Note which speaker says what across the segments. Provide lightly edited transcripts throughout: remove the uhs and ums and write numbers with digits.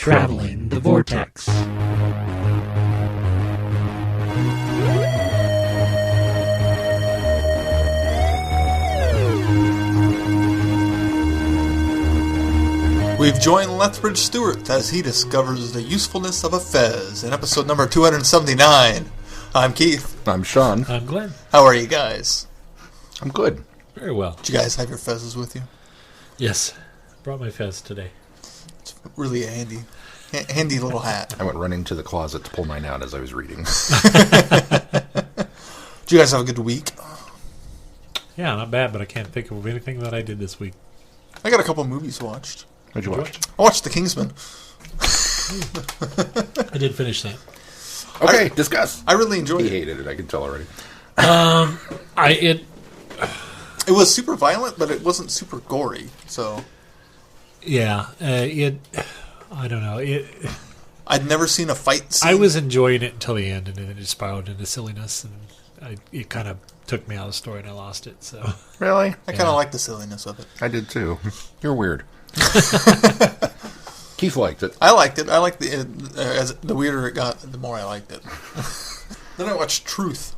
Speaker 1: Traveling the Vortex.
Speaker 2: We've joined Lethbridge-Stewart as he discovers the usefulness of a fez in episode number 279. I'm Keith.
Speaker 3: I'm Sean.
Speaker 4: I'm Glenn.
Speaker 2: How are you guys?
Speaker 3: I'm good.
Speaker 4: Very well.
Speaker 2: Did you guys have your fezzes with you?
Speaker 4: Yes. Brought my fez today.
Speaker 2: It's really a handy little hat.
Speaker 3: I went running to the closet to pull mine out as I was reading.
Speaker 2: Did you guys have a good week?
Speaker 4: Yeah, not bad, but I can't think of anything that I did this week.
Speaker 2: I got a couple movies watched.
Speaker 3: What'd you watch?
Speaker 2: I watched The Kingsman.
Speaker 4: I did finish that.
Speaker 3: Okay, discuss.
Speaker 2: I really enjoyed
Speaker 3: He
Speaker 2: it.
Speaker 3: hated it, I can tell already.
Speaker 4: It
Speaker 2: It was super violent, but it wasn't super gory. So
Speaker 4: I don't know.
Speaker 2: I'd never seen a fight scene.
Speaker 4: I was enjoying it until the end, and then it just spiraled into silliness, and it kind of took me out of the story, and I lost it. So
Speaker 3: Really?
Speaker 2: I kind of like the silliness of it.
Speaker 3: I did too. You're weird. Keith liked it.
Speaker 2: I liked it. I liked as the weirder it got, the more I liked it. Then I watched Truth.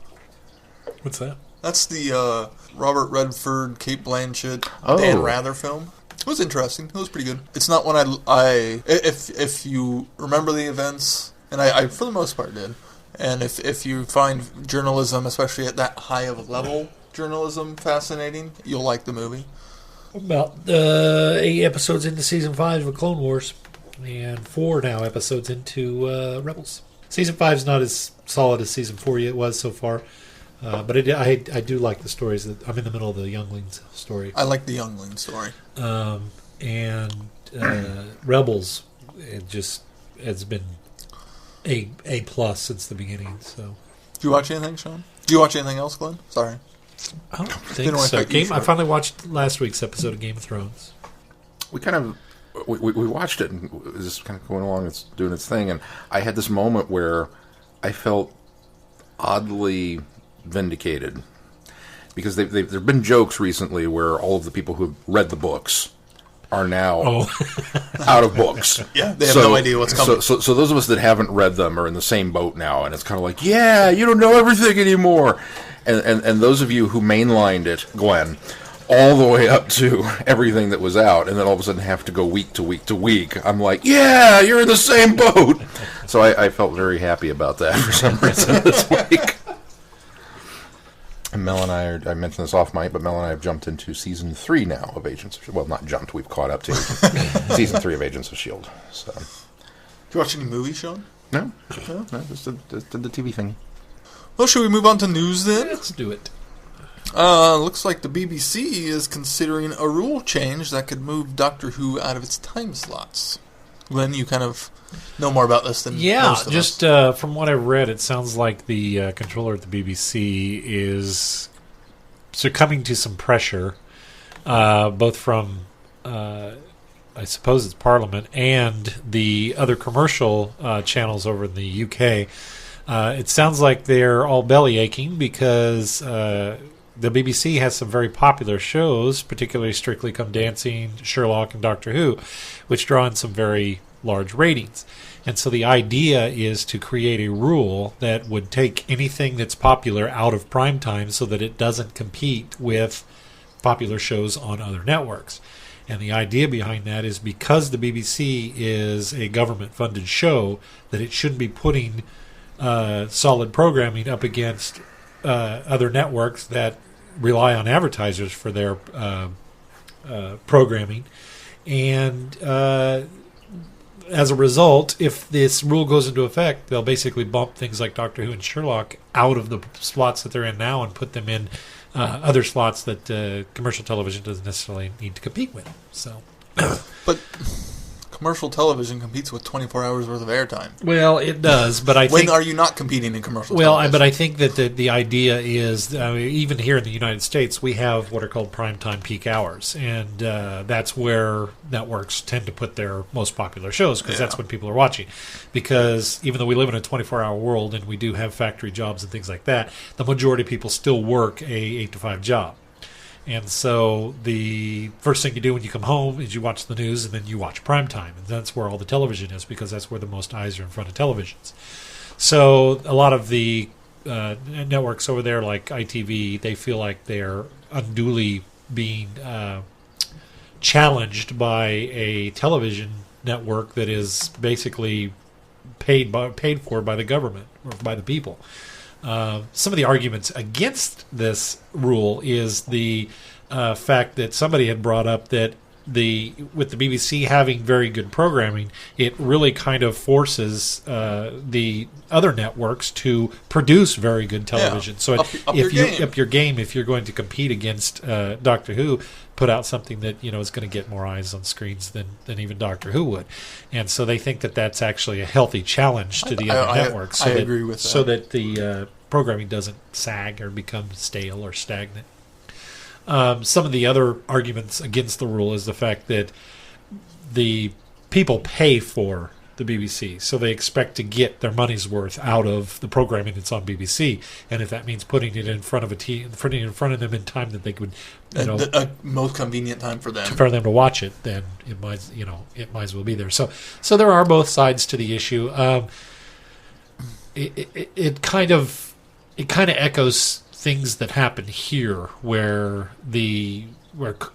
Speaker 4: what's that?
Speaker 2: That's the Robert Redford, Kate Blanchett,
Speaker 3: Oh.
Speaker 2: Dan Rather film. It was interesting. It was pretty good. It's not one if you remember the events, and I for the most part did, and if you find journalism, especially at that high of a level, journalism fascinating, you'll like the movie.
Speaker 4: About 8 episodes into Season 5 of Clone Wars, and 4 now episodes into Rebels. Season 5 is not as solid as Season 4 yet was so far, but I do like the stories. I'm in the middle of the Younglings story.
Speaker 2: I like the Youngling story.
Speaker 4: And Rebels, it just has been A plus since the beginning. So,
Speaker 2: Did you watch anything, Sean? Did you watch anything else, Glenn? Sorry.
Speaker 4: I don't think
Speaker 2: Didn't want to
Speaker 4: so.
Speaker 2: cut you
Speaker 4: I
Speaker 2: short.
Speaker 4: finally watched last week's episode of Game of Thrones.
Speaker 3: We kind of we watched it, and it was just kind of going along, it's doing its thing, and I had this moment where I felt oddly vindicated, because there've been jokes recently where all of the people who have read the books are now out of books.
Speaker 2: Yeah, they have no idea what's coming.
Speaker 3: So those of us that haven't read them are in the same boat now, and it's kind of like, yeah, you don't know everything anymore. And those of you who mainlined it, Glenn, all the way up to everything that was out, and then all of a sudden have to go week to week to week, I'm like, yeah, you're in the same boat. So I felt very happy about that for some reason this week. And Mel and I mentioned this off mic, but Mel and I have jumped into Season 3 now of Agents of S.H.I.E.L.D. Well, not jumped, we've caught up to Season 3 of Agents of S.H.I.E.L.D. So.
Speaker 2: Did you watch any movies, Sean?
Speaker 3: No, just did the TV thing.
Speaker 2: Well, should we move on to news then?
Speaker 4: Let's do it.
Speaker 2: Looks like the BBC is considering a rule change that could move Doctor Who out of its time slots. Glenn, you kind of know more about this than most of
Speaker 4: just
Speaker 2: us.
Speaker 4: from what I've read, it sounds like the controller at the BBC is succumbing to some pressure, both from, I suppose it's Parliament, and the other commercial channels over in the UK. It sounds like they're all belly aching because the BBC has some very popular shows, particularly Strictly Come Dancing, Sherlock, and Doctor Who, which draw in some very large ratings. And so the idea is to create a rule that would take anything that's popular out of prime time so that it doesn't compete with popular shows on other networks. And the idea behind that is because the BBC is a government-funded show, that it shouldn't be putting solid programming up against other networks that rely on advertisers for their programming. And as a result, if this rule goes into effect, they'll basically bump things like Doctor Who and Sherlock out of the slots that they're in now and put them in other slots that commercial television doesn't necessarily need to compete with. So,
Speaker 2: But commercial television competes with 24 hours worth of airtime.
Speaker 4: well, it does, but I
Speaker 2: When
Speaker 4: think
Speaker 2: are you not competing in commercial
Speaker 4: Well,
Speaker 2: television?
Speaker 4: but I think that the idea is, even here in the United States, we have what are called primetime peak hours, and that's where networks tend to put their most popular shows, because that's when people are watching. Because even though we live in a 24-hour world and we do have factory jobs and things like that, the majority of people still work a 8 to 5 job. And so the first thing you do when you come home is you watch the news, and then you watch primetime. And that's where all the television is, because that's where the most eyes are in front of televisions. So a lot of the networks over there, like ITV, they feel like they're unduly being challenged by a television network that is basically paid for by the government or by the people. Some of the arguments against this rule is the fact that somebody had brought up that with the BBC having very good programming, it really kind of forces the other networks to produce very good television.
Speaker 2: Yeah.
Speaker 4: So up your game, if you're going to compete against Doctor Who, put out something that is going to get more eyes on screens than even Doctor Who would. And so they think that that's actually a healthy challenge to the other networks.
Speaker 2: I agree with that.
Speaker 4: So that the programming doesn't sag or become stale or stagnant. Some of the other arguments against the rule is the fact that the people pay for the BBC, so they expect to get their money's worth out of the programming that's on BBC. And if that means putting it in front of in front of them in time that they could,
Speaker 2: a most convenient time for them
Speaker 4: to watch it, then it might as well be there. So there are both sides to the issue. It kind of echoes things that happen here, where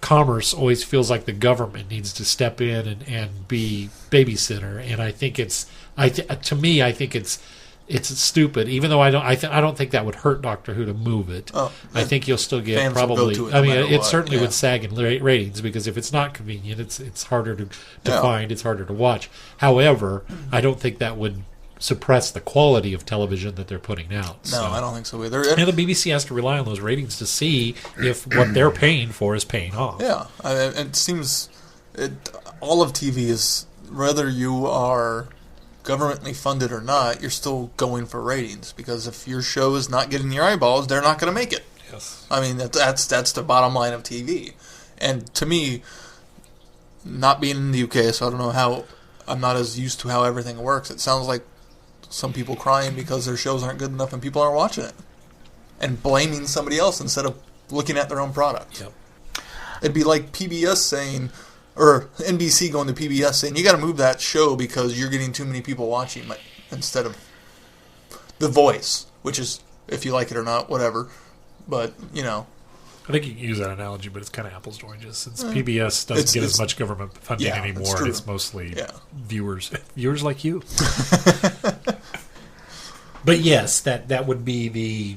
Speaker 4: commerce always feels like the government needs to step in and be babysitter. And I think I think it's stupid. Even though I don't think that would hurt Doctor Who to move it. I think you'll still get probably. It certainly would sag in ratings, because if it's not convenient, it's harder to find. It's harder to watch. However, I don't think that would suppress the quality of television that they're putting out.
Speaker 2: No, I don't think so either.
Speaker 4: And the BBC has to rely on those ratings to see if what they're paying for is paying off.
Speaker 2: Yeah, it seems all of TV is, whether you are governmentally funded or not, you're still going for ratings, because if your show is not getting your eyeballs, they're not going to make it.
Speaker 4: Yes.
Speaker 2: I mean, that's the bottom line of TV. And to me, not being in the UK, so I don't know how, I'm not as used to how everything works. It sounds like some people crying because their shows aren't good enough and people aren't watching it, and blaming somebody else instead of looking at their own product.
Speaker 4: Yep.
Speaker 2: It'd be like PBS saying, or NBC going to PBS saying, you got to move that show because you're getting too many people watching, instead of The Voice, which is, if you like it or not, whatever. But,
Speaker 4: I think you can use that analogy, but it's kind of apples to oranges. Since PBS doesn't get as much government funding anymore, it's mostly viewers like you. But yes, that would be the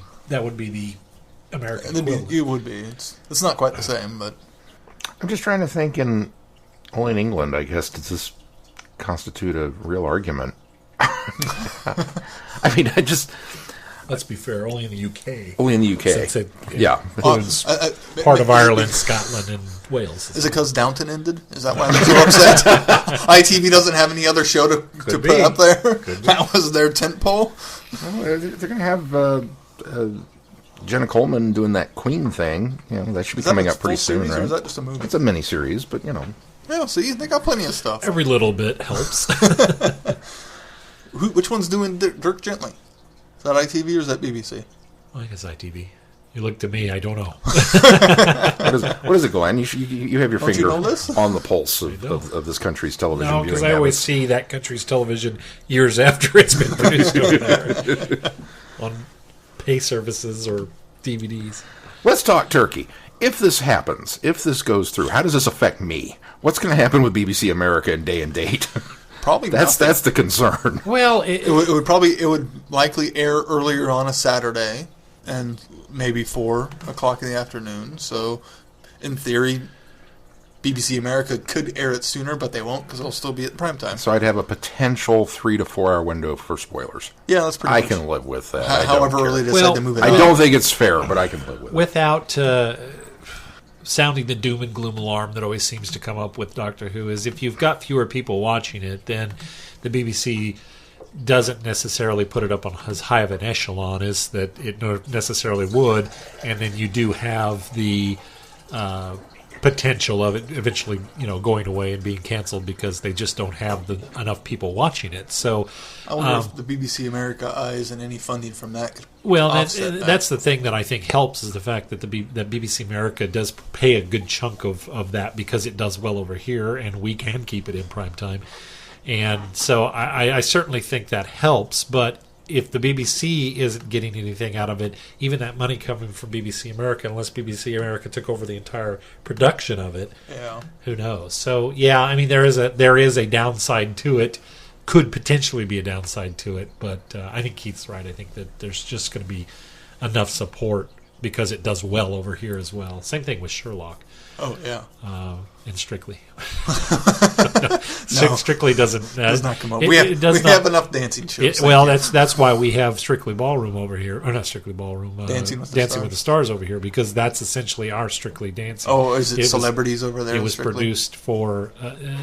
Speaker 4: American equivalent.
Speaker 2: It would be. It's not quite the same, but
Speaker 3: I'm just trying to think. Only in England, I guess, does this constitute a real argument? I mean,
Speaker 4: let's be fair, only in the UK.
Speaker 3: Only in the UK.
Speaker 4: Since it was part of Ireland, Scotland, and Wales.
Speaker 2: Is it because Downton ended? Is that why they're so upset? ITV doesn't have any other show to put up there? That was their tentpole?
Speaker 3: Well, they're going to have Jenna Coleman doing that Queen thing. That should be coming up pretty soon, right?
Speaker 2: Or is that just a movie?
Speaker 3: It's a miniseries, but
Speaker 2: Yeah, see, they got plenty of stuff.
Speaker 4: Every little bit helps.
Speaker 2: Which one's doing Dirk Gently? Is that ITV or is that BBC?
Speaker 4: I think it's ITV. You looked at me, I don't know.
Speaker 3: What is it, Glenn? You have your finger
Speaker 2: on
Speaker 3: the pulse of this country's television viewing.
Speaker 4: No, because I always see that country's television years after it's been produced over there on pay services or DVDs.
Speaker 3: Let's talk Turkey. If this happens, if this goes through, how does this affect me? What's going to happen with BBC America in day and date?
Speaker 2: Probably
Speaker 3: that's the concern.
Speaker 4: Well,
Speaker 2: it would likely air earlier on a Saturday, and maybe 4 o'clock in the afternoon. So, in theory, BBC America could air it sooner, but they won't because it'll still be at prime time.
Speaker 3: So I'd have a potential 3 to 4 hour window for spoilers.
Speaker 2: Yeah, that's pretty.
Speaker 3: I can live with that.
Speaker 2: However early they decide to move it.
Speaker 3: I don't think it's fair, but I can live with it.
Speaker 4: Without sounding the doom and gloom alarm that always seems to come up with Doctor Who, is if you've got fewer people watching it, then the BBC doesn't necessarily put it up on as high of an echelon as that it necessarily would, and then you do have the potential of it eventually, going away and being canceled because they just don't have enough people watching it. So
Speaker 2: I wonder if the BBC America eyes and any funding from that could
Speaker 4: that's the thing that I think helps is the fact that that BBC America does pay a good chunk of that because it does well over here and we can keep it in prime time. And so I certainly think that helps, but if the BBC isn't getting anything out of it, even that money coming from BBC America, unless BBC America took over the entire production of it, who knows? So yeah, I mean there is a downside to it. Could potentially be a downside to it, but I think Keith's right. I think that there's just going to be enough support because it does well over here as well. Same thing with Sherlock.
Speaker 2: Oh yeah,
Speaker 4: and Strictly. Strictly does
Speaker 2: not come up. We have enough dancing shows.
Speaker 4: That's why we have Strictly Ballroom over here, or not Strictly Ballroom,
Speaker 2: Dancing with
Speaker 4: the Stars over here, because that's essentially our Strictly Dancing.
Speaker 2: Oh, is it celebrities over there?
Speaker 4: It was produced for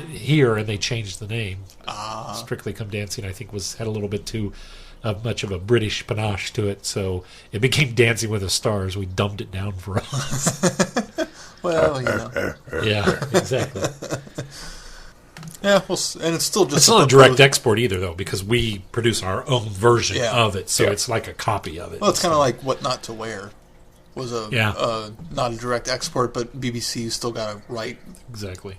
Speaker 4: here, and they changed the name. Strictly Come Dancing, I think, had a little bit too much of a British panache to it, so it became Dancing with the Stars. We dumbed it down for us.
Speaker 2: Well,
Speaker 4: Yeah, exactly.
Speaker 2: Yeah, and it's still just...
Speaker 4: It's not a direct export either, though, because we produce our own version of it, so it's like a copy of it.
Speaker 2: Well, it's kind of like What Not to Wear was not a direct export, but BBC still got a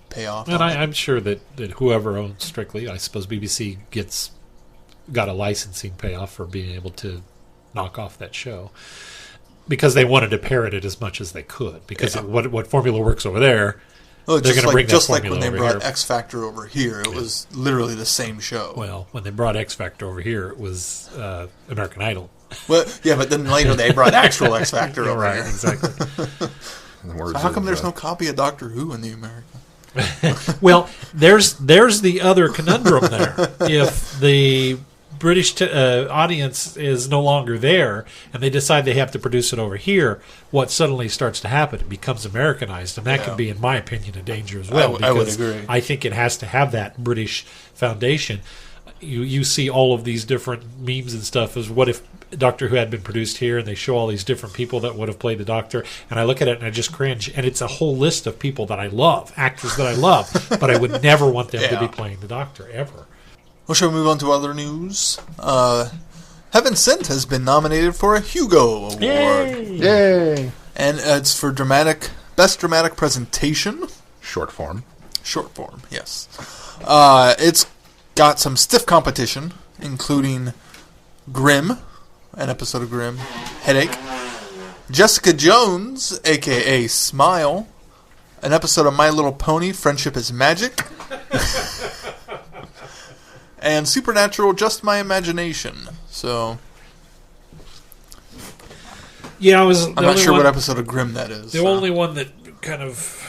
Speaker 2: payoff.
Speaker 4: And I'm sure that whoever owns Strictly, I suppose BBC got a licensing payoff for being able to knock off that show. Because they wanted to parrot it as much as they could. Because what formula works over there, they're going to bring that formula
Speaker 2: when they
Speaker 4: over
Speaker 2: brought
Speaker 4: here.
Speaker 2: X Factor over here, it was literally the same show.
Speaker 4: Well, when they brought X Factor over here, it was American Idol.
Speaker 2: Well, yeah, but then later they brought actual X Factor over here.
Speaker 4: Right, exactly.
Speaker 2: So how come there's no copy of Doctor Who in the America?
Speaker 4: Well, there's the other conundrum there. If the British audience is no longer there, and they decide they have to produce it over here, what suddenly starts to happen? It becomes Americanized, and that could be, in my opinion, a danger as well.
Speaker 2: I would agree.
Speaker 4: I think it has to have that British foundation. You see all of these different memes and stuff as what if Doctor Who had been produced here, and they show all these different people that would have played the Doctor, and I look at it and I just cringe, and it's a whole list of people that I love, actors that I love, but I would never want them to be playing the Doctor, ever.
Speaker 2: Well, shall we move on to other news? Heaven Sent has been nominated for a Hugo Award.
Speaker 3: Yay!
Speaker 2: And it's for Best Dramatic Presentation.
Speaker 3: Short form,
Speaker 2: yes. It's got some stiff competition, including Grimm, an episode of Grimm, Headache, Jessica Jones, a.k.a. Smile, an episode of My Little Pony, Friendship is Magic, and Supernatural, Just My Imagination. So,
Speaker 4: yeah,
Speaker 2: I'm not sure what episode of Grimm that is.
Speaker 4: The only one that kind of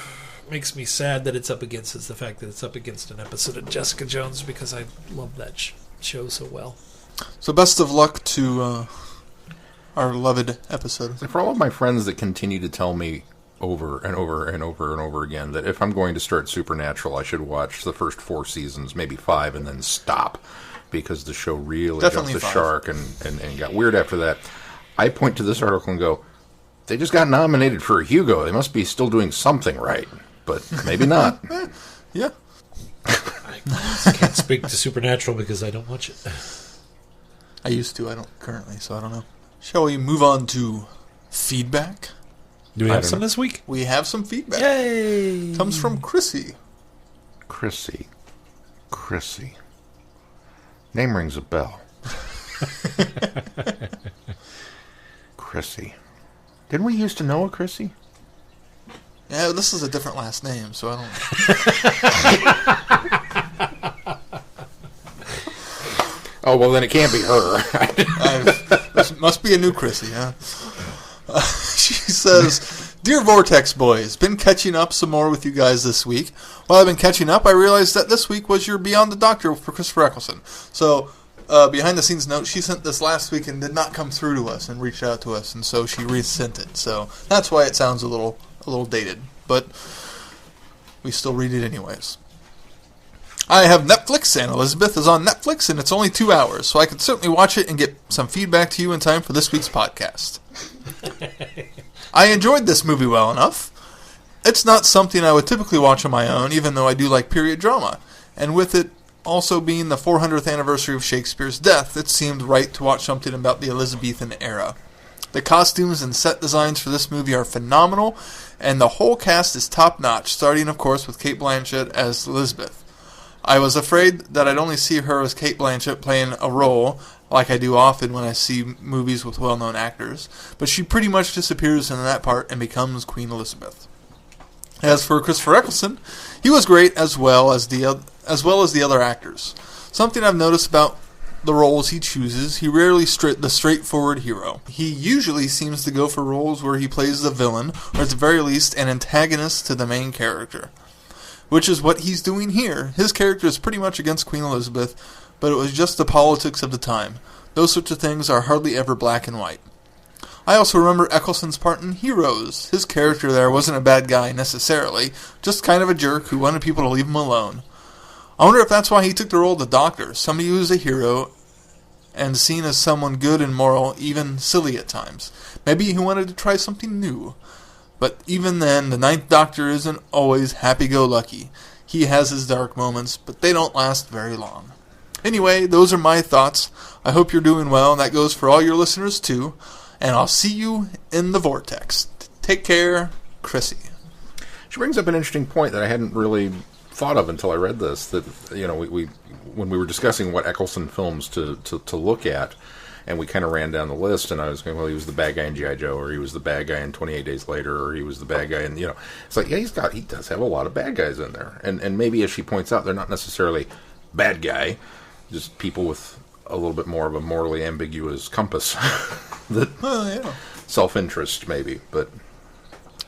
Speaker 4: makes me sad that it's up against is the fact that it's up against an episode of Jessica Jones, because I love that show so well.
Speaker 2: So best of luck to our beloved episode.
Speaker 3: And for all of my friends that continue to tell me over and over and over and over again that if I'm going to start Supernatural, I should watch the first 4 seasons, maybe 5, and then stop, because the show really jumped the shark and got weird after that. I point to this article and go, they just got nominated for a Hugo. They must be still doing something right, but maybe not.
Speaker 2: Yeah.
Speaker 4: I can't speak to Supernatural because I don't watch it.
Speaker 2: I used to. I don't currently, so I don't know. Shall we move on to feedback?
Speaker 4: Do we have some this week?
Speaker 2: We have some feedback.
Speaker 4: Yay!
Speaker 2: Comes from Chrissy.
Speaker 3: Chrissy. Name rings a bell. Chrissy. Didn't we used to know a Chrissy?
Speaker 2: Yeah, this is a different last name, so I don't...
Speaker 3: Oh, well, then it can't be her.
Speaker 2: This must be a new Chrissy, huh? She says, Dear Vortex Boys, been catching up some more with you guys this week. While I've been catching up, I realized that this week was your Beyond the Doctor for Christopher Eccleston. So, behind the scenes note, she sent this last week and did not come through to us and reached out to us, and so she resent it. So, that's why it sounds a little dated, but we still read it anyways. I have Netflix, and Elizabeth is on Netflix, and it's only 2 hours, so I can certainly watch it and get some feedback to you in time for this week's podcast. I enjoyed this movie well enough. It's not something I would typically watch on my own, even though I do like period drama. And with it also being the 400th anniversary of Shakespeare's death, it seemed right to watch something about the Elizabethan era. The costumes and set designs for this movie are phenomenal, and the whole cast is top-notch, starting, of course, with Cate Blanchett as Elizabeth. I was afraid that I'd only see her as Cate Blanchett playing a role, like I do often when I see movies with well-known actors, but she pretty much disappears in that part and becomes Queen Elizabeth. As for Christopher Eccleston, he was great as well as the other actors. Something I've noticed about the roles he chooses, he rarely the straightforward hero. He usually seems to go for roles where he plays the villain, or at the very least an antagonist to the main character. Which is what he's doing here. His character is pretty much against Queen Elizabeth, but it was just the politics of the time. Those sorts of things are hardly ever black and white. I also remember Eccleston's part in Heroes. His character there wasn't a bad guy necessarily, just kind of a jerk who wanted people to leave him alone. I wonder if that's why he took the role of the Doctor, somebody who is a hero and seen as someone good and moral, even silly at times. Maybe he wanted to try something new. But even then, the Ninth Doctor isn't always happy-go-lucky. He has his dark moments, but they don't last very long. Anyway, those are my thoughts. I hope you're doing well, and that goes for all your listeners too. And I'll see you in the Vortex. Take care, Chrissy.
Speaker 3: She brings up an interesting point that I hadn't really thought of until I read this. That we when we were discussing what Eccleston films to look at, and we kind of ran down the list, and I was going, well, he was the bad guy in G.I. Joe, or he was the bad guy in 28 Days Later, or he was the bad guy in, it's like, yeah, he does have a lot of bad guys in there. And maybe, as she points out, they're not necessarily bad guy, just people with a little bit more of a morally ambiguous compass. Self-interest, maybe, but...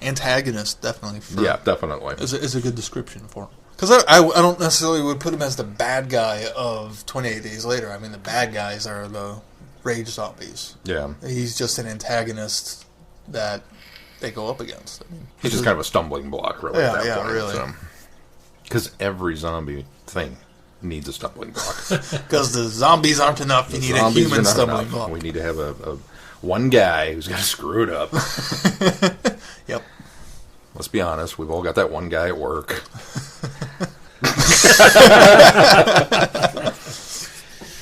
Speaker 2: Antagonist, definitely.
Speaker 3: Yeah, definitely.
Speaker 2: Is a good description for him. Because I don't necessarily would put him as the bad guy of 28 Days Later. I mean, the bad guys are the rage zombies.
Speaker 3: Yeah.
Speaker 2: He's just an antagonist that they go up against. I mean,
Speaker 3: he's just kind of a stumbling block, really, at that point.
Speaker 2: Really.
Speaker 3: Because every zombie thing needs a stumbling block.
Speaker 2: Because the zombies aren't enough. You need a human stumbling block.
Speaker 3: We need to have a one guy who's got to screw it up.
Speaker 2: Yep.
Speaker 3: Let's be honest, we've all got that one guy at work.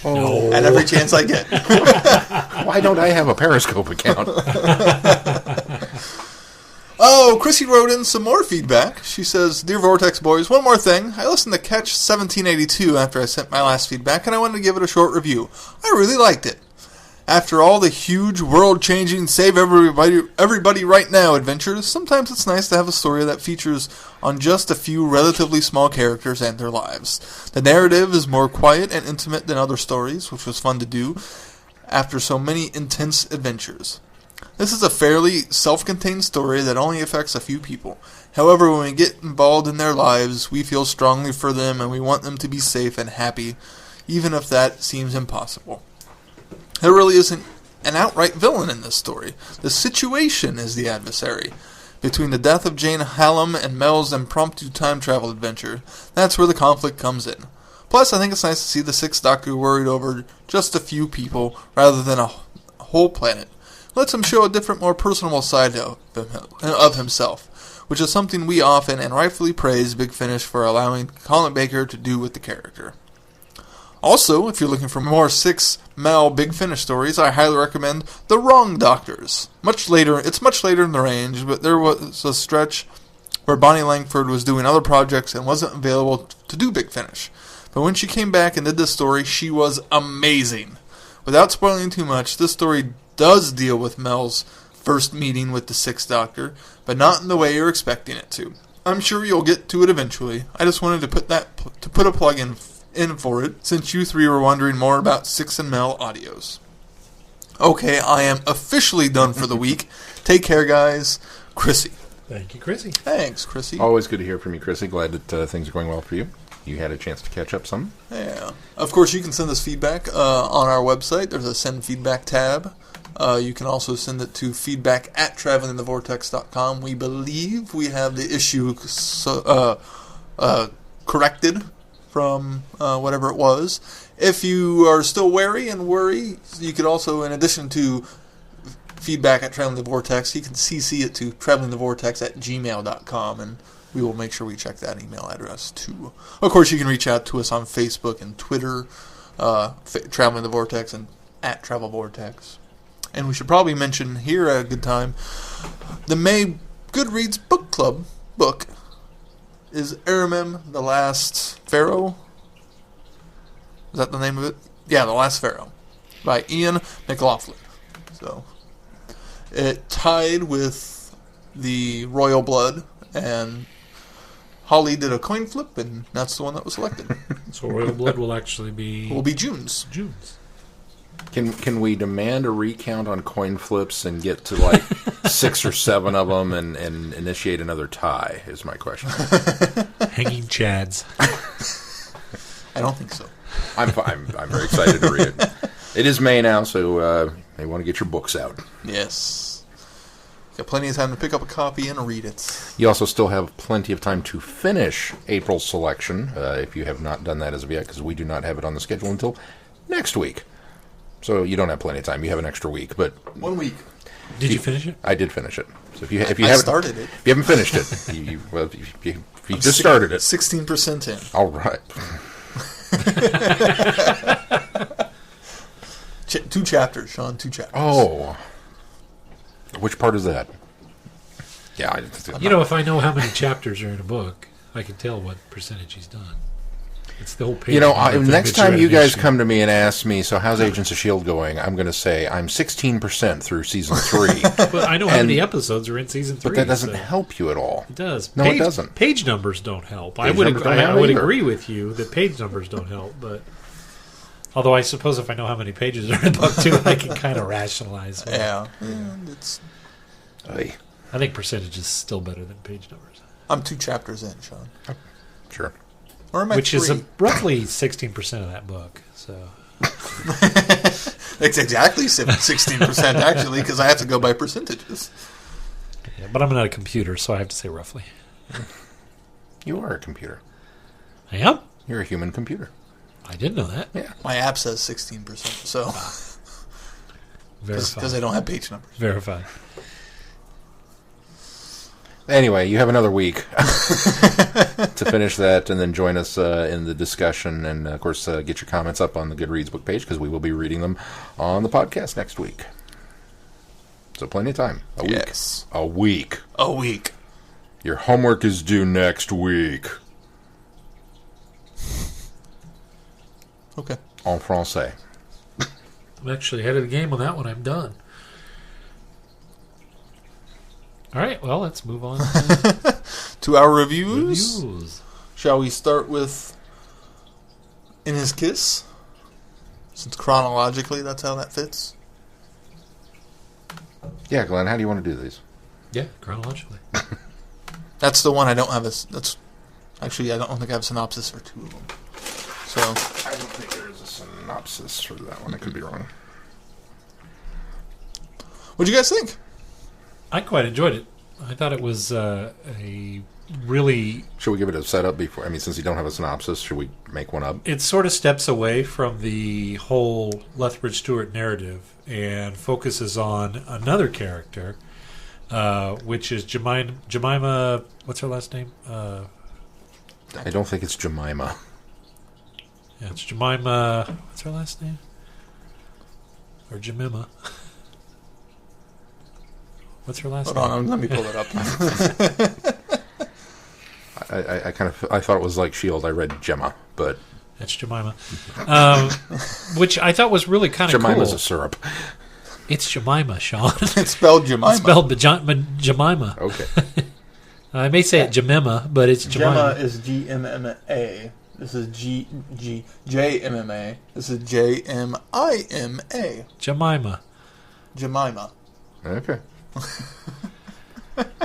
Speaker 2: Oh. At every chance I get.
Speaker 3: Why don't I have a Periscope account?
Speaker 2: Oh, Chrissy wrote in some more feedback. She says, Dear Vortex Boys, one more thing. I listened to Catch 1782 after I sent my last feedback, and I wanted to give it a short review. I really liked it. After all the huge, world-changing, save-everybody right now adventures, sometimes it's nice to have a story that features on just a few relatively small characters and their lives. The narrative is more quiet and intimate than other stories, which was fun to do after so many intense adventures. This is a fairly self-contained story that only affects a few people. However, when we get involved in their lives, we feel strongly for them and we want them to be safe and happy, even if that seems impossible. There really isn't an outright villain in this story. The situation is the adversary. Between the death of Jane Hallam and Mel's impromptu time travel adventure, that's where the conflict comes in. Plus, I think it's nice to see the Sixth Doctor worried over just a few people rather than a whole planet. Lets him show a different, more personable side of himself, which is something we often and rightfully praise Big Finish for allowing Colin Baker to do with the character. Also, if you're looking for more 6 Mel Big Finish stories, I highly recommend The Wrong Doctors. It's much later in the range, but there was a stretch where Bonnie Langford was doing other projects and wasn't available to do Big Finish. But when she came back and did this story, she was amazing. Without spoiling too much, this story does deal with Mel's first meeting with the Sixth Doctor, but not in the way you're expecting it to. I'm sure you'll get to it eventually. I just wanted to put a plug in for it, since you three were wondering more about Six and Mel audios. Okay, I am officially done for the week. Take care, guys. Chrissy.
Speaker 4: Thank you, Chrissy.
Speaker 2: Thanks, Chrissy.
Speaker 3: Always good to hear from you, Chrissy. Glad that things are going well for you. You had a chance to catch up some.
Speaker 2: Yeah. Of course, you can send us feedback on our website. There's a Send Feedback tab. You can also send it to feedback@travelingthevortex.com. We believe we have the issue corrected from whatever it was. If you are still wary and worry, you could also, in addition to feedback at Traveling the Vortex, you can CC it to travelingthevortex@gmail.com, and we will make sure we check that email address too. Of course, you can reach out to us on Facebook and Twitter, Traveling the Vortex and at Travel Vortex. And we should probably mention here at a good time, the May Goodreads Book Club book is Aramim, the Last Pharaoh. Is that the name of it? Yeah, The Last Pharaoh, by Ian McLaughlin. So it tied with the Royal Blood, and Holly did a coin flip, and that's the one that was selected.
Speaker 4: So Royal Blood will actually be...
Speaker 2: Will be June's.
Speaker 3: Can we demand a recount on coin flips and get to like 6 or 7 of them and initiate another tie? Is my question.
Speaker 4: Hanging Chads.
Speaker 2: I don't think so.
Speaker 3: I'm very excited to read it. It is May now, so you want to get your books out.
Speaker 2: Yes. Got plenty of time to pick up a copy and read it.
Speaker 3: You also still have plenty of time to finish April's selection, if you have not done that as of yet, because we do not have it on the schedule until next week. So you don't have plenty of time. You have an extra week, but
Speaker 2: 1 week.
Speaker 4: Did you finish it?
Speaker 3: I did finish it. So if you haven't
Speaker 2: started it.
Speaker 3: If you haven't finished it, you just started it.
Speaker 2: 16% in.
Speaker 3: All right.
Speaker 2: 2 chapters, Sean. 2 chapters.
Speaker 3: Oh, which part is that? Yeah,
Speaker 4: if I know how many chapters are in a book, I can tell what percentage he's done. It's the whole page.
Speaker 3: Next time you guys come to me and ask me, so how's Agents of S.H.I.E.L.D. going? I'm going to say I'm 16% through season 3.
Speaker 4: But I know how many episodes are in season 3.
Speaker 3: But that doesn't help you at all.
Speaker 4: It does.
Speaker 3: No, it doesn't.
Speaker 4: Page numbers don't help.
Speaker 3: I
Speaker 4: would agree with you that page numbers don't help, but although I suppose if I know how many pages are in the book too, I can kind of rationalize.
Speaker 2: Yeah.
Speaker 3: I
Speaker 4: think percentage is still better than page numbers.
Speaker 2: I'm 2 chapters in, Sean.
Speaker 3: Sure.
Speaker 2: Or am I
Speaker 4: Which
Speaker 2: 3?
Speaker 4: is roughly 16% of that book. So
Speaker 2: it's exactly 16% actually, because I have to go by percentages.
Speaker 4: Yeah, but I'm not a computer, so I have to say roughly.
Speaker 3: You are a computer.
Speaker 4: I am?
Speaker 3: You're a human computer.
Speaker 4: I didn't know that.
Speaker 2: Yeah. My app says 16%, so because I don't have page numbers.
Speaker 4: Verified.
Speaker 3: Anyway, you have another week to finish that, and then join us in the discussion, and of course get your comments up on the Goodreads book page, because we will be reading them on the podcast next week. So plenty of time. A week.
Speaker 2: Yes.
Speaker 3: A week.
Speaker 2: A week.
Speaker 3: Your homework is due next week.
Speaker 2: Okay.
Speaker 3: En français.
Speaker 4: I'm actually ahead of the game on that one. I'm done. All right, well, let's move on
Speaker 2: to our reviews. Shall we start with In His Kiss? Since chronologically that's how that fits.
Speaker 3: Yeah, Glenn, how do you want to do these?
Speaker 4: Yeah, chronologically.
Speaker 2: That's the one I don't have actually, I don't think I have a synopsis for 2 of them. So
Speaker 3: I don't think there is a synopsis for that one. I could be wrong.
Speaker 2: What'd you guys think?
Speaker 4: I quite enjoyed it. I thought it was a really...
Speaker 3: Should we give it a setup before? I mean, since you don't have a synopsis, should we make one up?
Speaker 4: It sort of steps away from the whole Lethbridge-Stewart narrative and focuses on another character, which is Jemima... What's her last name?
Speaker 3: I don't think it's Jemima.
Speaker 4: Yeah, it's Jemima... What's her last name? Or Jemima. What's her last name?
Speaker 2: Hold on, let me pull it up.
Speaker 3: I thought it was like S.H.I.E.L.D. I read Gemma, but...
Speaker 4: That's Jemima. Which I thought was really kind of cool.
Speaker 3: Jemima's a syrup.
Speaker 4: It's Jemima, Sean.
Speaker 2: It's spelled Jemima.
Speaker 4: It's spelled Jemima.
Speaker 3: Okay.
Speaker 4: I may say it Jemima, but it's Jemima.
Speaker 2: Gemma is G-M-M-A. This is J-M-M-A. This is J-M-I-M-A.
Speaker 4: Jemima.
Speaker 2: Jemima.
Speaker 3: Okay.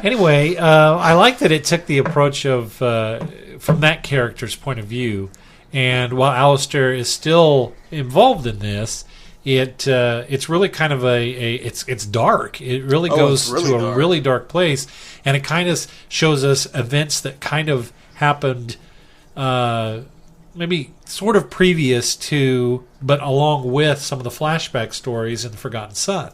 Speaker 4: Anyway, I like that it took the approach of from that character's point of view, and while Alistair is still involved in this, it's really kind of it's dark. It really goes to a really dark place, and it kind of shows us events that kind of happened, maybe sort of previous to, but along with some of the flashback stories in The Forgotten Son.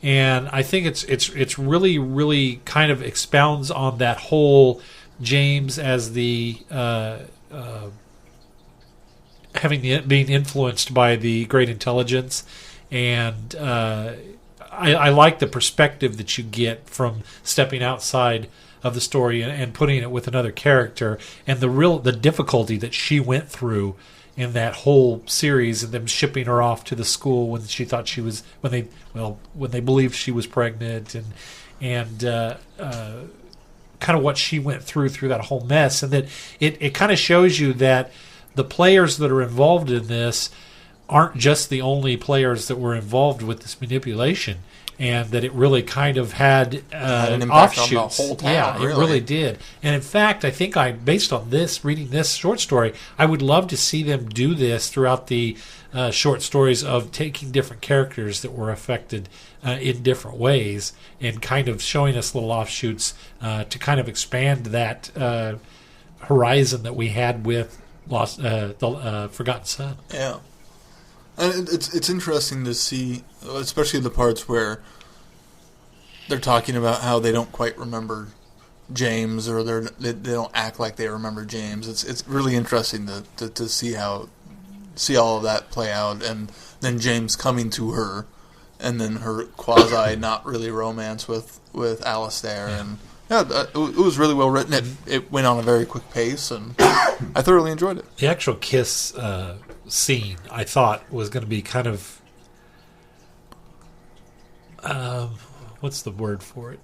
Speaker 4: And I think it's really, really kind of expounds on that whole James as the being influenced by the great intelligence, and I like the perspective that you get from stepping outside of the story and putting it with another character, and the difficulty that she went through in that whole series, and them shipping her off to the school when she thought she was when they believed she was pregnant, and kind of what she went through that whole mess, and that it kind of shows you that the players that are involved in this aren't just the only players that were involved with this manipulation, and that it really kind of had
Speaker 2: an impact
Speaker 4: offshoots.
Speaker 2: on the whole town.
Speaker 4: Yeah, it really did. And in fact, I think based on this, reading this short story, I would love to see them do this throughout the short stories of taking different characters that were affected in different ways and kind of showing us little offshoots to kind of expand that horizon that we had with the Forgotten Son.
Speaker 2: Yeah. And it's interesting to see, especially the parts where they're talking about how they don't quite remember James, or they don't act like they remember James. It's really interesting to see all of that play out, and then James coming to her, and then her quasi not really romance with Alistair, and it was really well written. It went on a very quick pace, and I thoroughly enjoyed it.
Speaker 4: The actual kiss scene, I thought, was going to be kind of what's the word for it?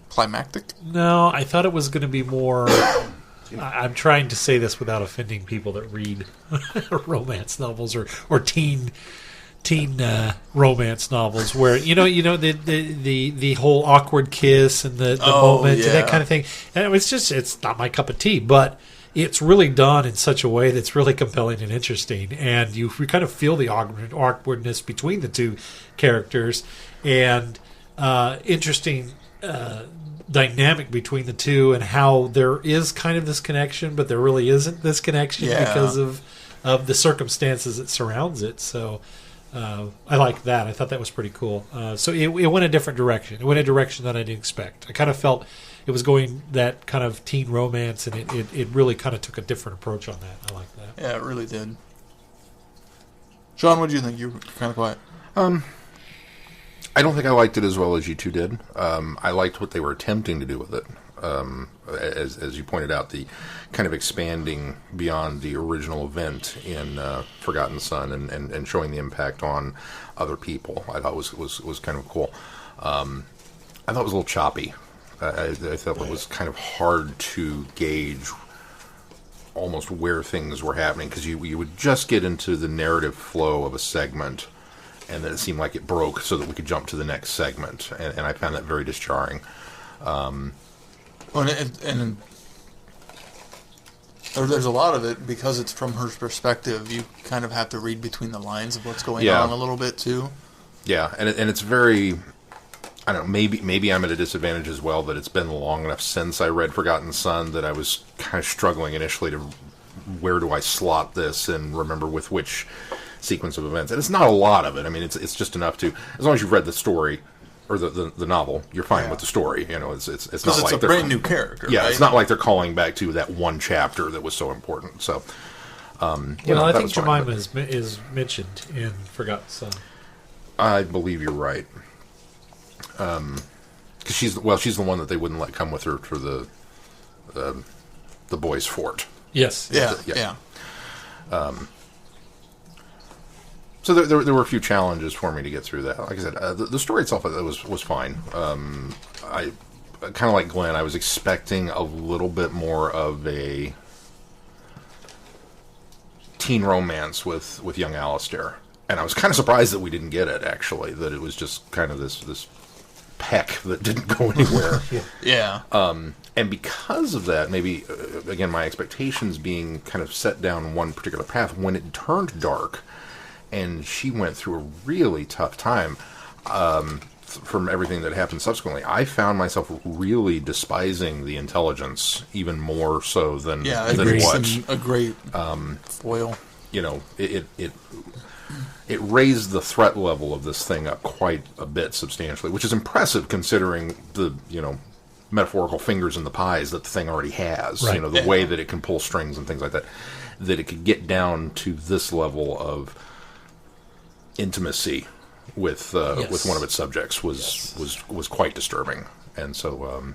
Speaker 2: Climactic?
Speaker 4: No, I thought it was going to be more. I'm trying to say this without offending people that read romance novels or teen romance novels, where the whole awkward kiss and the moment and that kind of thing. And it's not my cup of tea, but it's really done in such a way that's really compelling and interesting, and you kind of feel the awkwardness between the two characters, and interesting dynamic between the two, and how there is kind of this connection, but there really isn't this connection because of the circumstances that surrounds it. So I like that. I thought that was pretty cool. So it went a different direction. It went a direction that I didn't expect. I kind of felt it was going that kind of teen romance, and it really kind of took a different approach on that. I like that.
Speaker 2: Yeah, it really did. Sean, what do you think? You were kind of quiet.
Speaker 3: I don't think I liked it as well as you two did. I liked what they were attempting to do with it. As you pointed out, the kind of expanding beyond the original event in Forgotten Son and showing the impact on other people, I thought was kind of cool. I thought it was a little choppy. I thought it was kind of hard to gauge almost where things were happening, because you would just get into the narrative flow of a segment, and then it seemed like it broke so that we could jump to the next segment, and I found that very disjarring. And
Speaker 2: there's a lot of it, because it's from her perspective, you kind of have to read between the lines of what's going on a little bit too.
Speaker 3: Yeah, and it's very, I don't know, maybe I'm at a disadvantage as well, that it's been long enough since I read Forgotten Son that I was kind of struggling initially to where do I slot this and remember with which sequence of events. And it's not a lot of it. I mean, it's just enough to, as long as you've read the story or the novel, you're fine with the story. You know, it's not like
Speaker 2: it's a brand new character.
Speaker 3: Yeah,
Speaker 2: right?
Speaker 3: It's not like they're calling back to that one chapter that was so important. So,
Speaker 4: I think Jemima is mentioned in Forgotten Son.
Speaker 3: I believe you're right. Because she's the one that they wouldn't let come with her for the boys' fort.
Speaker 4: Yes.
Speaker 2: Yeah.
Speaker 3: So there were a few challenges for me to get through that. Like I said, the story itself was fine. I kind of like Glenn. I was expecting a little bit more of a teen romance with young Alistair, and I was kind of surprised that we didn't get it. Actually, that it was just kind of this peck that didn't go anywhere.
Speaker 2: Yeah.
Speaker 3: And because of that, maybe again my expectations being kind of set down one particular path, when it turned dark and she went through a really tough time from everything that happened subsequently, I found myself really despising the intelligence even more so than what
Speaker 2: a great foil.
Speaker 3: You know, it it raised the threat level of this thing up quite a bit substantially, which is impressive considering the, metaphorical fingers in the pies that the thing already has.
Speaker 4: Right.
Speaker 3: The way that it can pull strings and things like that. That it could get down to this level of intimacy with one of its subjects was quite disturbing. And so,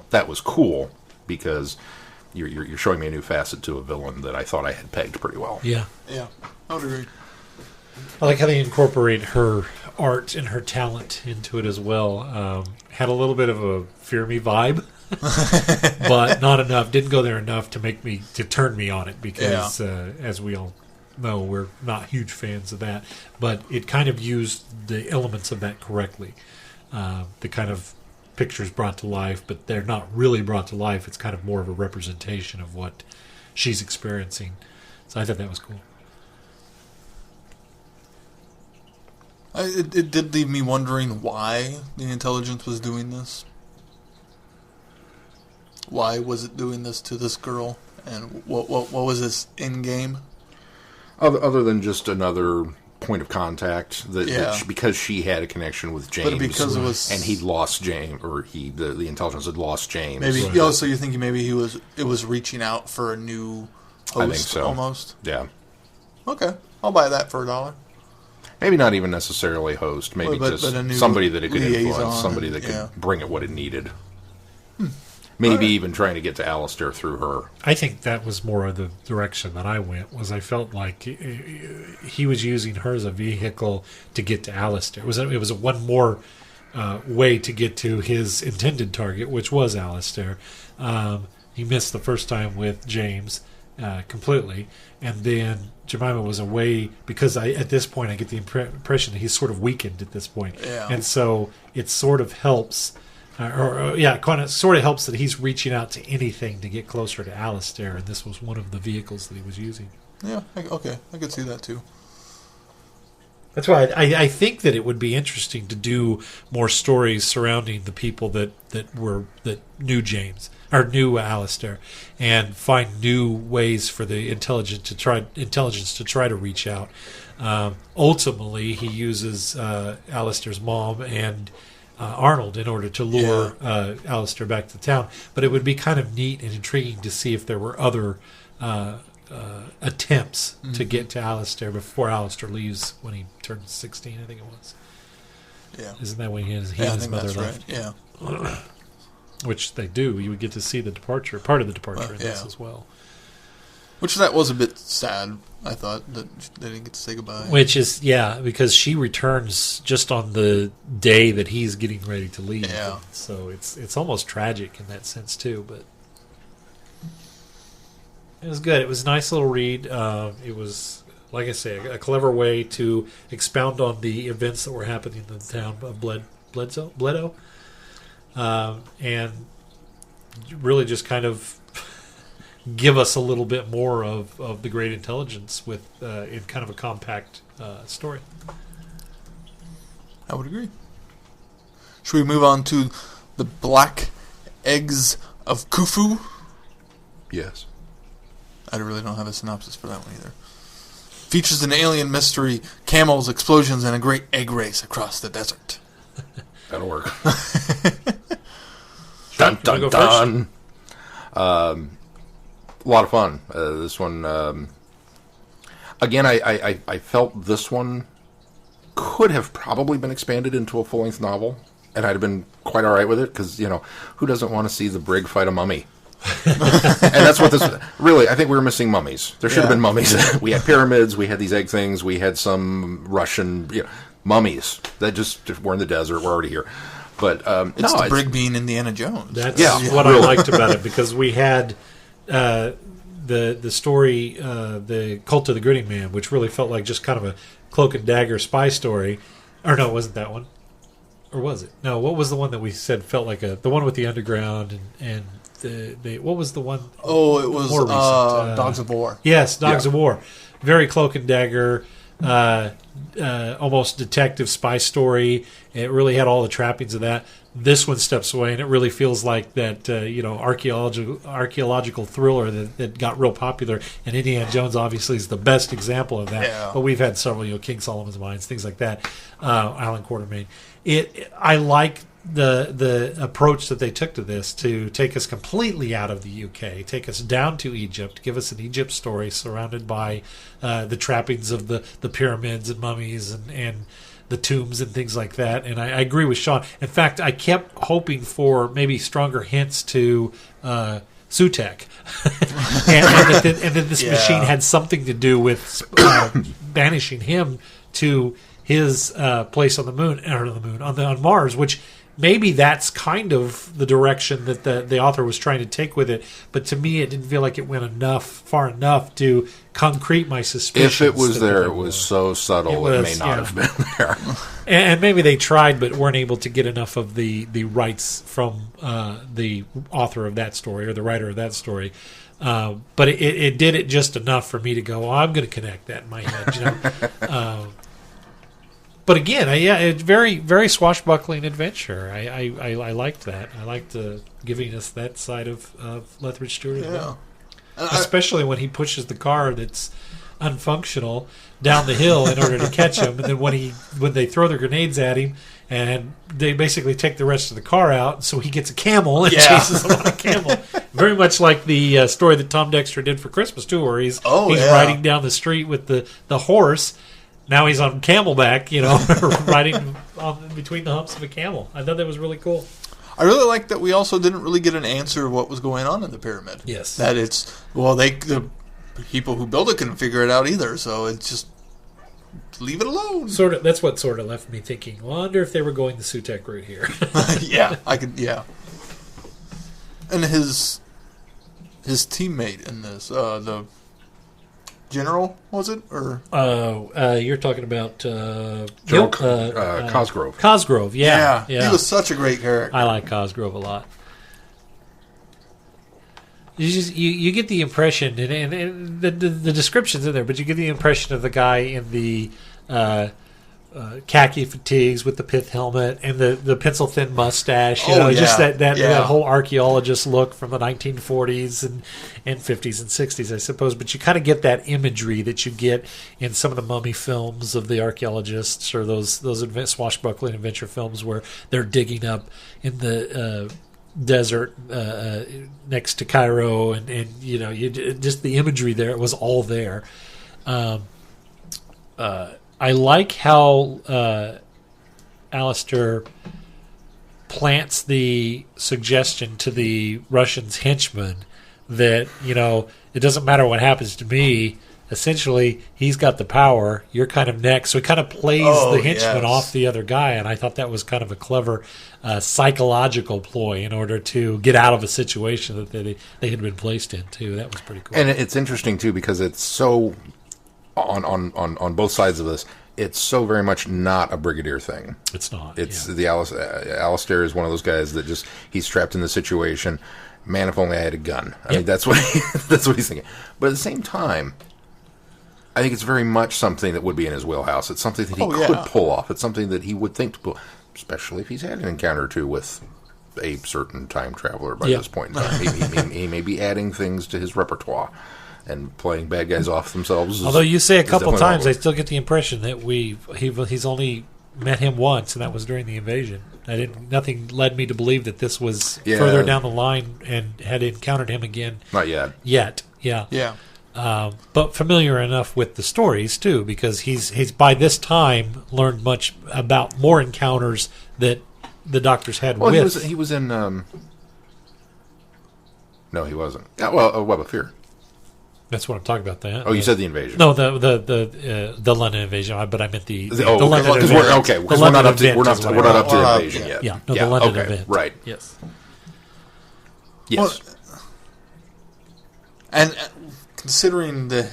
Speaker 3: that was cool because you're showing me a new facet to a villain that I thought I had pegged pretty well.
Speaker 4: Yeah.
Speaker 2: Yeah, I would agree.
Speaker 4: I like how they incorporate her art and her talent into it as well. Had a little bit of a Fear Me vibe, but not enough. Didn't go there enough to turn me on it because, as we all know, we're not huge fans of that. But it kind of used the elements of that correctly. The kind of pictures brought to life, but they're not really brought to life. It's kind of more of a representation of what she's experiencing. So I thought that was cool.
Speaker 2: It did leave me wondering why the intelligence was doing this. Why was it doing this to this girl? And what was this in game?
Speaker 3: Other than just another point of contact because she had a connection with James,
Speaker 2: but because it was,
Speaker 3: and he'd lost James, or the intelligence had lost James.
Speaker 2: Maybe so you're thinking maybe it was reaching out for a new host.
Speaker 3: I think so.
Speaker 2: Almost.
Speaker 3: Yeah.
Speaker 2: Okay, I'll buy that for $1.
Speaker 3: Maybe not even necessarily host. Maybe just somebody that it could influence, somebody that could bring it what it needed. Maybe even trying to get to Alistair through her.
Speaker 4: I think that was more of the direction that I went. I felt like he was using her as a vehicle to get to Alistair. It was a one more way to get to his intended target, which was Alistair. He missed the first time with James completely, and then Jemima was away because at this point I get the impression that he's sort of weakened at this point, and so it sort of helps. Sort of helps that he's reaching out to anything to get closer to Alistair, and this was one of the vehicles that he was using.
Speaker 2: Yeah, okay, I could see that too.
Speaker 4: That's why I think that it would be interesting to do more stories surrounding the people that knew James or knew Alistair, and find new ways for the intelligence to try to reach out. Ultimately, he uses Alistair's mom and Arnold in order to lure Alistair back to town. But it would be kind of neat and intriguing to see if there were other attempts to get to Alistair before Alistair leaves when he turns 16, I think it was.
Speaker 2: Yeah.
Speaker 4: Isn't that when he and his mother left?
Speaker 2: Right. Yeah.
Speaker 4: Which they do. You would get to see the departure, part of the departure in this as well.
Speaker 2: Which that was a bit sad, I thought, that they didn't get to say goodbye.
Speaker 4: Which is, because she returns just on the day that he's getting ready to leave.
Speaker 2: Yeah.
Speaker 4: So it's almost tragic in that sense, too. But it was good. It was a nice little read. It was, like I say, a clever way to expound on the events that were happening in the town of Bledo. And really just kind of give us a little bit more of the great intelligence with in kind of a compact story.
Speaker 2: I would agree. Should we move on to the Black Eggs of Khufu?
Speaker 3: Yes.
Speaker 2: I really don't have a synopsis for that one either. Features an alien mystery, camels, explosions, and a great egg race across the desert.
Speaker 3: That'll work. Dun dun dun. A lot of fun. This one, again, I felt this one could have probably been expanded into a full-length novel, and I'd have been quite all right with it, because, who doesn't want to see the brig fight a mummy? And that's what this... Really, I think we were missing mummies. There should have been mummies. We had pyramids, we had these egg things, we had some Russian... mummies that just were in the desert, were already here. But
Speaker 2: it's the brig being Indiana Jones.
Speaker 4: That's what I liked about it, because we had... the story, the Cult of the Grinning Man, which really felt like just kind of a cloak and dagger spy story. Or no, it wasn't that one. Or was it? No, what was the one that we said felt like the one with the underground and what was the one?
Speaker 2: Oh, it was
Speaker 4: more recent?
Speaker 2: Dogs of War.
Speaker 4: Yes, Dogs of War. Very cloak and dagger, almost detective spy story. It really had all the trappings of that. this one steps away, and it really feels like that archaeological thriller that got real popular. And Indiana Jones obviously is the best example of that.
Speaker 2: Yeah.
Speaker 4: But we've had several, King Solomon's Mines, things like that. Alan Quatermain. I like the approach that they took to this, to take us completely out of the UK, take us down to Egypt, give us an Egypt story surrounded by the trappings of the pyramids and mummies and the tombs and things like that. And I agree with Sean. In fact, I kept hoping for maybe stronger hints to Sutek, and that this machine had something to do with banishing him to his place on the moon, or on Mars, which maybe that's kind of the direction that the author was trying to take with it. But to me, it didn't feel like it went far enough to concrete my suspicions.
Speaker 3: If it was there, it was so subtle it may not have been there.
Speaker 4: And maybe they tried, but weren't able to get enough of the rights from the author of that story, or the writer of that story. But it did it just enough for me to go, I'm going to connect that in my head. But again, it's very, very swashbuckling adventure. I liked that. I liked giving us that side of Lethbridge-Stewart as well. Especially when he pushes the car that's unfunctional down the hill in order to catch him, and then when they throw their grenades at him, and they basically take the rest of the car out, so he gets a camel and chases him on a camel. Very much like the story that Tom Dexter did for Christmas too, where he's riding down the street with the horse. Now he's on camelback, riding between the humps of a camel. I thought that was really cool.
Speaker 2: I really like that we also didn't really get an answer of what was going on in the pyramid.
Speaker 4: Yes.
Speaker 2: That the people who built it couldn't figure it out either, so it's just leave it alone.
Speaker 4: That's what sort of left me thinking, I wonder if they were going the Sutek route here.
Speaker 2: Yeah. And his teammate in this, the general, was it? Or
Speaker 4: you're talking about
Speaker 3: Cosgrove.
Speaker 4: Cosgrove, yeah.
Speaker 2: He was such a great character.
Speaker 4: I like Cosgrove a lot. You get the impression, and the description's in there, but you get the impression of the guy in the khaki fatigues with the pith helmet and the pencil thin mustache. Just that whole archaeologist look from the 1940s and 50s and 60s, I suppose. But you kind of get that imagery that you get in some of the mummy films of the archaeologists, or those swashbuckling adventure films where they're digging up in the desert next to Cairo, and just the imagery there. It was all there. I like how Alistair plants the suggestion to the Russians' henchmen that, it doesn't matter what happens to me. Essentially, he's got the power. You're kind of next. So he kind of plays the henchman off the other guy, and I thought that was kind of a clever psychological ploy in order to get out of a situation that they had been placed in, too. That was pretty cool.
Speaker 3: And it's interesting, too, because it's so... On both sides of this, it's so very much not a brigadier thing.
Speaker 4: It's not.
Speaker 3: It's the Alistair is one of those guys that just, he's trapped in the situation. Man, if only I had a gun. I mean, that's what he's thinking. But at the same time, I think it's very much something that would be in his wheelhouse. It's something that he could pull off. It's something that he would think to pull, especially if he's had an encounter or two with a certain time traveler by this point in time. He may be adding things to his repertoire and playing bad guys off themselves.
Speaker 4: Although you say a couple times, I still get the impression that he's only met him once, and that was during the invasion. Nothing led me to believe that this was further down the line and had encountered him again.
Speaker 3: Not yet.
Speaker 4: Yeah. But familiar enough with the stories too, because he's by this time learned much about more encounters that the doctors had with.
Speaker 3: He was in. No, he wasn't. Yeah, well, Web of Fear.
Speaker 4: That's what I'm talking about. That.
Speaker 3: Oh, you said the invasion.
Speaker 4: No, the London invasion. But I meant the
Speaker 3: London
Speaker 4: invasion.
Speaker 3: We're not up to the invasion yet.
Speaker 4: Yeah, the London event.
Speaker 3: Right.
Speaker 4: Yes.
Speaker 2: Well, and considering the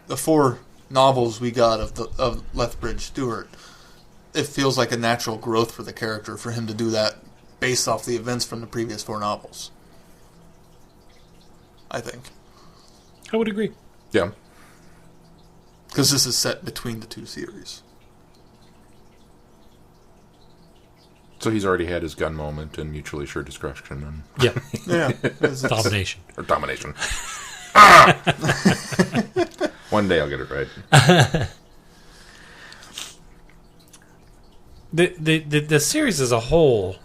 Speaker 2: 4 novels we got of Lethbridge-Stewart, it feels like a natural growth for the character for him to do that based off the events from the previous 4 novels. I think.
Speaker 4: I would agree.
Speaker 3: Yeah.
Speaker 2: Because this is set between the 2 series.
Speaker 3: So he's already had his gun moment and mutually assured discretion. And
Speaker 4: Yeah.
Speaker 2: Yeah.
Speaker 4: Domination.
Speaker 3: or domination. Ah! One day I'll get it right.
Speaker 4: The series as a whole,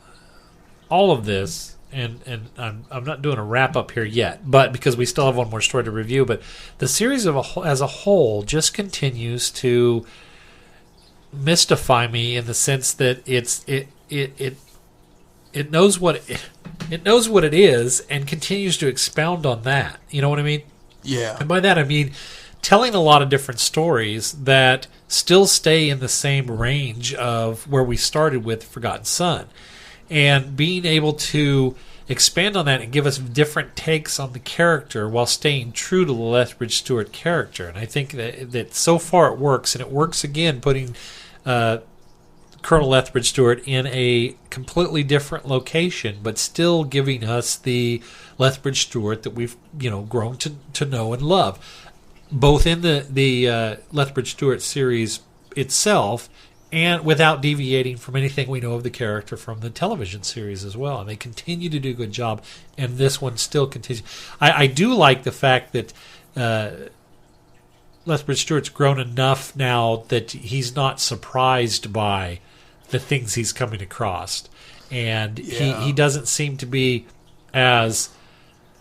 Speaker 4: all of this, and I'm not doing a wrap up here yet, but because we still have one more story to review, but the series as a whole just continues to mystify me in the sense that it knows what it is and continues to expound on that. You know what I mean?
Speaker 2: Yeah.
Speaker 4: And by that I mean telling a lot of different stories that still stay in the same range of where we started with Forgotten Son, and being able to expand on that and give us different takes on the character while staying true to the Lethbridge-Stewart character. And I think that so far it works, and it works again putting Colonel Lethbridge-Stewart in a completely different location, but still giving us the Lethbridge-Stewart that we've grown to know and love, both in the Lethbridge-Stewart series itself and without deviating from anything we know of the character from the television series as well. And they continue to do a good job, and this one still continues. I do like the fact that Lethbridge-Stewart's grown enough now that he's not surprised by the things he's coming across. And he doesn't seem to be as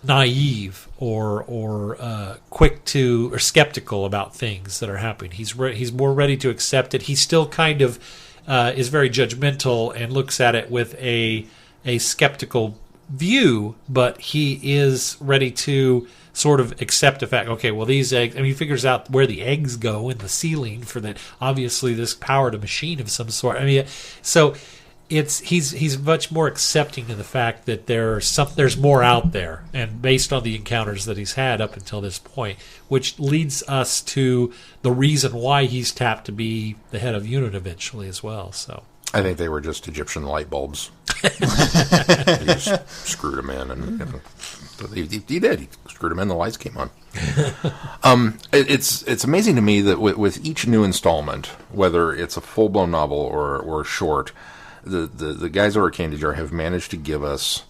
Speaker 4: naive or quick to or skeptical about things that are happening. He's more ready to accept it. He still kind of is very judgmental and looks at it with a skeptical view, but he is ready to sort of accept the fact, okay, well, these eggs, he figures out where the eggs go in the ceiling for that. Obviously, this powered a machine of some sort. So he's much more accepting of the fact that there's more out there, and based on the encounters that he's had up until this point, which leads us to the reason why he's tapped to be the head of unit eventually as well. So
Speaker 3: I think they were just Egyptian light bulbs. He just screwed them in, and he did. He screwed them in. The lights came on. It's amazing to me that with each new installment, whether it's a full blown novel or a short, the guys over at Candy Jar have managed to give us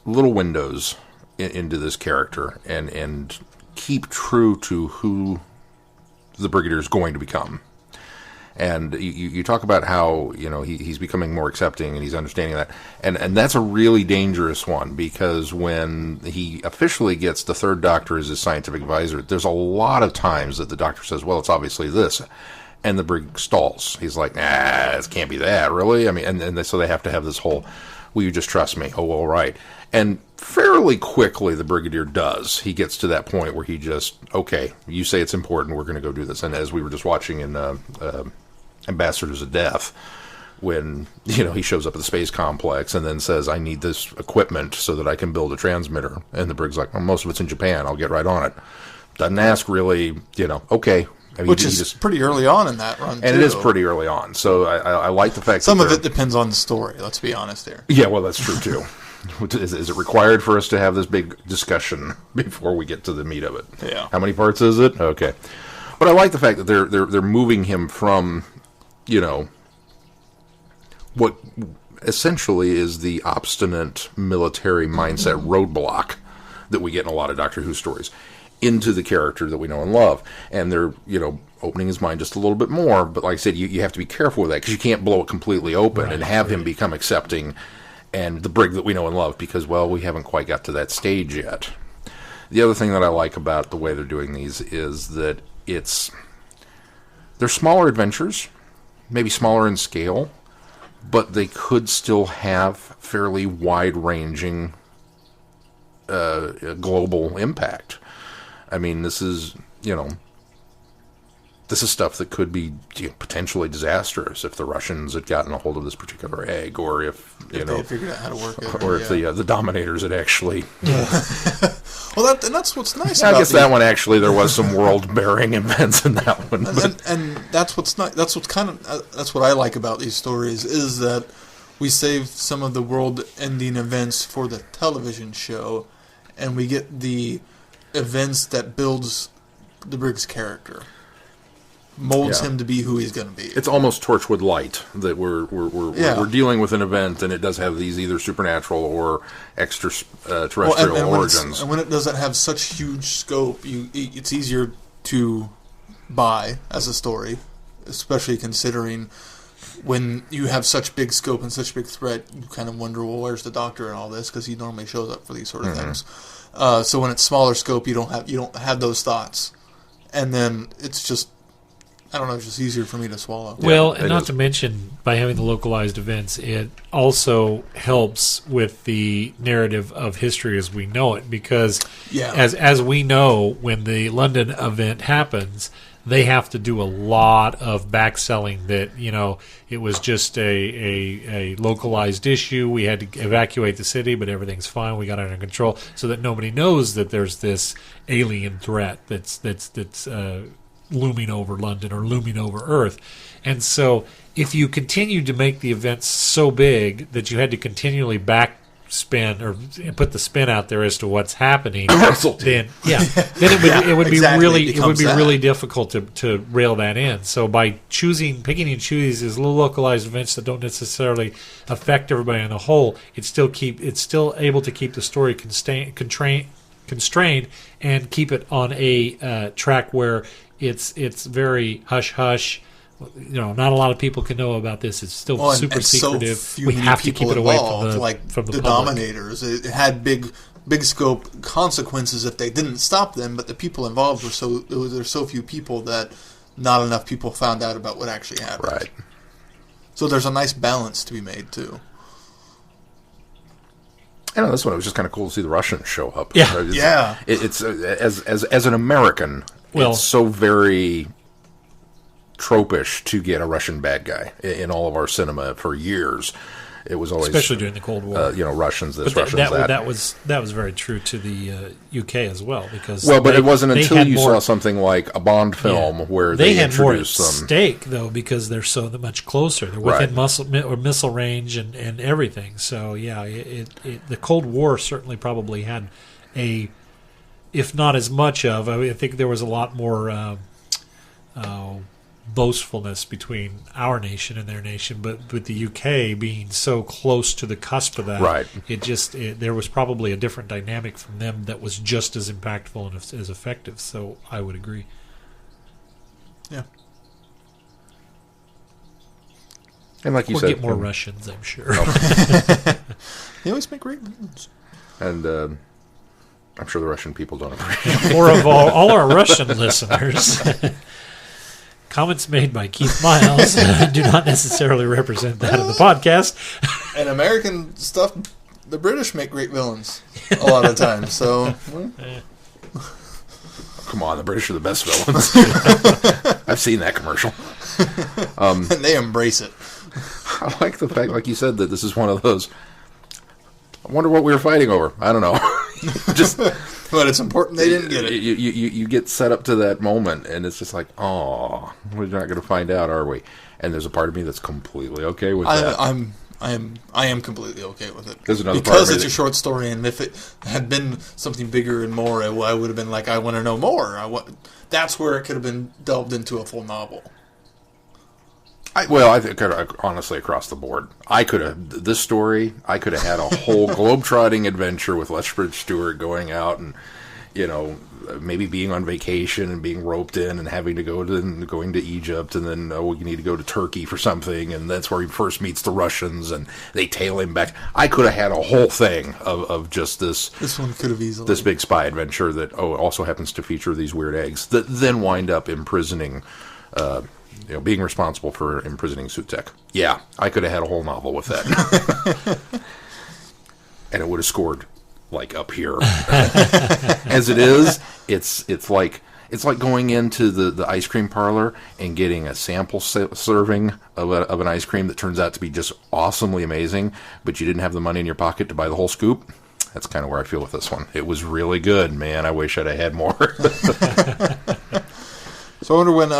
Speaker 3: little windows into this character and keep true to who the Brigadier is going to become. And you talk about how he's becoming more accepting and he's understanding that, and that's a really dangerous one, because when he officially gets the Third Doctor as his scientific advisor, there's a lot of times that the Doctor says, "Well, it's obviously this," and the Brig stalls. He's like, "Nah, this can't be that, really." So they have to have this whole, "Will you just trust me?" "Oh, all right." And fairly quickly, the Brigadier does. He gets to that point where he just, "Okay, you say it's important, we're going to go do this." And as we were just watching in Ambassadors of Death, when he shows up at the space complex and then says, "I need this equipment so that I can build a transmitter," and the Brig's like, "Well, most of it's in Japan, I'll get right on it." Doesn't ask really, okay.
Speaker 2: Which is pretty early on in that run,
Speaker 3: and
Speaker 2: too.
Speaker 3: it is pretty early on. So I like the fact
Speaker 2: some
Speaker 3: that
Speaker 2: of it depends on the story. Let's be honest here.
Speaker 3: Yeah, well, that's true too. Is it required for us to have this big discussion before we get to the meat of it?
Speaker 2: Yeah.
Speaker 3: How many parts is it? Okay. But I like the fact that they're moving him from, what essentially is the obstinate military mindset roadblock that we get in a lot of Doctor Who stories, into the character that we know and love. And they're, opening his mind just a little bit more. But like I said, you have to be careful with that, because you can't blow it completely open and have him become accepting and the Brig that we know and love, because, well, we haven't quite got to that stage yet. The other thing that I like about the way they're doing these is that they're smaller adventures, maybe smaller in scale, but they could still have fairly wide-ranging global impact. This is, this is stuff that could be potentially disastrous if the Russians had gotten a hold of this particular egg, or if
Speaker 2: they had figured out how to work it,
Speaker 3: or if the Dominators had actually.
Speaker 2: Well, that's what's nice.
Speaker 3: I guess that one actually there was some world-bearing events in that one,
Speaker 2: and that's what's nice. That's what I like about these stories, is that we save some of the world-ending events for the television show, and we get the events that builds the Brig's character. molds him to be who he's going to be.
Speaker 3: It's almost Torchwood Light that we're dealing with an event, and it does have these either supernatural or extraterrestrial origins.
Speaker 2: And when it doesn't have such huge scope, it's easier to buy as a story, especially considering when you have such big scope and such big threat, you kind of wonder, well, where's the Doctor and all this? Because he normally shows up for these sort of things. So when it's smaller scope, you don't have those thoughts, and then it's just, I don't know, it's just easier for me to swallow.
Speaker 4: Well, and not to mention, by having the localized events, it also helps with the narrative of history as we know it, because as we know, when the London event happens, they have to do a lot of backselling that, it was just a localized issue. We had to evacuate the city, but everything's fine. We got it under control, so that nobody knows that there's this alien threat that's looming over London or looming over Earth. And so if you continued to make the events so big that you had to continually backspin or put the spin out there as to what's happening, then it would be really difficult to rail that in. So by picking and choosing these little localized events that don't necessarily affect everybody on the whole, it's still able to keep the story constrained and keep it on a track where it's very hush hush. Not a lot of people can know about this. It's still super secretive.
Speaker 2: So
Speaker 4: we have to keep it away from the public.
Speaker 2: Dominators. It had big scope consequences if they didn't stop them, but the people involved there's so few people that not enough people found out about what actually happened.
Speaker 3: Right.
Speaker 2: So there's a nice balance to be made too.
Speaker 3: I know this one. It was just kind of cool to see the Russians show up.
Speaker 2: Yeah,
Speaker 3: It's as an American, it's so very tropish to get a Russian bad guy in all of our cinema for years. It was always, especially
Speaker 4: during the Cold War.
Speaker 3: Russians this, Russians that.
Speaker 4: That was very true to the UK as well, because
Speaker 3: but it wasn't until you saw something like a Bond film where they
Speaker 4: had
Speaker 3: introduced
Speaker 4: more at stake, though, because they're so much closer. They're within missile range and everything. So the Cold War certainly probably had if not as much of. I think there was a lot more boastfulness between our nation and their nation, but with the UK being so close to the cusp of that, there was probably a different dynamic from them that was just as impactful and as effective. So I would agree.
Speaker 3: Yeah. And like you
Speaker 4: we'll
Speaker 3: said,
Speaker 4: get more Russians, I'm sure.
Speaker 2: They always make great movies.
Speaker 3: And I'm sure the Russian people don't appreciate it.
Speaker 4: Or of all our Russian listeners. Comments made by Keith Miles do not necessarily represent that of the podcast.
Speaker 2: And American stuff, the British make great villains a lot of times. So,
Speaker 3: come on, the British are the best villains. I've seen that commercial.
Speaker 2: And they embrace it.
Speaker 3: I like the fact, like you said, that this is one of those. I wonder what we were fighting over. I don't know. Just.
Speaker 2: But it's important they didn't get it.
Speaker 3: You get set up to that moment, and it's just like, oh, we're not going to find out, are we? And there's a part of me that's completely okay with that.
Speaker 2: I am completely okay with it.
Speaker 3: There's another
Speaker 2: because it's a short story, and if it had been something bigger and more, I would have been like, I want to know more. That's where it could have been delved into a full novel.
Speaker 3: I think honestly across the board, I could have had a whole globe-trotting adventure with Lethbridge-Stewart going out and, maybe being on vacation and being roped in and having to going to Egypt, and then we need to go to Turkey for something, and that's where he first meets the Russians and they tail him back. I could have had a whole thing of just this.
Speaker 2: This one could have easily
Speaker 3: this big spy adventure that also happens to feature these weird eggs that then wind up imprisoning. Being responsible for imprisoning Sutek. Yeah, I could have had a whole novel with that. And it would have scored, up here. As it is, it's like going into the ice cream parlor and getting a sample serving of an ice cream that turns out to be just awesomely amazing, but you didn't have the money in your pocket to buy the whole scoop. That's kind of where I feel with this one. It was really good, man. I wish I'd have had more.
Speaker 2: So I wonder when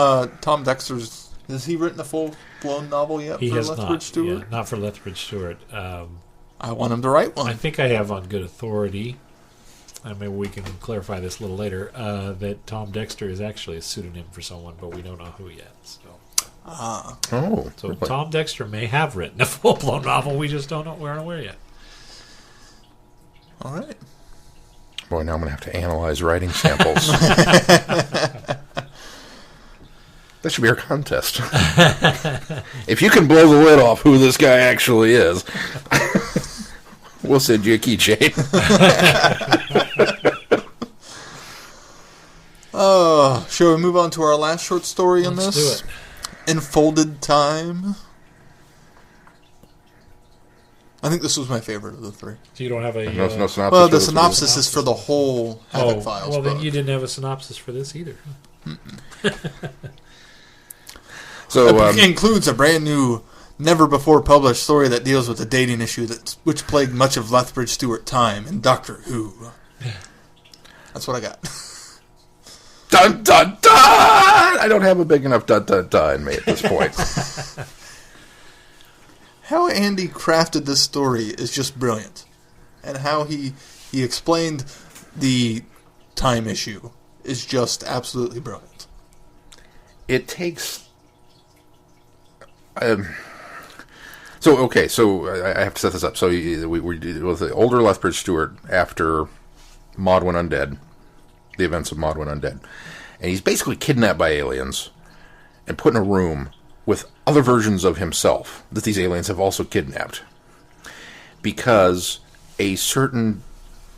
Speaker 2: Tom Dexter's... Has he written a full-blown novel yet
Speaker 4: for
Speaker 2: Lethbridge-Stewart?
Speaker 4: Yeah, not for Lethbridge-Stewart.
Speaker 2: I want him to write one.
Speaker 4: I think I have on good authority. maybe we can clarify this a little later, that Tom Dexter is actually a pseudonym for someone, but we don't know who yet. So.
Speaker 3: Oh.
Speaker 4: So
Speaker 3: really?
Speaker 4: Tom Dexter may have written a full-blown novel. We just don't know. We aren't aware yet.
Speaker 2: All right.
Speaker 3: Boy, now I'm going to have to analyze writing samples. That should be our contest. If you can blow the lid off who this guy actually is, we'll send you a keychain.
Speaker 2: Shall we move on to our last short story in
Speaker 4: Let's
Speaker 2: this?
Speaker 4: do it.
Speaker 2: Enfolded Time. I think this was my favorite of the three.
Speaker 4: So you don't have a...
Speaker 3: No synopsis.
Speaker 2: Well,
Speaker 3: for
Speaker 2: the
Speaker 3: this
Speaker 2: synopsis is for the whole Havoc
Speaker 4: Oh,
Speaker 2: Files
Speaker 4: well,
Speaker 2: book.
Speaker 4: then you didn't have a synopsis for this either.
Speaker 3: So,
Speaker 2: It includes a brand new, never-before-published story that deals with a dating issue which plagued much of Lethbridge-Stewart time in Doctor Who. That's what I got.
Speaker 3: dun, dun, dun! I don't have a big enough dun, dun, dun in me at this point.
Speaker 2: How Andy crafted this story is just brilliant. And how he explained the time issue is just absolutely brilliant.
Speaker 3: It takes... So I have to set this up. So we did with the older Lethbridge-Stewart after Maud went undead, the events of Maud went undead. And he's basically kidnapped by aliens and put in a room with other versions of himself that these aliens have also kidnapped. Because a certain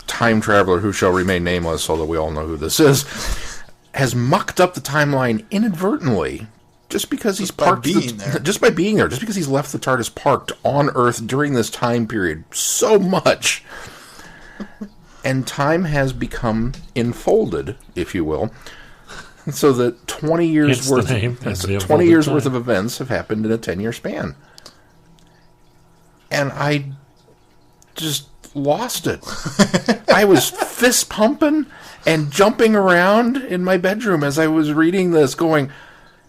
Speaker 3: time traveler who shall remain nameless, although we all know who this is, has mucked up the timeline inadvertently just because he's parked
Speaker 2: there.
Speaker 3: Just by being there, just because he's left the TARDIS parked on Earth during this time period so much. And time has become enfolded, if you will, so that 20 years worth of events have happened in a 10-year span. And I just lost it. I was fist pumping and jumping around in my bedroom as I was reading this, going,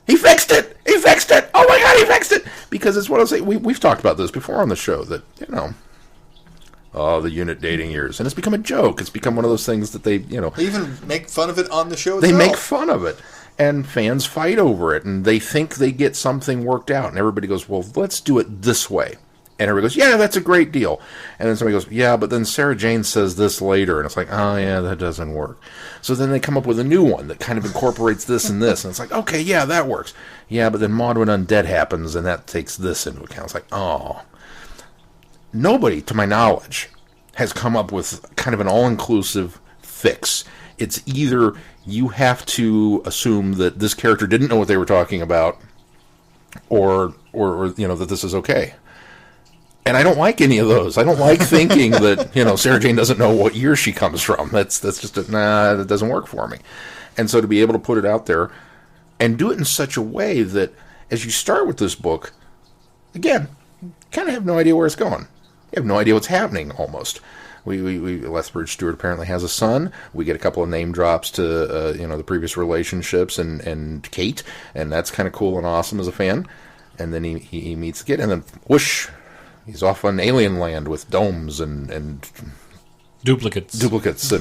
Speaker 3: he fixed it! He fixed it! Oh my God, he fixed it! Because it's what I was saying. We've talked about this before on the show, that, the unit dating years. And it's become a joke. It's become one of those things that they
Speaker 2: even make fun of it on the show
Speaker 3: They
Speaker 2: itself.
Speaker 3: make fun of it. And fans fight over it. And they think they get something worked out. And everybody goes, well, let's do it this way. And everybody goes, yeah, that's a great deal. And then somebody goes, yeah, but then Sarah Jane says this later. And it's like, oh, yeah, that doesn't work. So then they come up with a new one that kind of incorporates this and this. And it's like, okay, yeah, that works. Yeah, but then Maud Went Undead happens, and that takes this into account. It's like, oh. Nobody, to my knowledge, has come up with kind of an all-inclusive fix. It's either you have to assume that this character didn't know what they were talking about, or that this is okay. And I don't like any of those. I don't like thinking that, Sarah Jane doesn't know what year she comes from. That's just that doesn't work for me. And so to be able to put it out there and do it in such a way that as you start with this book, again, you kind of have no idea where it's going. You have no idea what's happening almost. Lethbridge-Stewart apparently has a son. We get a couple of name drops to, the previous relationships and Kate, and that's kind of cool and awesome as a fan. And then he meets the kid, and then whoosh, he's off on alien land with domes and duplicates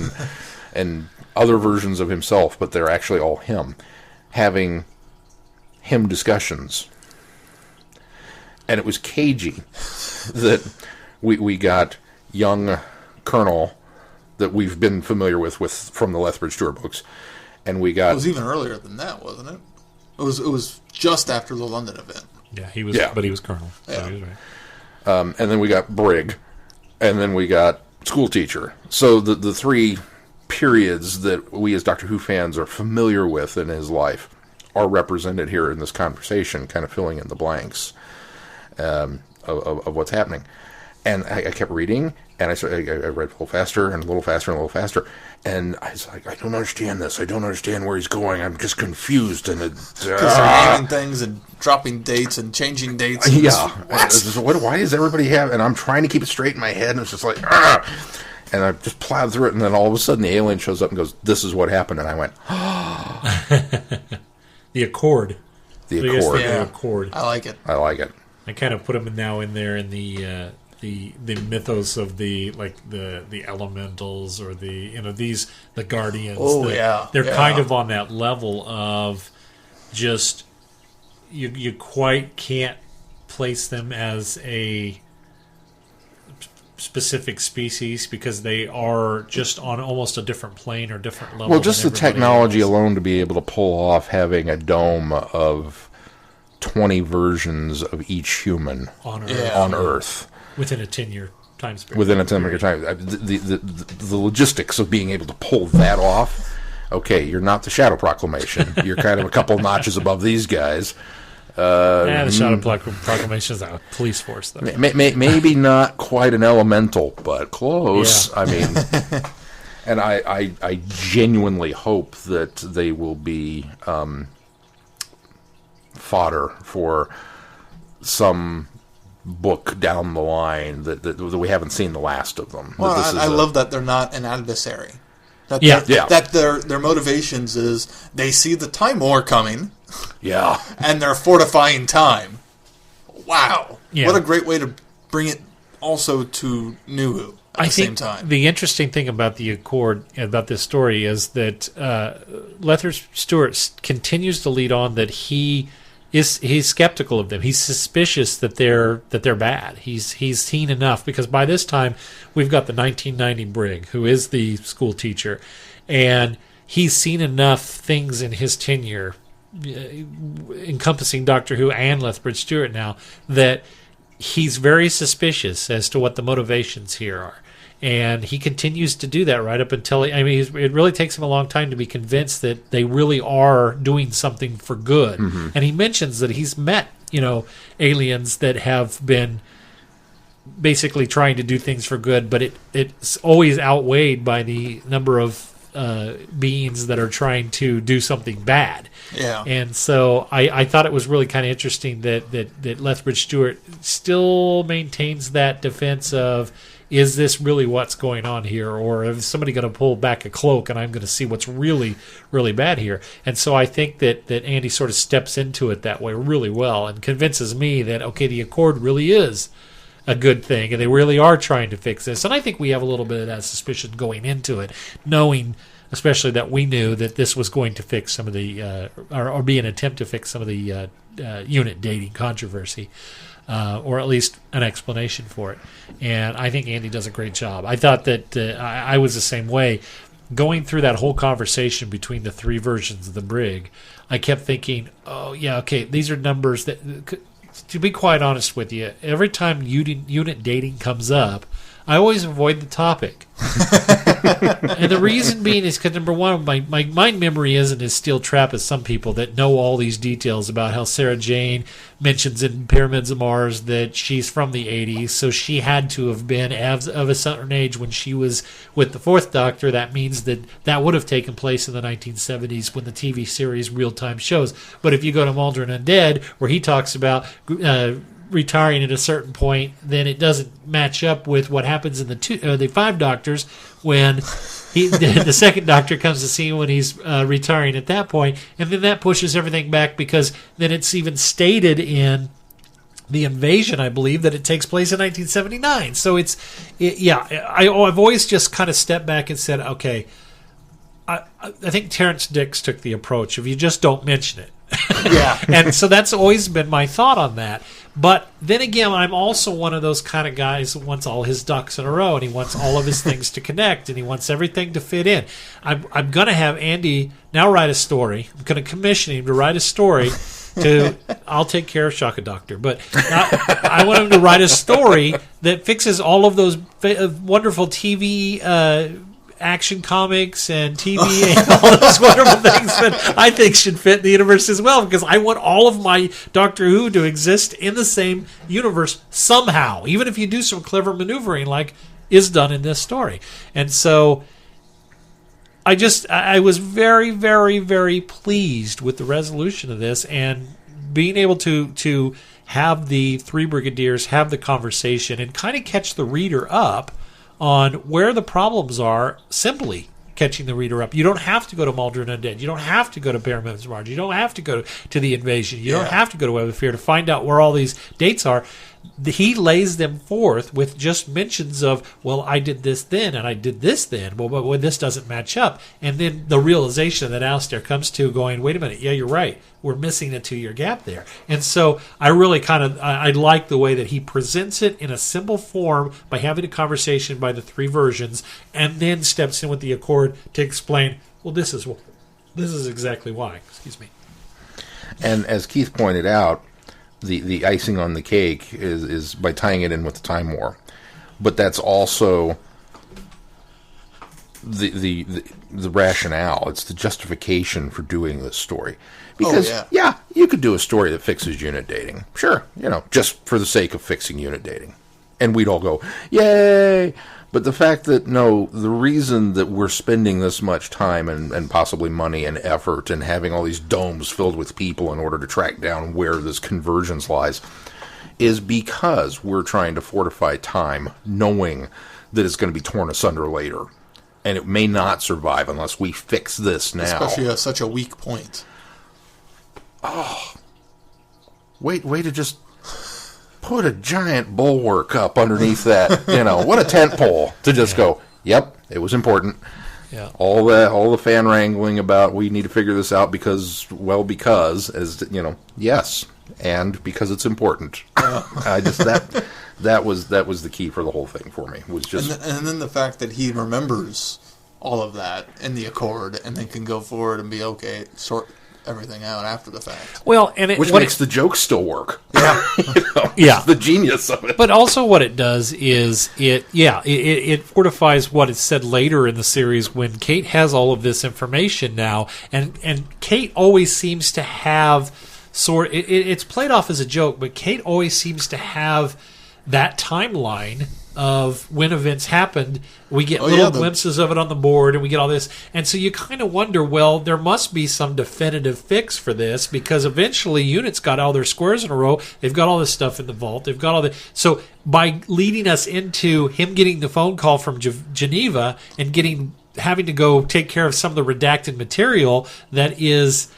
Speaker 3: and other versions of himself, but they're actually all him, having him discussions. And it was cagey that we got young Colonel that we've been familiar with from the Lethbridge-Stewart books, and we got...
Speaker 2: It was even earlier than that, wasn't it? It was just after the London event.
Speaker 4: Yeah, he was.
Speaker 3: Yeah.
Speaker 4: But he was Colonel. So
Speaker 2: Yeah.
Speaker 4: he was right.
Speaker 3: And then we got Brig, and then we got School Teacher. So the three periods that we as Doctor Who fans are familiar with in his life are represented here in this conversation, kind of filling in the blanks of what's happening. And I kept reading, and I read a little faster and a little faster and a little faster. And I was like, I don't understand this. I don't understand where he's going. I'm just confused. And
Speaker 2: Because they're naming things and dropping dates and changing dates. And
Speaker 3: yeah.
Speaker 2: What?
Speaker 3: Why does everybody have... And I'm trying to keep it straight in my head, and it's just like, ah! And I just plowed through it, and then all of a sudden the alien shows up and goes, this is what happened. And I went,
Speaker 4: The Accord.
Speaker 3: The
Speaker 4: So I guess
Speaker 3: Accord.
Speaker 4: the
Speaker 2: Yeah.
Speaker 4: Accord.
Speaker 2: I like it.
Speaker 3: I like it.
Speaker 4: I kind of put him now in there in the the mythos of the elementals or the guardians. They're kind of on that level of just you quite can't place them as a specific species because they are just on almost a different plane or different level.
Speaker 3: Well, just the technology alone to be able to pull off having a dome of 20 versions of each human on Earth.
Speaker 4: Within a 10-year time span.
Speaker 3: Within a 10-year time. The logistics of being able to pull that off, okay, you're not the Shadow Proclamation. You're kind of a couple notches above these guys.
Speaker 4: The Shadow Proclamation is a police force, though.
Speaker 3: Maybe not quite an elemental, but close. Yeah. I mean, and I genuinely hope that they will be fodder for some book down the line that we haven't seen the last of them.
Speaker 2: Well, I love that they're not an adversary. That their motivations is they see the Time War coming.
Speaker 3: Yeah.
Speaker 2: And they're fortifying time. Wow.
Speaker 4: Yeah.
Speaker 2: What a great way to bring it also to Nuhu at the same time.
Speaker 4: The interesting thing about the Accord, about this story, is that Lethbridge-Stewart continues to lead on that he's skeptical of them. He's suspicious that they're bad. He's seen enough, because by this time we've got the 1990 Brig, who is the school teacher, and he's seen enough things in his tenure, encompassing Doctor Who and Lethbridge-Stewart now, that he's very suspicious as to what the motivations here are. And he continues to do that right up until it really takes him a long time to be convinced that they really are doing something for good. Mm-hmm. And he mentions that he's met, aliens that have been basically trying to do things for good, but it's always outweighed by the number of beings that are trying to do something bad.
Speaker 2: Yeah.
Speaker 4: And so I thought it was really kind of interesting that Lethbridge-Stewart still maintains that defense of, is this really what's going on here, or is somebody going to pull back a cloak and I'm going to see what's really, really bad here? And so I think that Andy sort of steps into it that way really well and convinces me that, okay, the Accord really is a good thing and they really are trying to fix this. And I think we have a little bit of that suspicion going into it, knowing especially that we knew that this was going to fix some of the, or be an attempt to fix some of the unit dating controversy. Or at least an explanation for it. And I think Andy does a great job. I thought that I was the same way. Going through that whole conversation between the three versions of the Brig, I kept thinking, oh, yeah, okay, these are numbers that, to be quite honest with you, every time unit dating comes up, I always avoid the topic. And the reason being is because, number one, my mind memory isn't as steel trap as some people that know all these details about how Sarah Jane mentions in Pyramids of Mars that she's from the 80s, so she had to have been of a certain age when she was with the Fourth Doctor. That means that would have taken place in the 1970s when the TV series Real Time shows. But if you go to Mulder and Undead, where he talks about retiring at a certain point, then it doesn't match up with what happens in the Five Doctors when the second Doctor comes to see him when he's retiring at that point, and then that pushes everything back because then it's even stated in The Invasion, I believe, that it takes place in 1979. So I've always just kind of stepped back and said, okay, I think Terrence Dix took the approach of you just don't mention it.
Speaker 2: Yeah.
Speaker 4: And so that's always been my thought on that. But then again, I'm also one of those kind of guys who wants all his ducks in a row, and he wants all of his things to connect, and he wants everything to fit in. I'm going to have Andy now write a story. I'm going to commission him to write a story I'll take care of Shaka Doctor, but I want him to write a story that fixes all of those wonderful TV action comics and TV and all those wonderful things that I think should fit the universe as well, because I want all of my Doctor Who to exist in the same universe somehow, even if you do some clever maneuvering like is done in this story. And so I was very, very, very pleased with the resolution of this, and being able to have the three brigadiers have the conversation and kind of catch the reader up on where the problems are, simply catching the reader up. You don't have to go to Mulder and Undead. You don't have to go to Pyramids of Mars. You don't have to go to The Invasion. You don't have to go to Web of Fear to find out where all these dates are. he lays them forth with just mentions of, well, I did this then and I did this then. Well, but this doesn't match up. And then the realization that Alistair comes to going, wait a minute, yeah, you're right. We're missing a 2-year gap there. And so I really I like the way that he presents it in a simple form by having a conversation by the 3 versions and then steps in with the Accord to explain, well, this is exactly why. Excuse me.
Speaker 3: And as Keith pointed out, the icing on the cake is by tying it in with the Time War. But that's also the rationale. It's the justification for doing this story. Because, you could do a story that fixes unit dating. Sure, just for the sake of fixing unit dating. And we'd all go, yay! But the fact that, the reason that we're spending this much time and possibly money and effort and having all these domes filled with people in order to track down where this convergence lies is because we're trying to fortify time, knowing that it's going to be torn asunder later. And it may not survive unless we fix this now.
Speaker 2: Especially at such a weak point.
Speaker 3: Oh. Way to just put a giant bulwark up underneath that, what a tent pole to just go, yep, it was important.
Speaker 4: Yeah.
Speaker 3: All the fan wrangling about we need to figure this out because, yes, and because it's important. I just that was the key for the whole thing for me. Was just
Speaker 2: and then the fact that he remembers all of that in the Accord and then can go forward and be okay, sort everything out after the fact.
Speaker 4: Well, and
Speaker 3: which makes the joke still work.
Speaker 2: Yeah.
Speaker 4: Yeah.
Speaker 3: The genius of it.
Speaker 4: But also what it does is it fortifies what is said later in the series when Kate has all of this information now, and Kate always seems to have it's played off as a joke, but Kate always seems to have that timeline of when events happened. We get glimpses of it on the board, and we get all this. And so you kind of wonder, well, there must be some definitive fix for this, because eventually units got all their squares in a row. They've got all this stuff in the vault. They've got all the... So by leading us into him getting the phone call from Geneva and having to go take care of some of the redacted material that is...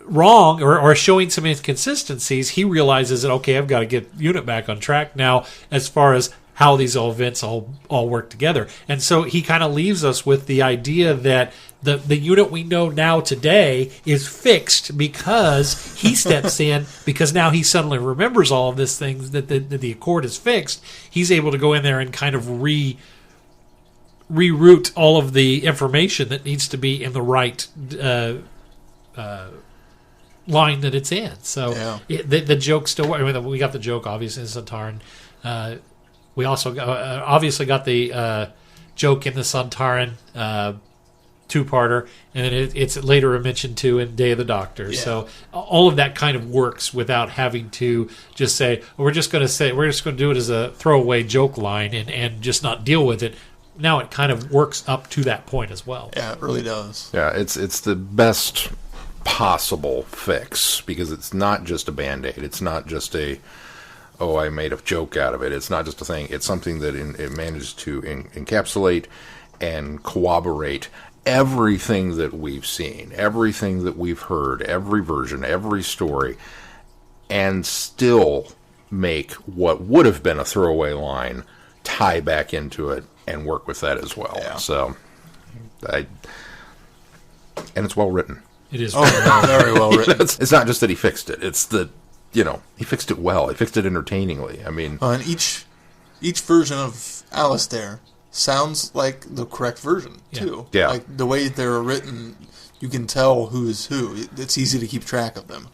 Speaker 4: wrong or showing some inconsistencies, he realizes that, okay, I've got to get unit back on track now as far as how these events all work together. And so he kind of leaves us with the idea that the unit we know now today is fixed because he steps in, because now he suddenly remembers all of this things that the Accord is fixed. He's able to go in there and kind of reroute all of the information that needs to be in the right line that it's in. So the joke still... I mean, we got the joke, obviously, in Sontaran. We also obviously got the joke in the Sontaran two-parter, and then it's later mentioned, too, in Day of the Doctor. Yeah. So all of that kind of works without having to just say, we're just going to do it as a throwaway joke line and just not deal with it. Now it kind of works up to that point as well.
Speaker 2: Yeah, it really does.
Speaker 3: Yeah, it's the best possible fix, because it's not just a Band-Aid. It's not just I made a joke out of it. It's not just a thing. It's something that it manages to encapsulate and corroborate everything that we've seen, everything that we've heard, every version, every story, and still make what would have been a throwaway line tie back into it and work with that as well. Yeah. So, and it's well written.
Speaker 4: It is
Speaker 2: very well written.
Speaker 3: It's not just that he fixed it. It's that, he fixed it well. He fixed it entertainingly. I mean...
Speaker 2: and each version of Alistair sounds like the correct version, too.
Speaker 3: Yeah.
Speaker 2: Like, the way they're written, you can tell who is who. It's easy to keep track of them.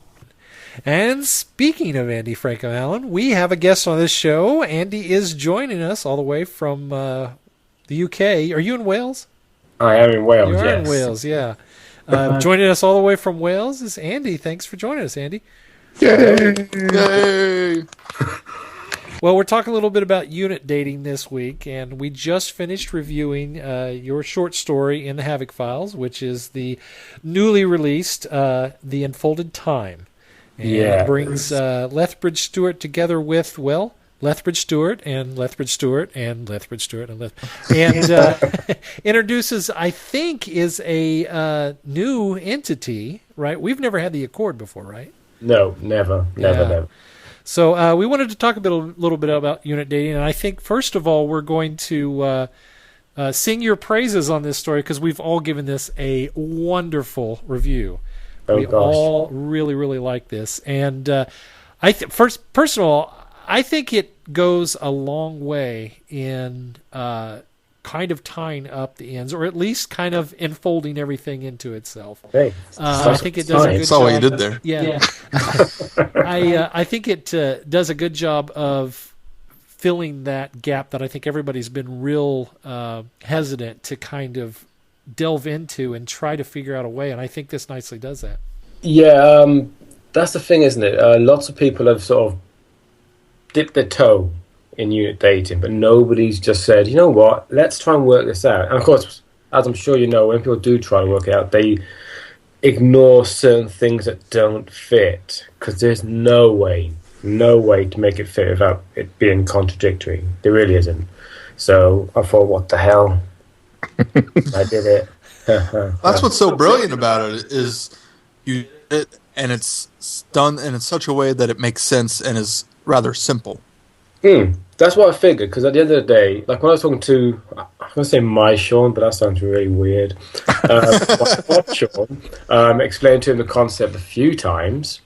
Speaker 5: And speaking of Andy Frankham-Allen, we have a guest on this show. Andy is joining us all the way from the UK. Are you in Wales?
Speaker 6: I am in Wales,
Speaker 5: You are
Speaker 6: yes.
Speaker 5: in Wales, yeah. Joining us all the way from Wales is Andy. Thanks for joining us, Andy.
Speaker 3: Yay!
Speaker 5: Well, we're talking a little bit about unit dating this week, and we just finished reviewing your short story in the Havoc Files, which is the newly released The Enfolded Time. And it brings Lethbridge-Stewart together with, Lethbridge-Stewart and Lethbridge-Stewart and Lethbridge-Stewart and introduces, I think, is a new entity, right? We've never had the Accord before, right?
Speaker 6: No, never.
Speaker 5: So we wanted to talk a little bit about unit dating, and I think first of all we're going to sing your praises on this story because we've all given this a wonderful review. We all really, really like this, and first of all, I think it goes a long way in kind of tying up the ends, or at least kind of enfolding everything into itself.
Speaker 6: Hey,
Speaker 5: I think it does a good job.
Speaker 2: Saw what you did there.
Speaker 5: Yeah. I think it does a good job of filling that gap that I think everybody's been real hesitant to kind of delve into and try to figure out a way, and I think this nicely does that.
Speaker 6: Yeah, that's the thing, isn't it? Lots of people have sort of dipped their toe in unit dating, but nobody's just said, you know what, let's try and work this out. And of course, as I'm sure you know, when people do try to work it out, they ignore certain things that don't fit, because there's no way to make it fit without it being contradictory. There really isn't. So I thought, what the hell? I did it.
Speaker 2: That's what's so brilliant about it, is you did it, and it's done in such a way that it makes sense and is rather simple.
Speaker 6: That's what I figured, because at the end of the day, like when I was talking to, I'm going to say my Sean, but that sounds really weird. My Sean explained to him the concept a few times,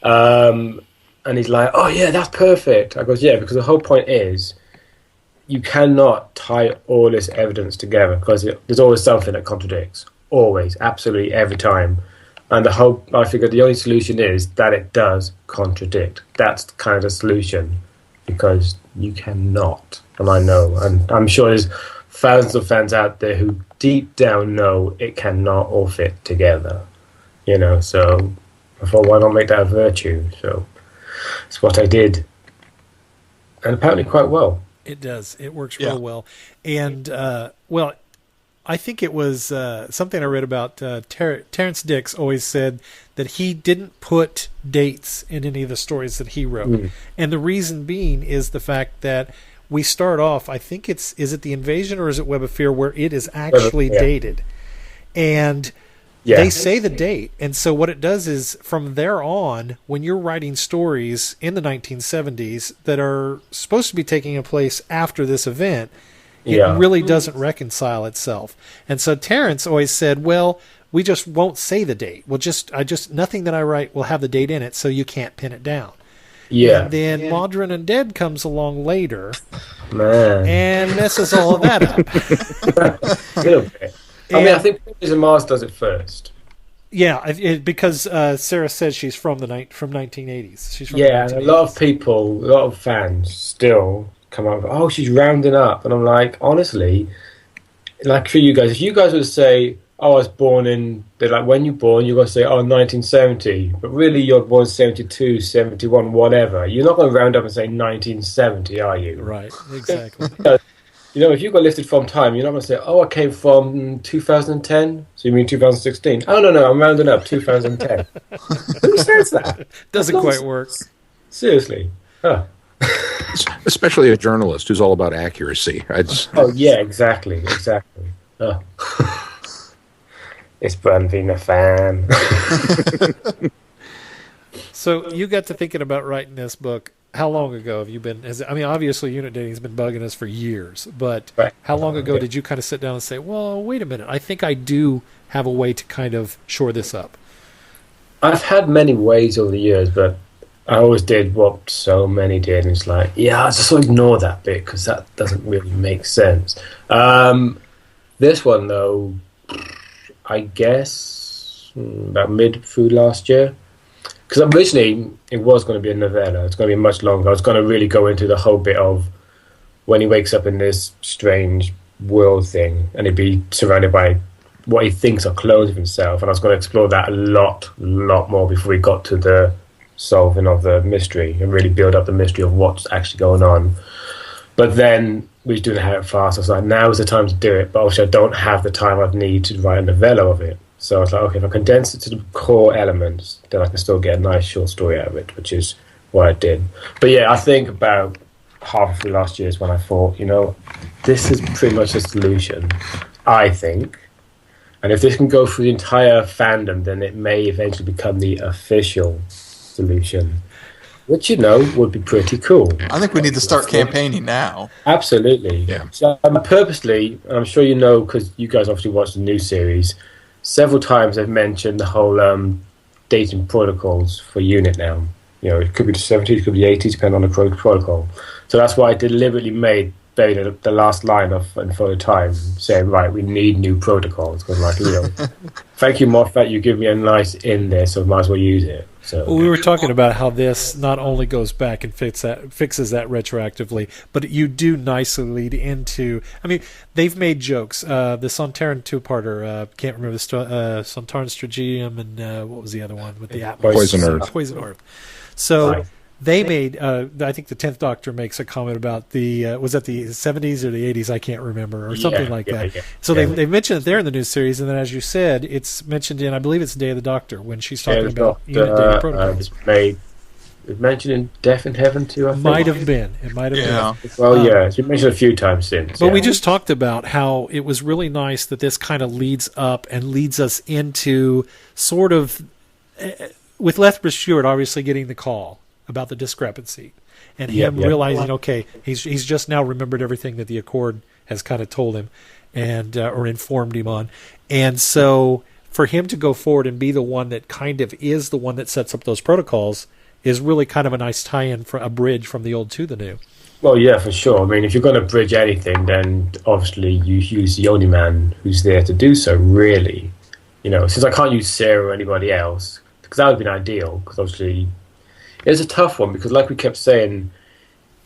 Speaker 6: and he's like, oh yeah, that's perfect. I goes, yeah, because the whole point is you cannot tie all this evidence together, because there's always something that contradicts. Always, absolutely, every time. And I figured the only solution is that it does contradict. That's kind of the solution, because you cannot. And I know, and I'm sure there's thousands of fans out there who deep down know it cannot all fit together. You know, so I thought, why not make that a virtue? So it's what I did. And apparently quite well.
Speaker 5: It does. It works real well. And, well, I think it was something I read about. Terrence Dix always said that he didn't put dates in any of the stories that he wrote. And the reason being is the fact that we start off, I think is it The Invasion or is it Web of Fear, where it is actually dated. And they say the date. And so what it does is from there on, when you're writing stories in the 1970s that are supposed to be taking place after this event, it really doesn't reconcile itself. And so Terrence always said, well, we just won't say the date. Nothing that I write will have the date in it, so you can't pin it down. Yeah. And then Modern Undead comes along later and messes all of that up.
Speaker 6: A little bit. I think Pictures of Mars does it first.
Speaker 5: Yeah, because Sarah says she's from 1980s. She's from
Speaker 6: the 1980s. And a lot of people, a lot of fans still come up, oh, she's rounding up. And I'm like, honestly, like for you guys, if you guys were to say, oh, I was born in, they're like, when you're born, you're going to say, oh, 1970. But really, you're born 72, 71, whatever. You're not going to round up and say 1970, are you?
Speaker 5: Right, exactly.
Speaker 6: You know, if you got listed from time, you're not going to say, oh, I came from 2010. So you mean 2016? Oh, no, I'm rounding up 2010. Who says that?
Speaker 5: Doesn't quite work. Seriously.
Speaker 6: Huh.
Speaker 3: Especially a journalist who's all about accuracy.
Speaker 6: Oh, yeah, exactly. Oh. It's Brand being a fan.
Speaker 5: So you got to thinking about writing this book. How long ago have you been? Obviously, unit dating has been bugging us for years. But how long ago did you kind of sit down and say, "Well, wait a minute, I think I do have a way to kind of shore this up"?
Speaker 6: I've had many ways over the years, but I always did what so many did, and it's like, I just ignore that bit because that doesn't really make sense. This one, though, I guess about mid through last year. Because originally it was going to be a novella. It's going to be much longer. I was going to really go into the whole bit of when he wakes up in this strange world thing and he'd be surrounded by what he thinks are clones of himself. And I was going to explore that a lot more before we got to the solving of the mystery and really build up the mystery of what's actually going on. But then we was doing it fast. I was like, now is the time to do it. But obviously I don't have the time I'd need to write a novella of it. So I was like, okay, if I condense it to the core elements, then I can still get a nice short story out of it, which is what I did. But I think about half through last year is when I thought, this is pretty much a solution, I think. And if this can go through the entire fandom, then it may eventually become the official solution. which would be pretty cool.
Speaker 2: I think we need to start campaigning now.
Speaker 6: Absolutely.
Speaker 3: Yeah.
Speaker 6: So purposely, and I'm sure you know because you guys obviously watched the new series, several times they've mentioned the whole dating protocols for Unit now. It could be the 70s, it could be the 80s, depending on the protocol. So that's why I deliberately made the last line of Enfolded Time saying, right, we need new protocols. Because, thank you, Moffat, you give me a nice in there, so I might as well use it. So
Speaker 5: Well, we were talking about how this not only goes back and fixes that retroactively, but you do nicely lead into. I mean, they've made jokes. The Sontaran two-parter, can't remember the Sontaran Strategium, and what was the other one with the atmosphere? Poison Earth. So.
Speaker 6: Right.
Speaker 5: They made, I think the 10th Doctor makes a comment about was that the 70s or the 80s? I can't remember, or something like that. Yeah. So they mentioned it there in the new series, and then as you said, it's mentioned in, I believe it's Day of the Doctor, when she's talking about unit dating protocols.
Speaker 6: It's mentioned in Death in Heaven too, I think.
Speaker 5: It might have been.
Speaker 6: Well, it's been mentioned a few times since.
Speaker 5: But we just talked about how it was really nice that this kind of leads up and leads us into sort of, with Lethbridge-Stewart obviously getting the call about the discrepancy, and him realizing, okay, he's just now remembered everything that the Accord has kind of told him and or informed him on, and so for him to go forward and be the one that kind of is the one that sets up those protocols is really kind of a nice tie-in for a bridge from the old to the new.
Speaker 6: Well, yeah, for sure. I mean, if you're going to bridge anything, then obviously you use the only man who's there to do so, really. Since I can't use Sarah or anybody else, because that would have been ideal, because obviously it's a tough one, because like we kept saying,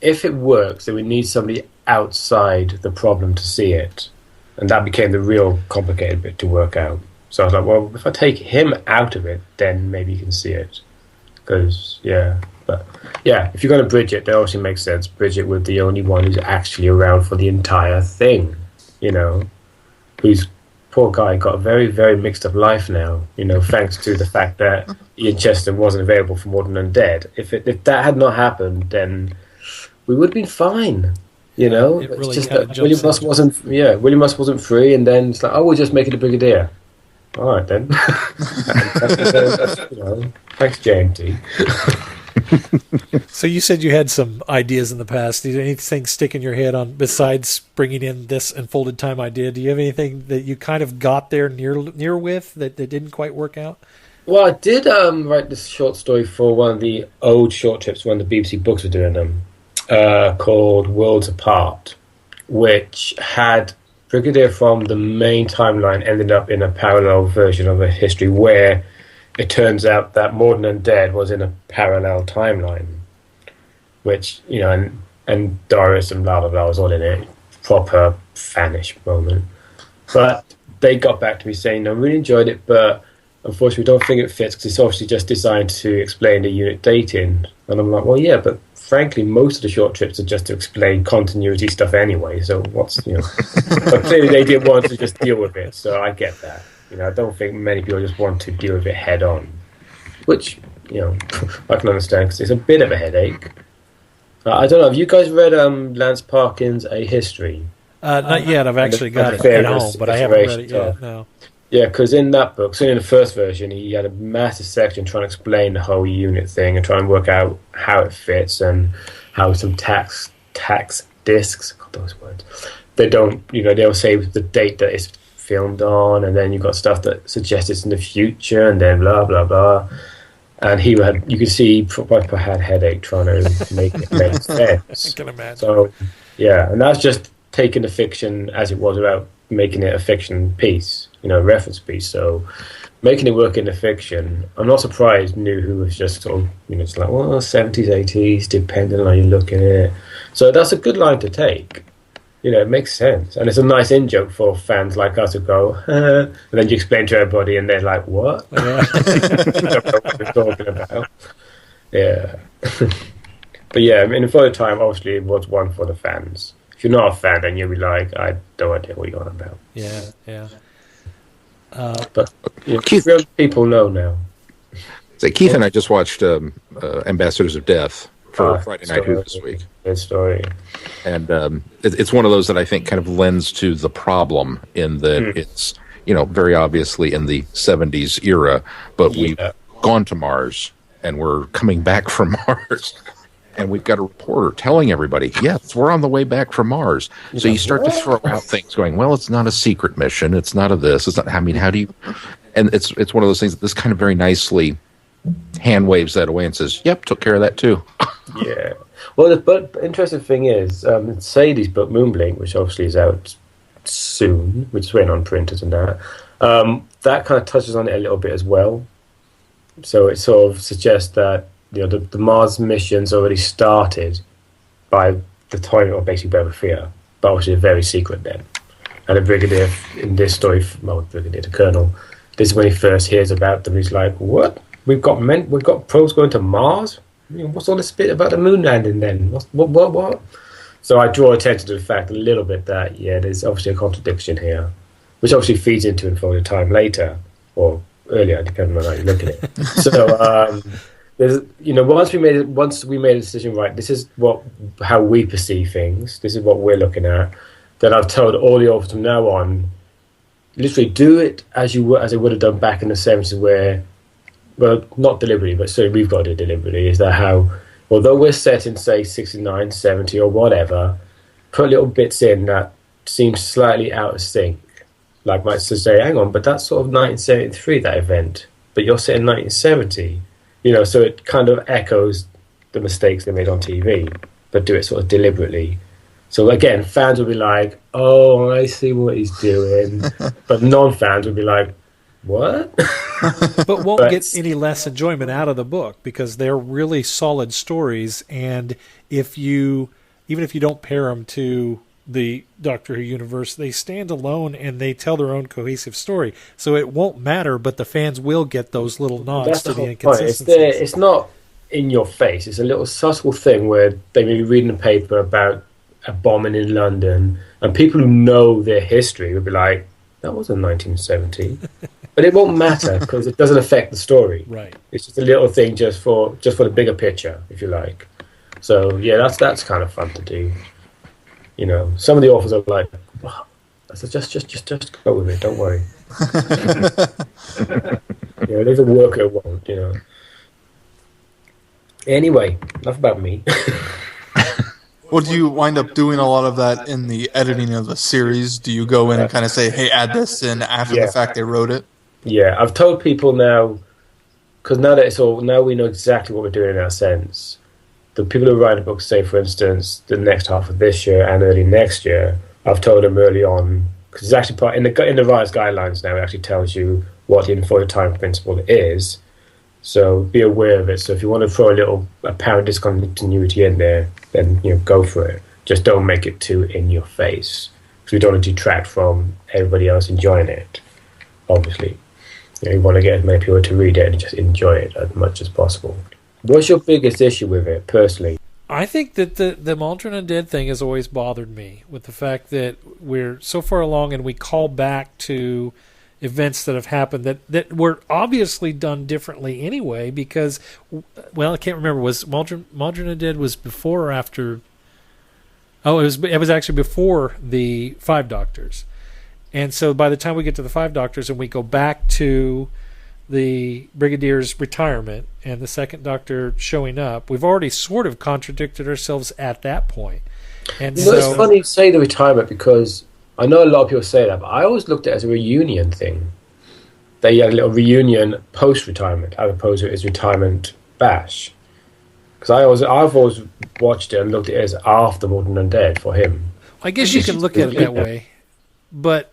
Speaker 6: if it works, then we need somebody outside the problem to see it. And that became the real complicated bit to work out. So I was like, well, if I take him out of it, then maybe you can see it. Because, if you're going to bridge it, that obviously makes sense. Bridge it with the only one who's actually around for the entire thing, who's, poor guy, got a very, very mixed up life now, thanks to the fact that Ian Chesterton wasn't available for More Than Undead. If that had not happened, then we would have been fine,
Speaker 5: It
Speaker 6: It's
Speaker 5: really
Speaker 6: just
Speaker 5: kinda
Speaker 6: that William Musk wasn't free, and then it's like, we'll just make it a Brigadier. All right, then. Thanks, JMT.
Speaker 5: So you said you had some ideas in the past. Did anything stick in your head on besides bringing in this Enfolded Time idea? Do you have anything that you kind of got there near with that didn't quite work out?
Speaker 6: Well, I did write this short story for one of the old short trips when the BBC Books were doing them, called Worlds Apart, which had Brigadier from the main timeline ended up in a parallel version of a history where it turns out that More Than Undead was in a parallel timeline, which, and Doris and blah, blah, blah was all in it. Proper fanish moment. But they got back to me saying, I really enjoyed it, but unfortunately we don't think it fits because it's obviously just designed to explain the unit dating. And I'm like, well, yeah, but frankly, most of the short trips are just to explain continuity stuff anyway, so what's, But clearly they didn't want to just deal with it, so I get that. I don't think many people just want to deal with it head on, which, I can understand because it's a bit of a headache. I don't know, have you guys read Lance Parkin's A History?
Speaker 5: Not yet. I've actually got it at home, but I haven't read it yet. No.
Speaker 6: Yeah, because in that book, so in the first version, he had a massive section trying to explain the whole unit thing and trying to work out how it fits and how some tax discs, God, those words, they'll say the date that it's filmed on, and then you've got stuff that suggests it's in the future, and then blah blah blah. And you could see Piper had headache trying to make it make sense.
Speaker 5: I can imagine.
Speaker 6: So yeah, and that's just taking the fiction as it was about making it a fiction piece, reference piece. So making it work in the fiction, I'm not surprised New Who was just sort of, it's like, well, 70s, 80s, depending on how you look at it. So that's a good line to take. It makes sense. And it's a nice in-joke for fans like us who go, and then you explain to everybody and they're like, what?
Speaker 5: Yeah.
Speaker 6: Don't know what you're talking about. Yeah. But yeah, Enfolded Time, obviously, it was one for the fans. If you're not a fan, then you'll be like, I have no idea what you're on about.
Speaker 5: Yeah.
Speaker 6: But Keith, real people know now.
Speaker 3: So Keith and I just watched Ambassadors of Death for Friday Night Who this week.
Speaker 6: Good story.
Speaker 3: And it's one of those that I think kind of lends to the problem in that it's, very obviously in the 70s era, but we've gone to Mars and we're coming back from Mars. And we've got a reporter telling everybody, yes, we're on the way back from Mars. So you start to throw out things going, well, it's not a secret mission. It's not a this. It's not, I mean, how do you... And it's one of those things that this kind of very nicely hand waves that away and says, yep, took care of that too.
Speaker 6: Yeah. Well, the interesting thing is, Sadie's book, Moonblink, which obviously is out soon, which is waiting on printers and that, that kind of touches on it a little bit as well. So it sort of suggests that the Mars mission's already started by the time of basically Breath of Fear, but obviously very secret then. And the Brigadier in this story, well, Brigadier, the Colonel, this is when he first hears about them. He's like, "What? We've got probes going to Mars? I mean, what's all this bit about the moon landing then? What?" So I draw attention to the fact a little bit that there's obviously a contradiction here, which obviously feeds into Enfolded Time later or earlier, depending on how you look at it. So. There's, once we made a decision, right, this is how we perceive things, this is what we're looking at, then I've told all the authors from now on, literally do it as it would have done back in the 70s, where, well, not deliberately, but certainly we've got to do it deliberately, is that how, although we're set in, say, 69, 70 or whatever, put little bits in that seem slightly out of sync. Like might say, hang on, but that's sort of 1973, that event, but you're set in 1970. So it kind of echoes the mistakes they made on TV, but do it sort of deliberately. So again, fans will be like, "Oh, I see what he's doing," but non-fans will be like, "What?"
Speaker 5: But won't get any less enjoyment out of the book because they're really solid stories, and even if you don't pair them to the Doctor Who universe, they stand alone and they tell their own cohesive story. So it won't matter, but the fans will get those little nods to the inconsistencies.
Speaker 6: It's not in your face. It's a little subtle thing where they may be reading a paper about a bombing in London, and people who know their history will be like, "That wasn't 1970," but it won't matter because it doesn't affect the story.
Speaker 5: Right.
Speaker 6: It's just a little thing just for the bigger picture, if you like. So that's kind of fun to do. Some of the authors are like, "Wow." I said, just go with it. Don't worry. There's a worker who won't. Anyway, enough about me.
Speaker 2: Well, do you wind up doing a lot of that in the editing of the series? Do you go in and kind of say, "Hey, add this in" after the fact they wrote it?
Speaker 6: Yeah, I've told people now, because now we know exactly what we're doing in that sense. The people who write a book, say, for instance, the next half of this year and early next year, I've told them early on, because it's actually part in the writer's guidelines now, it actually tells you what the Enfolded Time principle is. So be aware of it. So if you want to throw a little apparent discontinuity in there, then go for it. Just don't make it too in your face, because we don't want to detract from everybody else enjoying it. Obviously, you want to get as many people to read it and just enjoy it as much as possible. What's your biggest issue with it, personally?
Speaker 5: I think that the Maldron Undead thing has always bothered me, with the fact that we're so far along and we call back to events that have happened that were obviously done differently anyway, because, well, I can't remember, was Maldron Undead was before or after? Oh, it was actually before the Five Doctors. And so by the time we get to the Five Doctors and we go back to the Brigadier's retirement and the Second Doctor showing up, we've already sort of contradicted ourselves at that point. And
Speaker 6: it's funny you say the retirement, because I know a lot of people say that, but I always looked at it as a reunion thing. That you had a little reunion post-retirement, as opposed to his retirement bash. Because I've always watched it and looked at it as after Maldron Undead for him.
Speaker 5: I guess you can look at it that way, but.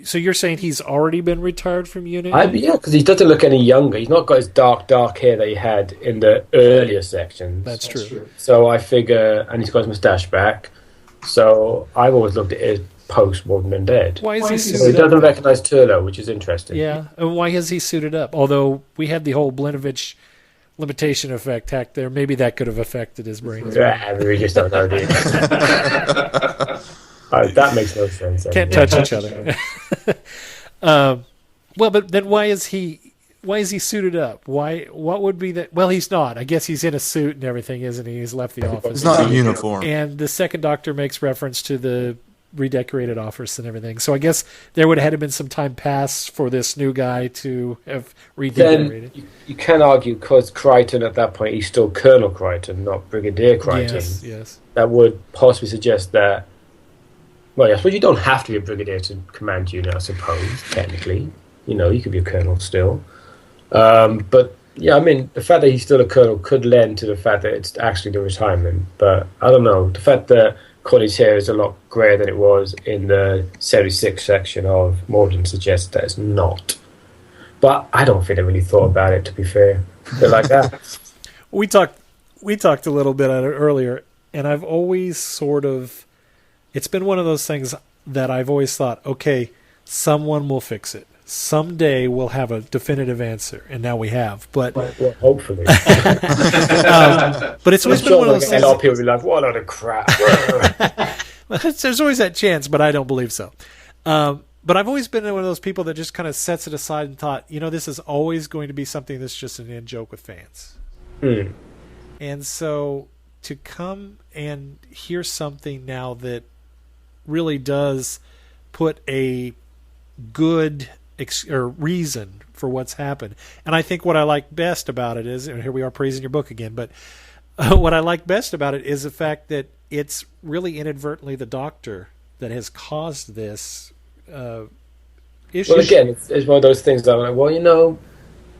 Speaker 5: So you're saying he's already been retired from Unit?
Speaker 6: Yeah, because he doesn't look any younger. He's not got his dark hair that he had in the earlier sections.
Speaker 5: That's true.
Speaker 6: So I figure, and he's got his moustache back. So I've always looked at it as post-Maldron Undead.
Speaker 5: Why is he suited
Speaker 6: up? He doesn't
Speaker 5: up?
Speaker 6: recognise Turlo, which is interesting.
Speaker 5: Yeah, and why is he suited up? Although we had the whole Blinovich limitation effect hack there. Maybe that could have affected his brain.
Speaker 6: Yeah, we just don't know, do you? That makes no sense.
Speaker 5: Can't touch each other. Well, but then why is he suited up? What would be that? Well, he's not. I guess he's in a suit and everything, isn't he? He's left the office.
Speaker 2: It's not a uniform.
Speaker 5: And the Second Doctor makes reference to the redecorated office and everything. So I guess there would have had to been some time pass for this new guy to have redecorated.
Speaker 6: Then you can argue, because Crichton at that point, he's still Colonel Crichton, not Brigadier Crichton.
Speaker 5: Yes.
Speaker 6: That would possibly suggest that, well, I suppose you don't have to be a Brigadier to command unit, I suppose, technically. You could be a Colonel still. But, yeah, I mean, the fact that he's still a Colonel could lend to the fact that it's actually the retirement. But, I don't know, the fact that Colley's hair is a lot greyer than it was in the 76 section of Morden suggests that it's not. But I don't think they really thought about it, to be fair. But like that.
Speaker 5: We talked a little bit on it earlier, and I've always it's been one of those things that I've always thought, okay, someone will fix it. Someday we'll have a definitive answer, and now we have. But
Speaker 6: well, hopefully.
Speaker 5: but it's always been one of those things.
Speaker 6: A lot of people will be like, what a load of crap.
Speaker 5: There's always that chance, but I don't believe so. But I've always been one of those people that just kind of sets it aside and thought, this is always going to be something that's just an in-joke with fans. And so to come and hear something now that really does put a good reason for what's happened. And I think what I like best about it is, and here we are praising your book again, but what I like best about it is the fact that it's really inadvertently the Doctor that has caused this issue.
Speaker 6: Well, again, it's one of those things that I'm like, well,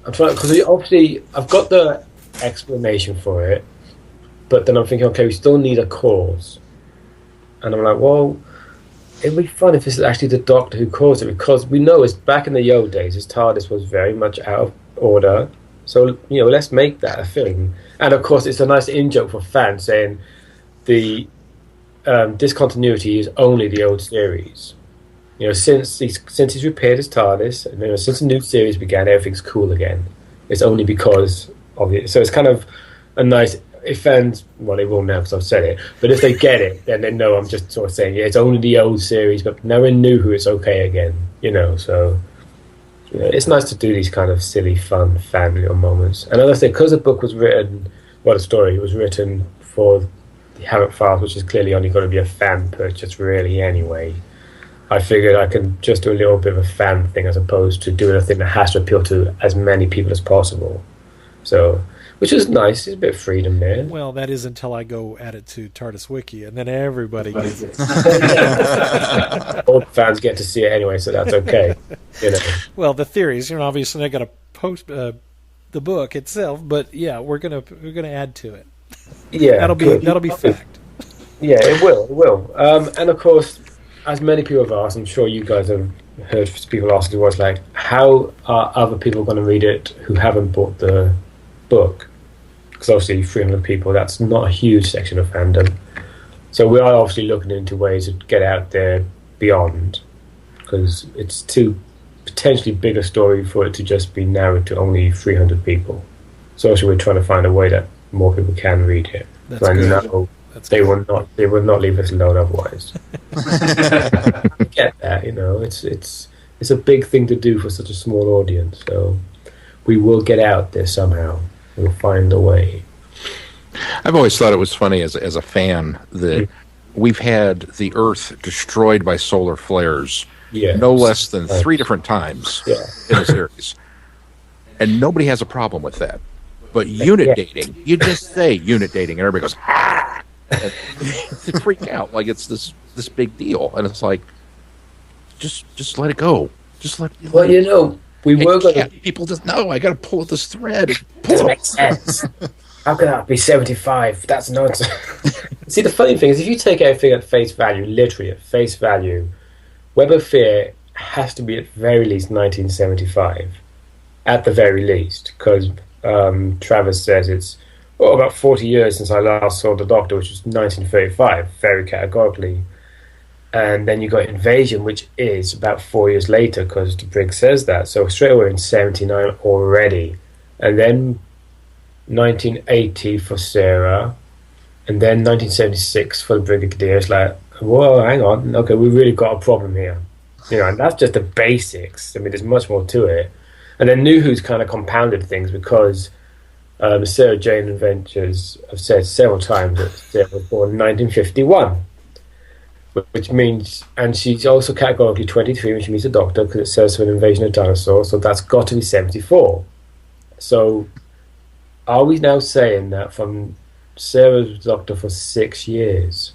Speaker 6: I'm trying, because obviously I've got the explanation for it, but then I'm thinking, okay, we still need a cause. And I'm like, well, it'd be fun if this is actually the Doctor who caused it, because we know it's back in the old days, his TARDIS was very much out of order. So, let's make that a thing. And of course, it's a nice in-joke for fans saying the discontinuity is only the old series. Since he's repaired his TARDIS, and since the new series began, everything's cool again. It's only because of it. So it's kind of a nice. If fans, well, they won't now because I've said it, but if they get it, then they know I'm just sort of saying, it's only the old series, but now in New Who it's okay again, so it's nice to do these kind of silly, fun, family moments. And as I say, because the book was written, the story was written for the Hammock Files, which is clearly only going to be a fan purchase, really, anyway, I figured I could just do a little bit of a fan thing as opposed to doing a thing that has to appeal to as many people as possible. So, which is nice. There's a bit of freedom there.
Speaker 5: Well, that is until I go add it to TARDIS Wiki, and then everybody gets it.
Speaker 6: All the fans get to see it anyway, so that's okay.
Speaker 5: Well, the theories, obviously I got to post the book itself, but yeah, we're gonna add to it.
Speaker 6: Yeah,
Speaker 5: that'll be fact.
Speaker 6: Yeah, it will. And of course, as many people have asked, I'm sure you guys have heard people ask it was like, how are other people going to read it who haven't bought the book? Because obviously 300 people, that's not a huge section of fandom. So we are obviously looking into ways to get out there beyond, because it's too potentially big a story for it to just be narrowed to only 300 people. So obviously we're trying to find a way that more people can read it.
Speaker 5: That's
Speaker 6: so
Speaker 5: good.
Speaker 6: I know they will not leave us alone otherwise. I get that, it's a big thing to do for such a small audience. So we will get out there somehow. We'll find a way.
Speaker 3: I've always thought it was funny as a fan that we've had the Earth destroyed by solar flares no less than 3 different times in the series. And nobody has a problem with that. But unit dating, you just say unit dating, and everybody goes, ah! And they freak out like it's this big deal. And it's like, just let it go. Just let it
Speaker 6: go. We were going to...
Speaker 3: People just know, I got to pull at this thread.
Speaker 6: Doesn't make sense. How can that be 75? That's nonsense. See, the funny thing is, if you take everything at face value, literally at face value, Web of Fear has to be at very least 1975. At the very least. Because Travis says it's about 40 years since I last saw the Doctor, which was 1935, very categorically. And then you got Invasion, which is about 4 years later, because the Briggs says that. So straight away in 79 already. And then 1980 for Sarah. And then 1976 for the Brigadier. It's like, whoa, hang on. Okay, we really got a problem here. And that's just the basics. I mean, there's much more to it. And then New Who's kind of compounded things because the Sarah Jane Adventures, I've said several times that Sarah was born in 1951. which means, and she's also categorically 23 when she meets a doctor because it says for an invasion of dinosaurs, so that's got to be 74. So, are we now saying that from Sarah's doctor for 6 years?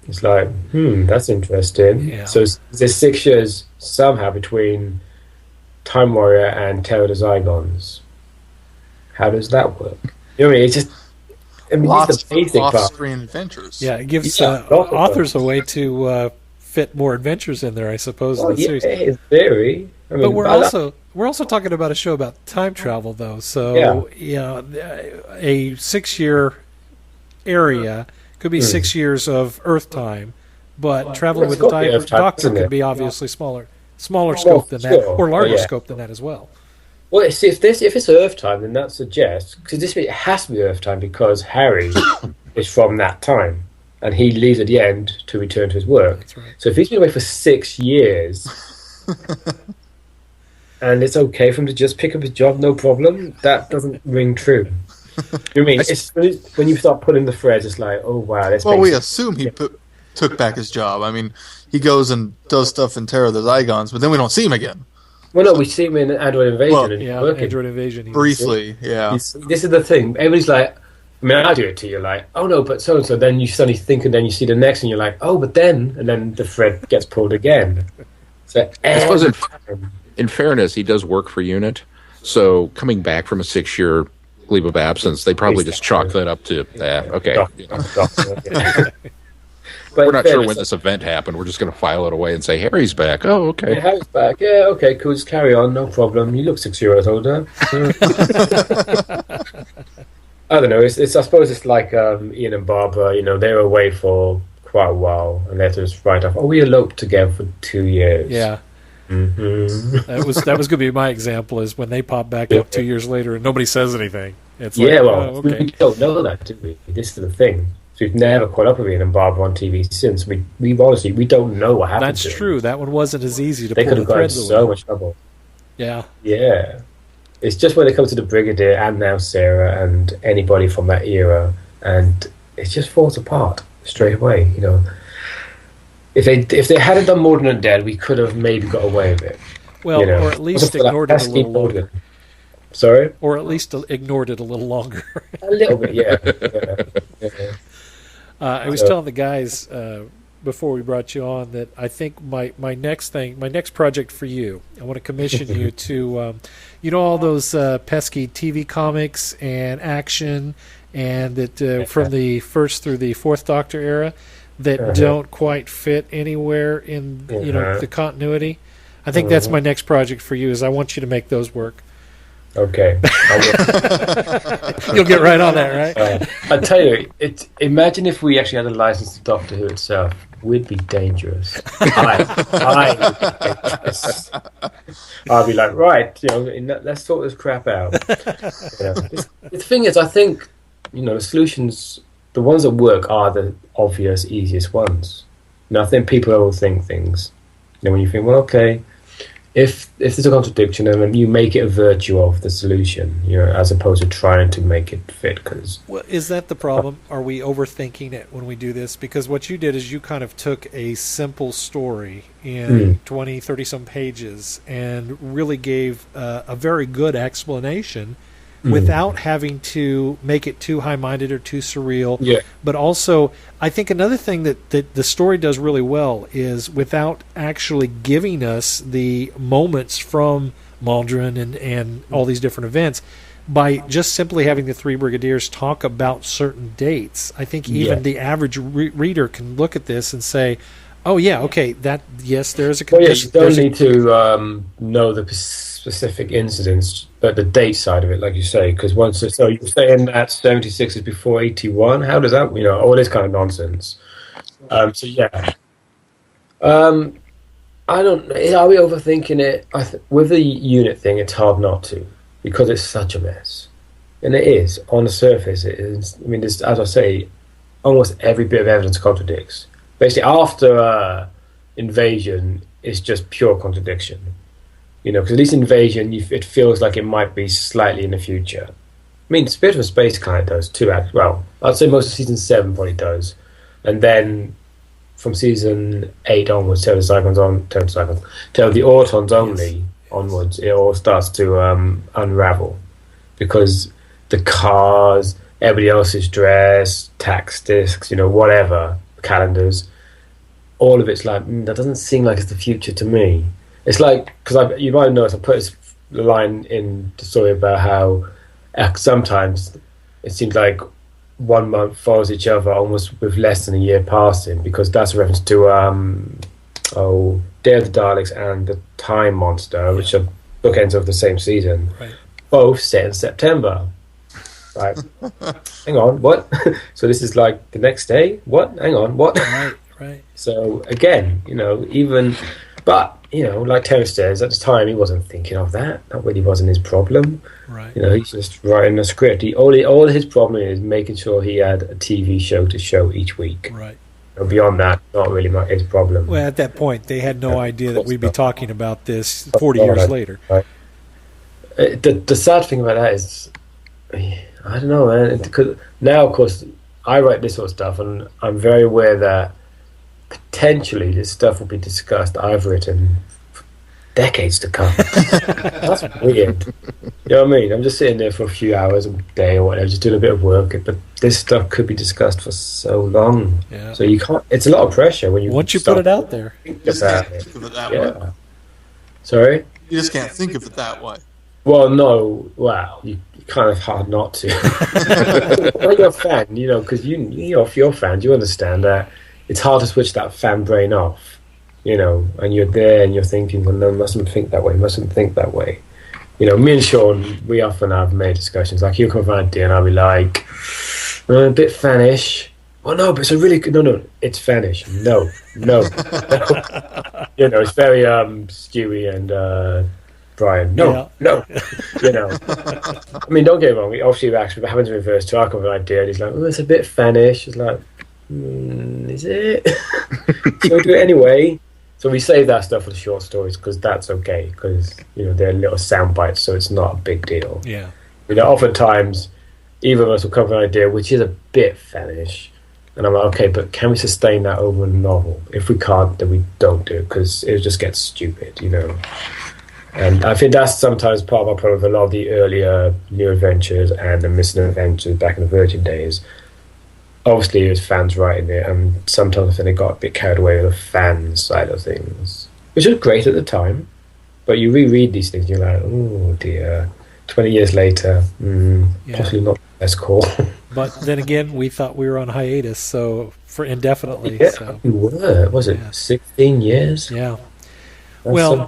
Speaker 6: It's like, that's interesting.
Speaker 5: Yeah.
Speaker 6: So, there's 6 years somehow between Time Warrior and Terror the Zygons. How does that work? You know what I mean? It's just,
Speaker 2: Lots
Speaker 6: it's the basic
Speaker 2: of
Speaker 6: part.
Speaker 2: off-screen adventures.
Speaker 5: Yeah, it gives
Speaker 6: Yeah,
Speaker 5: authors a way to fit more adventures in there, I suppose. In
Speaker 6: Well,
Speaker 5: the
Speaker 6: yeah,
Speaker 5: series.
Speaker 6: in theory. I mean,
Speaker 5: But we're also talking about a show about time travel, though. So a 6-year area could be 6 years of Earth time, but traveling with the Doctor could be obviously smaller scope than that, or larger scope than that as well.
Speaker 6: Well, see, if it's Earth time, then that suggests, because it has to be Earth time because Harry is from that time, and he leaves at the end to return to his work.
Speaker 5: That's right.
Speaker 6: So if he's been away for 6 years, and it's okay for him to just pick up his job, no problem, that doesn't ring true. You know what I mean? It's when you start pulling the threads, it's like, oh wow.
Speaker 2: Well, we assume he took back his job. I mean, he goes and does stuff in Terror of the Zygons, but then we don't see him again.
Speaker 6: Well, no, we see him in Android Invasion.
Speaker 2: Well,
Speaker 6: and
Speaker 5: Android Invasion.
Speaker 2: Briefly, yeah.
Speaker 6: This is the thing. Everybody's like, I mean, I do it to you, like, oh no, but so and so. Then you suddenly think, and then you see the next, and you're like, oh, but then, and then the thread gets pulled again. So,
Speaker 3: I suppose in fairness, he does work for UNIT, so coming back from a 6-year leave of absence, they probably just chalk that up to, okay.
Speaker 6: But
Speaker 3: We're not sure when this event happened. We're just going to file it away and say, Harry's back. Oh, okay.
Speaker 6: Yeah, Harry's back. Yeah, okay, cool. Just carry on. No problem. You look 6 years older. I don't know. It's I suppose it's like Ian and Barbara. You know, they were away for quite a while, and they had to just write off. Oh, we eloped together for 2 years.
Speaker 5: Yeah.
Speaker 6: Mm-hmm.
Speaker 5: That was going to be my example. Is when they pop back up 2 years later and nobody says anything. It's like,
Speaker 6: we don't know that, do we? This is the thing. So we've never caught up with Ian and Barbara on TV since. We honestly don't know what happened.
Speaker 5: That's true. That one wasn't as easy to
Speaker 6: They
Speaker 5: pull
Speaker 6: could
Speaker 5: the
Speaker 6: have gotten
Speaker 5: threads
Speaker 6: so
Speaker 5: away.
Speaker 6: much trouble.
Speaker 5: Yeah.
Speaker 6: Yeah. It's just when it comes to the Brigadier and now Sarah and anybody from that era, and it just falls apart straight away. You know, if they hadn't done Morden and Dead, we could have maybe got away with it.
Speaker 5: Well,
Speaker 6: you know?
Speaker 5: or at least ignored it a little longer.
Speaker 6: Sorry?
Speaker 5: Or at least ignored it a little longer.
Speaker 6: A little bit, yeah.
Speaker 5: I was telling the guys before we brought you on that I think my next project for you, I want to commission you to, all those pesky TV comics and action, and that from the first through the Fourth Doctor era that don't quite fit anywhere in the continuity. I think that's my next project for you. Is I want you to make those work.
Speaker 6: Okay.
Speaker 5: You'll get right on that, right?
Speaker 6: I tell you, imagine if we actually had a license to Doctor Who itself. We'd be dangerous. I'd be like, right, let's sort this crap out. The thing is, I think, the solutions, the ones that work are the obvious, easiest ones. I think people overthink things. When you think, well, okay, if there's a contradiction, and then you make it a virtue of the solution, as opposed to trying to make it fit.
Speaker 5: Well, is that the problem? Are we overthinking it when we do this? Because what you did is you kind of took a simple story in 20, 30-some pages and really gave a very good explanation without having to make it too high-minded or too surreal.
Speaker 6: Yeah.
Speaker 5: But also, I think another thing that the story does really well is without actually giving us the moments from Maldron and all these different events, by just simply having the three brigadiers talk about certain dates. I think even the average reader can look at this and say, oh, yeah, okay, there is a condition.
Speaker 6: Well, you don't need to know the specific incidents, but the date side of it, like you say, because so you're saying that 76 is before 81. How does that, all this kind of nonsense. I don't. Are we overthinking it? With the unit thing, it's hard not to, because it's such a mess, and it is on the surface. It is. I mean, as I say, almost every bit of evidence contradicts. Basically, after Invasion, it's just pure contradiction. Because at least Invasion, it feels like it might be slightly in the future. I mean, Spirit of Space kind of does too. Well, I'd say most of Season 7 probably does. And then from season 8 onwards, till the Autons only onwards, it all starts to unravel, because the cars, everybody else's dress, tax discs, whatever, calendars, all of it's like, that doesn't seem like it's the future to me. It's like, because you might have noticed, I put this line in the story about how sometimes it seems like 1 month follows each other almost with less than a year passing, because that's a reference to Day of the Daleks and the Time Monster, which are bookends of the same season, both set in September. Right. Hang on, what? So this is like the next day? What? Hang on, what?
Speaker 5: Right.
Speaker 6: So again, but like Terence says, at the time he wasn't thinking of that. That really wasn't his problem.
Speaker 5: Right.
Speaker 6: He's just writing a script. All his problem is making sure he had a TV show to show each week.
Speaker 5: Right.
Speaker 6: Beyond that, not really his problem.
Speaker 5: Well, at that point, they had no idea that we'd be talking about this 40 years later.
Speaker 6: Right. The sad thing about that is, I don't know, man. Because now, of course, I write this sort of stuff, and I'm very aware that potentially this stuff will be discussed. I've written for decades to come. That's weird. You know what I mean? I'm just sitting there for a few hours a day or whatever, just doing a bit of work, but this stuff could be discussed for so long.
Speaker 5: Yeah.
Speaker 6: So you can't. It's a lot of pressure when you
Speaker 5: once you put it out there.
Speaker 2: You just can't think of it that way.
Speaker 6: Sorry?
Speaker 2: You just can't think of it that way.
Speaker 6: Well, no. Well, you kind of hard not to. When you're a fan, because if you're fans, you understand that it's hard to switch that fan brain off, and you're there and you're thinking, well, no, mustn't think that way. Me and Sean, we often have made discussions. Like, he'll come with an idea and I'll be like, a bit fanish. Oh, no, but it's a really good... No, it's fanish. No. It's very Stewie and Brian. No. I mean, don't get me wrong. Obviously, it actually happens in reverse too. I come with an idea and he's like, it's a bit fanish. It's like, is it? So we do it anyway. So we save that stuff for the short stories, because that's okay, because they're little sound bites, so it's not a big deal.
Speaker 5: Yeah.
Speaker 6: Oftentimes either of us will come with an idea which is a bit fanish, and I'm like, okay, but can we sustain that over a novel? If we can't, then we don't do it, because it just gets stupid, And I think that's sometimes part of my problem with a lot of the earlier New Adventures and the Missing Adventures back in the Virgin days. Obviously, it was fans writing it, and sometimes I think they got a bit carried away with the fan side of things, which was great at the time. But you reread these things, and you're like, oh dear, 20 years later, possibly not the best call.
Speaker 5: But then again, we thought we were on hiatus, so for indefinitely.
Speaker 6: Yeah,
Speaker 5: so.
Speaker 6: we were. Was it 16 years?
Speaker 5: Yeah.
Speaker 6: That's
Speaker 5: well,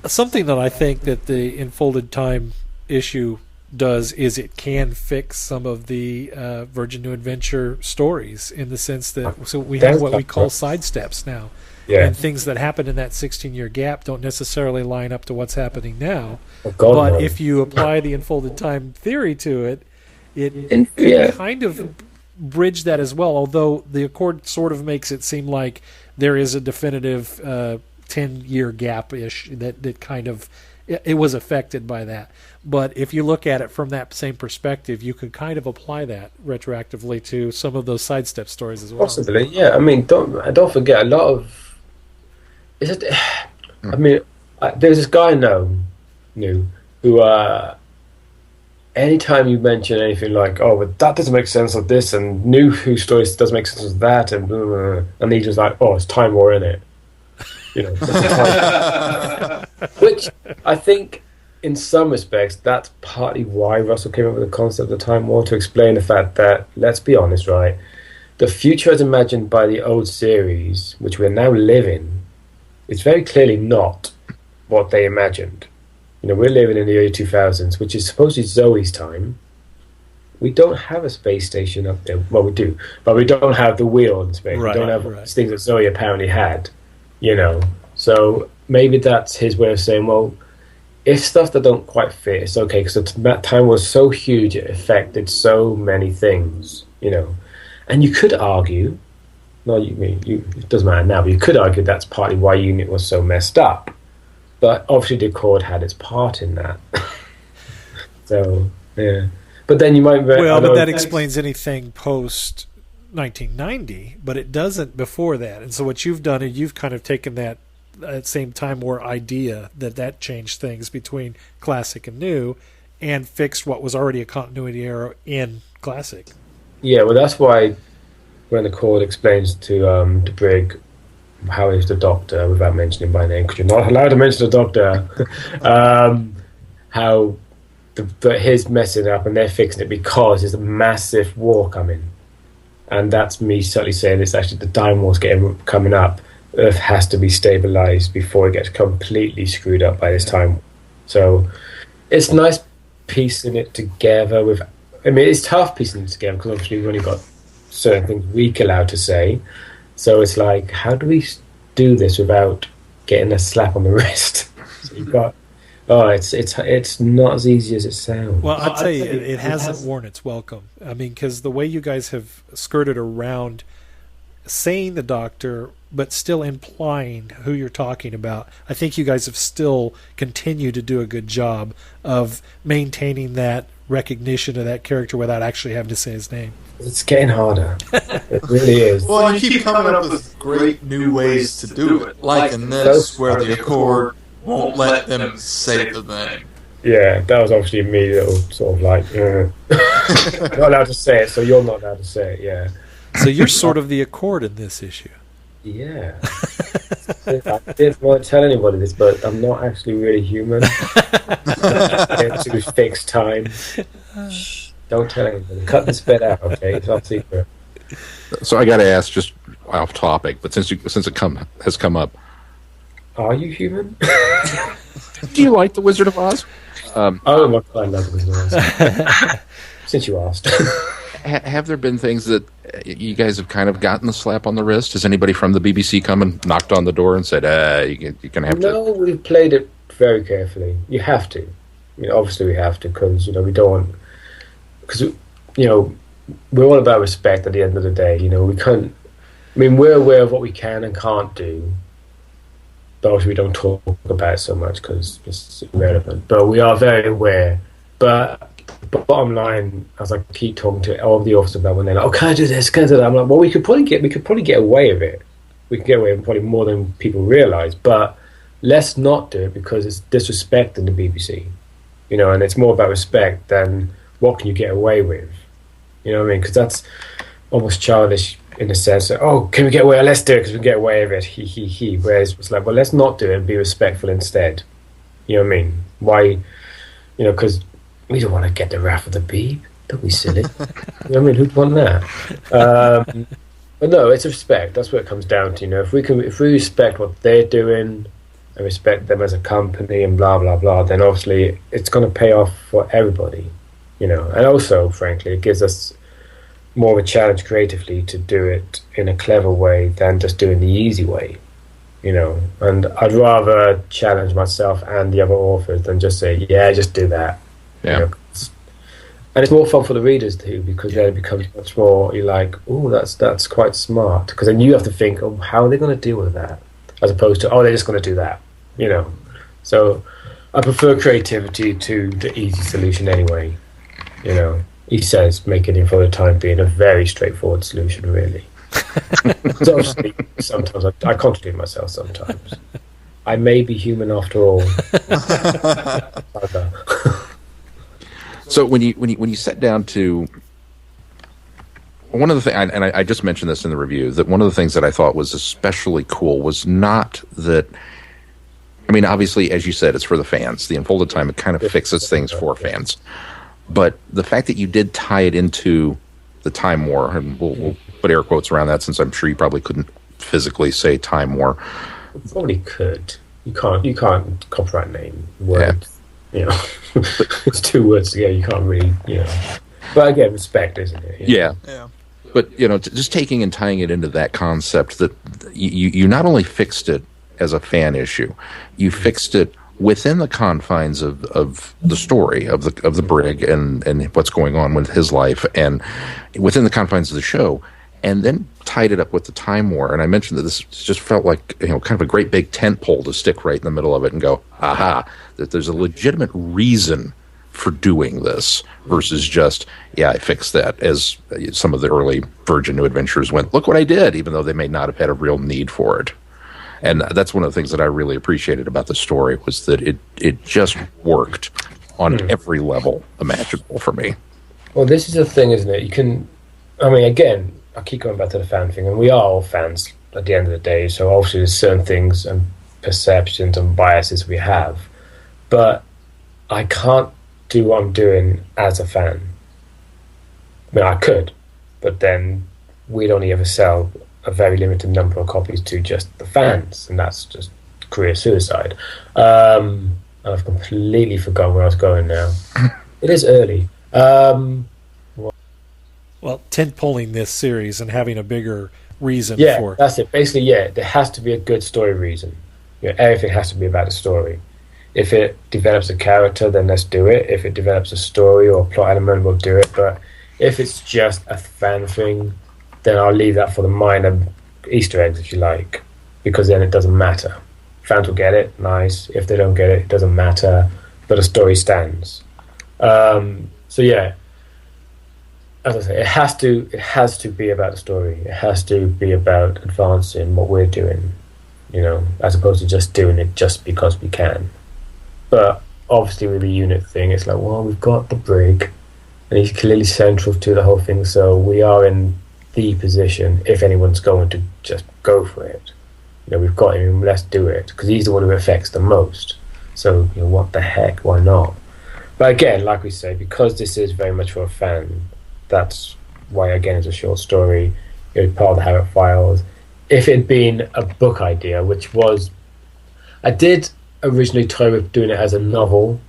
Speaker 5: something that I think that the Enfolded Time issue does is it can fix some of the Virgin New Adventure stories, in the sense that we have what we call sidesteps now.
Speaker 6: Yeah.
Speaker 5: And things that happened in that 16-year gap don't necessarily line up to what's happening now.
Speaker 6: But
Speaker 5: if you apply the Enfolded Time theory to it, it can kind of bridge that as well, although the Accord sort of makes it seem like there is a definitive 10-year gap-ish that kind of it was affected by that. But if you look at it from that same perspective, you could kind of apply that retroactively to some of those sidestep stories as well.
Speaker 6: Possibly, yeah. I mean, don't forget, a lot of... I mean, there's this guy I know, who anytime you mention anything like, oh, but that doesn't make sense of this, and new Who stories doesn't make sense of that, and blah, blah, blah, and he's just like, oh, it's Time War, innit? Which I think in some respects that's partly why Russell came up with the concept of the Time War, to explain the fact that, let's be honest, right, the future as imagined by the old series, which we're now living, is very clearly not what they imagined. We're living in the early 2000s, which is supposedly Zoe's time. We don't have a space station up there. Well, we do, but we don't have the wheel in space. We don't have things that Zoe apparently had. So maybe that's his way of saying, well, if stuff that don't quite fit, it's okay, because that time was so huge, it affected so many things, And you could argue, it doesn't matter now, but you could argue that's partly why Unit was so messed up. But obviously the Accord had its part in that. So, yeah. But then you might...
Speaker 5: Well, but that explains anything post 1990, but it doesn't before that. And so what you've done is you've kind of taken that same Time War idea that changed things between classic and new and fixed what was already a continuity error in classic.
Speaker 6: Yeah, well, that's why when the Cord explains to Brig how is the Doctor, without mentioning by name, because you're not allowed to mention the Doctor, how his messing up and they're fixing it because there's a massive war coming. And that's me certainly saying it's actually the Time War's coming up. Earth has to be stabilized before it gets completely screwed up by this time. So it's nice piecing it together with... I mean, it's tough piecing it together because obviously we've only got certain things we're allowed to say. So it's like, how do we do this without getting a slap on the wrist? So you've got... Oh, it's not as easy as it sounds.
Speaker 5: Well, I'll tell you, it hasn't worn its welcome. I mean, because the way you guys have skirted around saying the Doctor, but still implying who you're talking about, I think you guys have still continued to do a good job of maintaining that recognition of that character without actually having to say his name.
Speaker 6: It's getting harder. It really is.
Speaker 2: Well, you keep coming up with great new ways to do it, like in this, where the Accord won't let them say the name.
Speaker 6: Yeah, that was obviously me, little sort of like, not allowed to say it, so you're not allowed to say it, yeah.
Speaker 5: So you're sort of the Accord in this issue.
Speaker 6: Yeah. I didn't want to tell anybody this, but I'm not actually really human. To fix time. Shh, don't tell anybody. Cut this bit out, okay? It's not secret.
Speaker 3: So I got to ask, just off topic, but since it has come up,
Speaker 6: are you human?
Speaker 3: do you like The Wizard of Oz?
Speaker 6: Oh my God, I love The Wizard of Oz. Since you asked.
Speaker 3: Have there been things that you guys have kind of gotten the slap on the wrist? Has anybody from the BBC come and knocked on the door and said, you're going to have to...
Speaker 6: No, we've played it very carefully. You have to. I mean, obviously we have to, because, we don't want... Because, we're all about respect at the end of the day. We can't... I mean, we're aware of what we can and can't do, but obviously we don't talk about it so much because it's irrelevant. But we are very aware. But bottom line, as I keep talking to all of the officers about when they're like, "Oh, can I do this? Can I do that?" I'm like, "Well, we could probably get away with it. We could get away with probably more than people realise. But let's not do it because it's disrespecting the BBC, And it's more about respect than what can you get away with. You know what I mean? Because that's almost childish in the sense that, oh, can we get away? Let's do it because we can get away with it. He. Whereas it's like, well, let's not do it and be respectful instead. You know what I mean? Why? Because we don't want to get the wrath of the Beeb. Don't be silly. You know what I mean? Who'd want that? But no, it's respect. That's what it comes down to. If we respect what they're doing and respect them as a company and blah blah blah, then obviously it's going to pay off for everybody. And also, frankly, it gives us more of a challenge creatively to do it in a clever way than just doing the easy way. And I'd rather challenge myself and the other authors than just say, yeah, just do that.
Speaker 3: Yeah.
Speaker 6: And it's more fun for the readers too, because then it becomes much more, you're like, oh, that's quite smart. Because then you have to think, oh, how are they going to deal with that? As opposed to, oh, they're just going to do that. So I prefer creativity to the easy solution anyway. He says making it for the time being a very straightforward solution, really. So obviously, sometimes I contradict myself sometimes. I may be human after all.
Speaker 3: So when you sat down to one of the things, and I just mentioned this in the review, that one of the things that I thought was especially cool was not that. I mean, obviously, as you said, it's for the fans. The Enfolded Time, it kind of fixes things for fans. But the fact that you did tie it into the Time War, and we'll put air quotes around that since I'm sure you probably couldn't physically say Time War.
Speaker 6: You probably could. You can't copyright name words. Yeah. It's two words. Yeah, you can't really. But again, respect, isn't it?
Speaker 3: Yeah. But just taking and tying it into that concept that you not only fixed it as a fan issue, you fixed it within the confines of the story of the Brig and what's going on with his life, and within the confines of the show, and then tied it up with the Time War. And I mentioned that this just felt like kind of a great big tent pole to stick right in the middle of it and go, aha, that there's a legitimate reason for doing this versus just, yeah, I fixed that, as some of the early Virgin New Adventures went, look what I did, even though they may not have had a real need for it. And that's one of the things that I really appreciated about the story, was that it just worked on every level imaginable for me.
Speaker 6: Well, this is the thing, isn't it? You can, I mean, again, I keep going back to the fan thing, and we are all fans at the end of the day, so obviously there's certain things and perceptions and biases we have, but I can't do what I'm doing as a fan. I mean, I could, but then we'd only ever sell a very limited number of copies to just the fans, and that's just career suicide. I've completely forgotten where I was going now. It is early.
Speaker 5: Well, tent-poling this series and having a bigger reason for...
Speaker 6: Yeah, that's it. Basically, yeah, there has to be a good story reason. Everything has to be about the story. If it develops a character, then let's do it. If it develops a story or a plot element, we'll do it. But if it's just a fan thing, then I'll leave that for the minor Easter eggs, if you like, because then it doesn't matter. Fans will get it, nice. If they don't get it, it doesn't matter. But the story stands. So yeah, as I say, it has to be about the story. It has to be about advancing what we're doing, as opposed to just doing it just because we can. But obviously with the unit thing, it's like, well, we've got the brig, and he's clearly central to the whole thing, so we are in the position, if anyone's going to just go for it. We've got him, let's do it, because he's the one who affects the most. So, what the heck, why not? But again, like we say, because this is very much for a fan, that's why, again, it's a short story. It was part of the Habit Files. If it had been a book idea, which was... I did originally toy with doing it as a novel,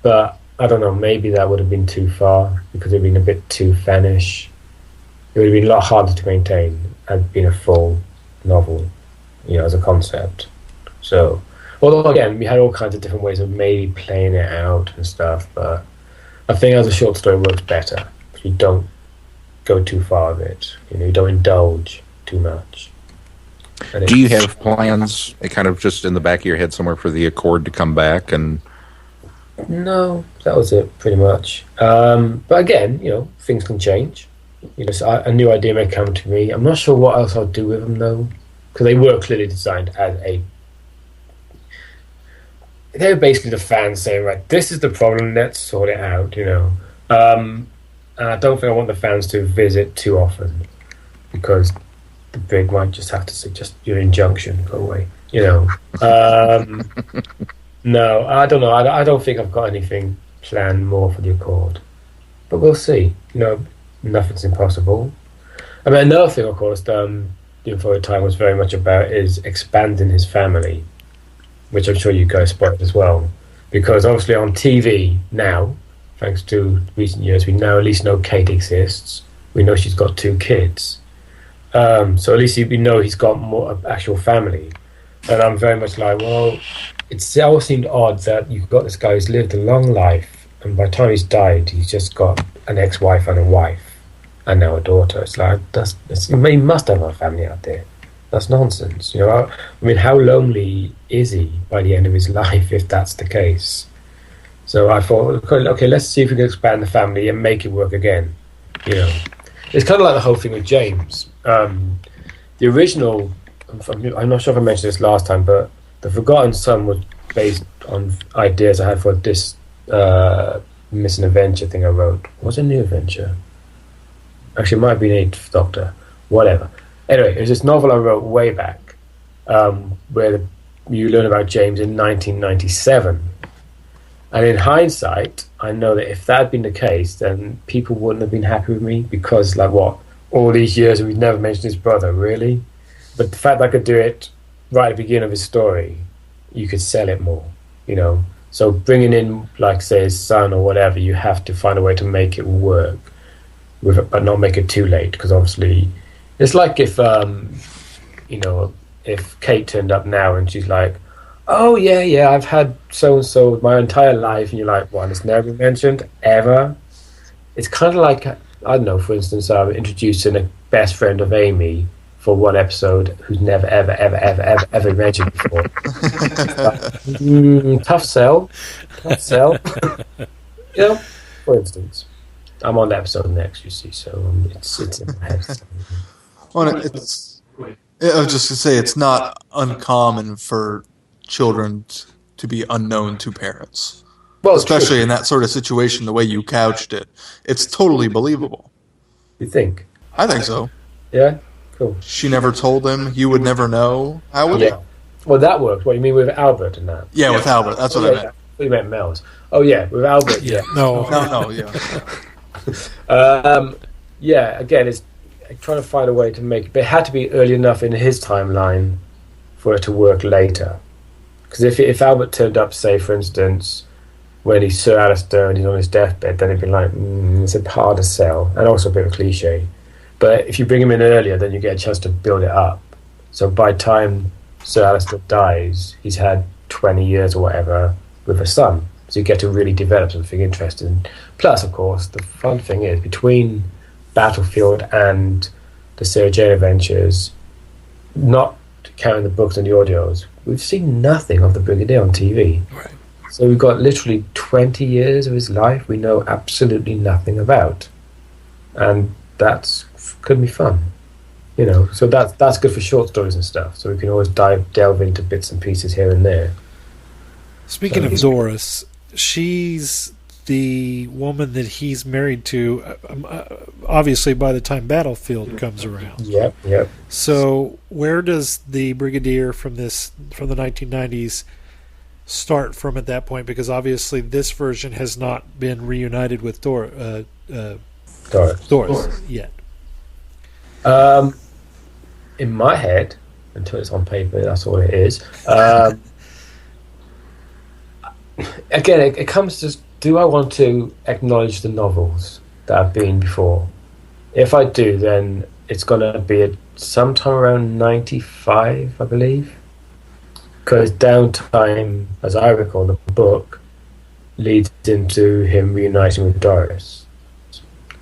Speaker 6: but I don't know, maybe that would have been too far, because it would have been a bit too fanish. It would have been a lot harder to maintain had been a full novel, as a concept. So, although again, we had all kinds of different ways of maybe playing it out and stuff, but I think as a short story works better, because you don't go too far with it. You don't indulge too much. And
Speaker 3: do you have plans, kind of just in the back of your head somewhere, for the Accord to come back? And
Speaker 6: no, that was it pretty much. But again, things can change. So a new idea may come to me. I'm not sure what else I'll do with them though, because they were clearly designed as they were basically the fans saying, right, this is the problem, let's sort it out. And I don't think I want the fans to visit too often, because the brig might just have to say, just your injunction, go away. No, I don't know. I don't think I've got anything planned more for the Accord, but we'll see. Nothing's impossible. I mean, another thing, of course, The Enfolded Time was very much about is expanding his family, which I'm sure you guys spotted as well. Because obviously on TV now, thanks to recent years, we now at least know Kate exists. We know she's got 2 kids. So at least we know he's got more actual family. And I'm very much like, well, it always seemed odd that you've got this guy who's lived a long life, and by the time he's died, he's just got an ex-wife and a wife, and now a daughter. It's like, he must have a family out there. That's nonsense. I mean, how lonely is he by the end of his life if that's the case? So I thought, okay, let's see if we can expand the family and make it work again. It's kind of like the whole thing with James. The original, I'm not sure if I mentioned this last time, but The Forgotten Son was based on ideas I had for this Missing Adventure thing I wrote. Was it a New Adventure? Actually, it might have been Eighth Doctor. Whatever. Anyway, it was this novel I wrote way back, where you learn about James in 1997. And in hindsight, I know that if that had been the case, then people wouldn't have been happy with me, because, all these years we've never mentioned his brother, really? But the fact that I could do it right at the beginning of his story, you could sell it more, So bringing in, say, his son or whatever, you have to find a way to make it work, but not make it too late, because obviously it's like if if Kate turned up now and she's like, oh yeah, I've had so and so my entire life, and you're like, well, it's never been mentioned ever. It's kind of like, I don't know, for instance, introducing a best friend of Amy for one episode who's never, ever, ever, ever, ever, ever mentioned before. Tough sell. Tough sell. For instance, I'm on the episode next, you see, so it's in my head.
Speaker 2: Well, I was just to say, it's not uncommon for children to be unknown to parents.
Speaker 6: Well,
Speaker 2: especially in that sort of situation, the way you couched it. It's totally believable.
Speaker 6: You think?
Speaker 2: I think so.
Speaker 6: Yeah? Cool.
Speaker 2: She never told him. You would never know. How would it?
Speaker 6: Well, that worked. What, you mean with Albert and that?
Speaker 2: Yeah, with Albert. That's what I meant.
Speaker 6: You meant Mel's. Oh, yeah, with Albert, yeah.
Speaker 2: No, yeah.
Speaker 6: Again, it's trying to find a way to make it, but it had to be early enough in his timeline for it to work later. Because if Albert turned up, say, for instance, when he's Sir Alistair and he's on his deathbed, then it'd be like, it's a harder sell, and also a bit of a cliche. But if you bring him in earlier, then you get a chance to build it up. So by the time Sir Alistair dies, he's had 20 years or whatever with a son. So you get to really develop something interesting. Plus, of course, the fun thing is, between Battlefield and the Sarah Jane Adventures, not counting the books and the audios, we've seen nothing of the Brigadier on TV.
Speaker 5: Right.
Speaker 6: So we've got literally 20 years of his life we know absolutely nothing about. And that's could be fun. So that's good for short stories and stuff. So we can always delve into bits and pieces here and there.
Speaker 5: Speaking of Doris, she's the woman that he's married to, obviously, by the time Battlefield comes around.
Speaker 6: Yep.
Speaker 5: So where does the Brigadier from the 1990s start from at that point? Because obviously this version has not been reunited with Doris yet.
Speaker 6: In my head, until it's on paper, that's all it is. Again, it comes to, do I want to acknowledge the novels that have been before? If I do, then it's going to be sometime around 95, I believe. Because Downtime, as I recall, the book leads into him reuniting with Doris.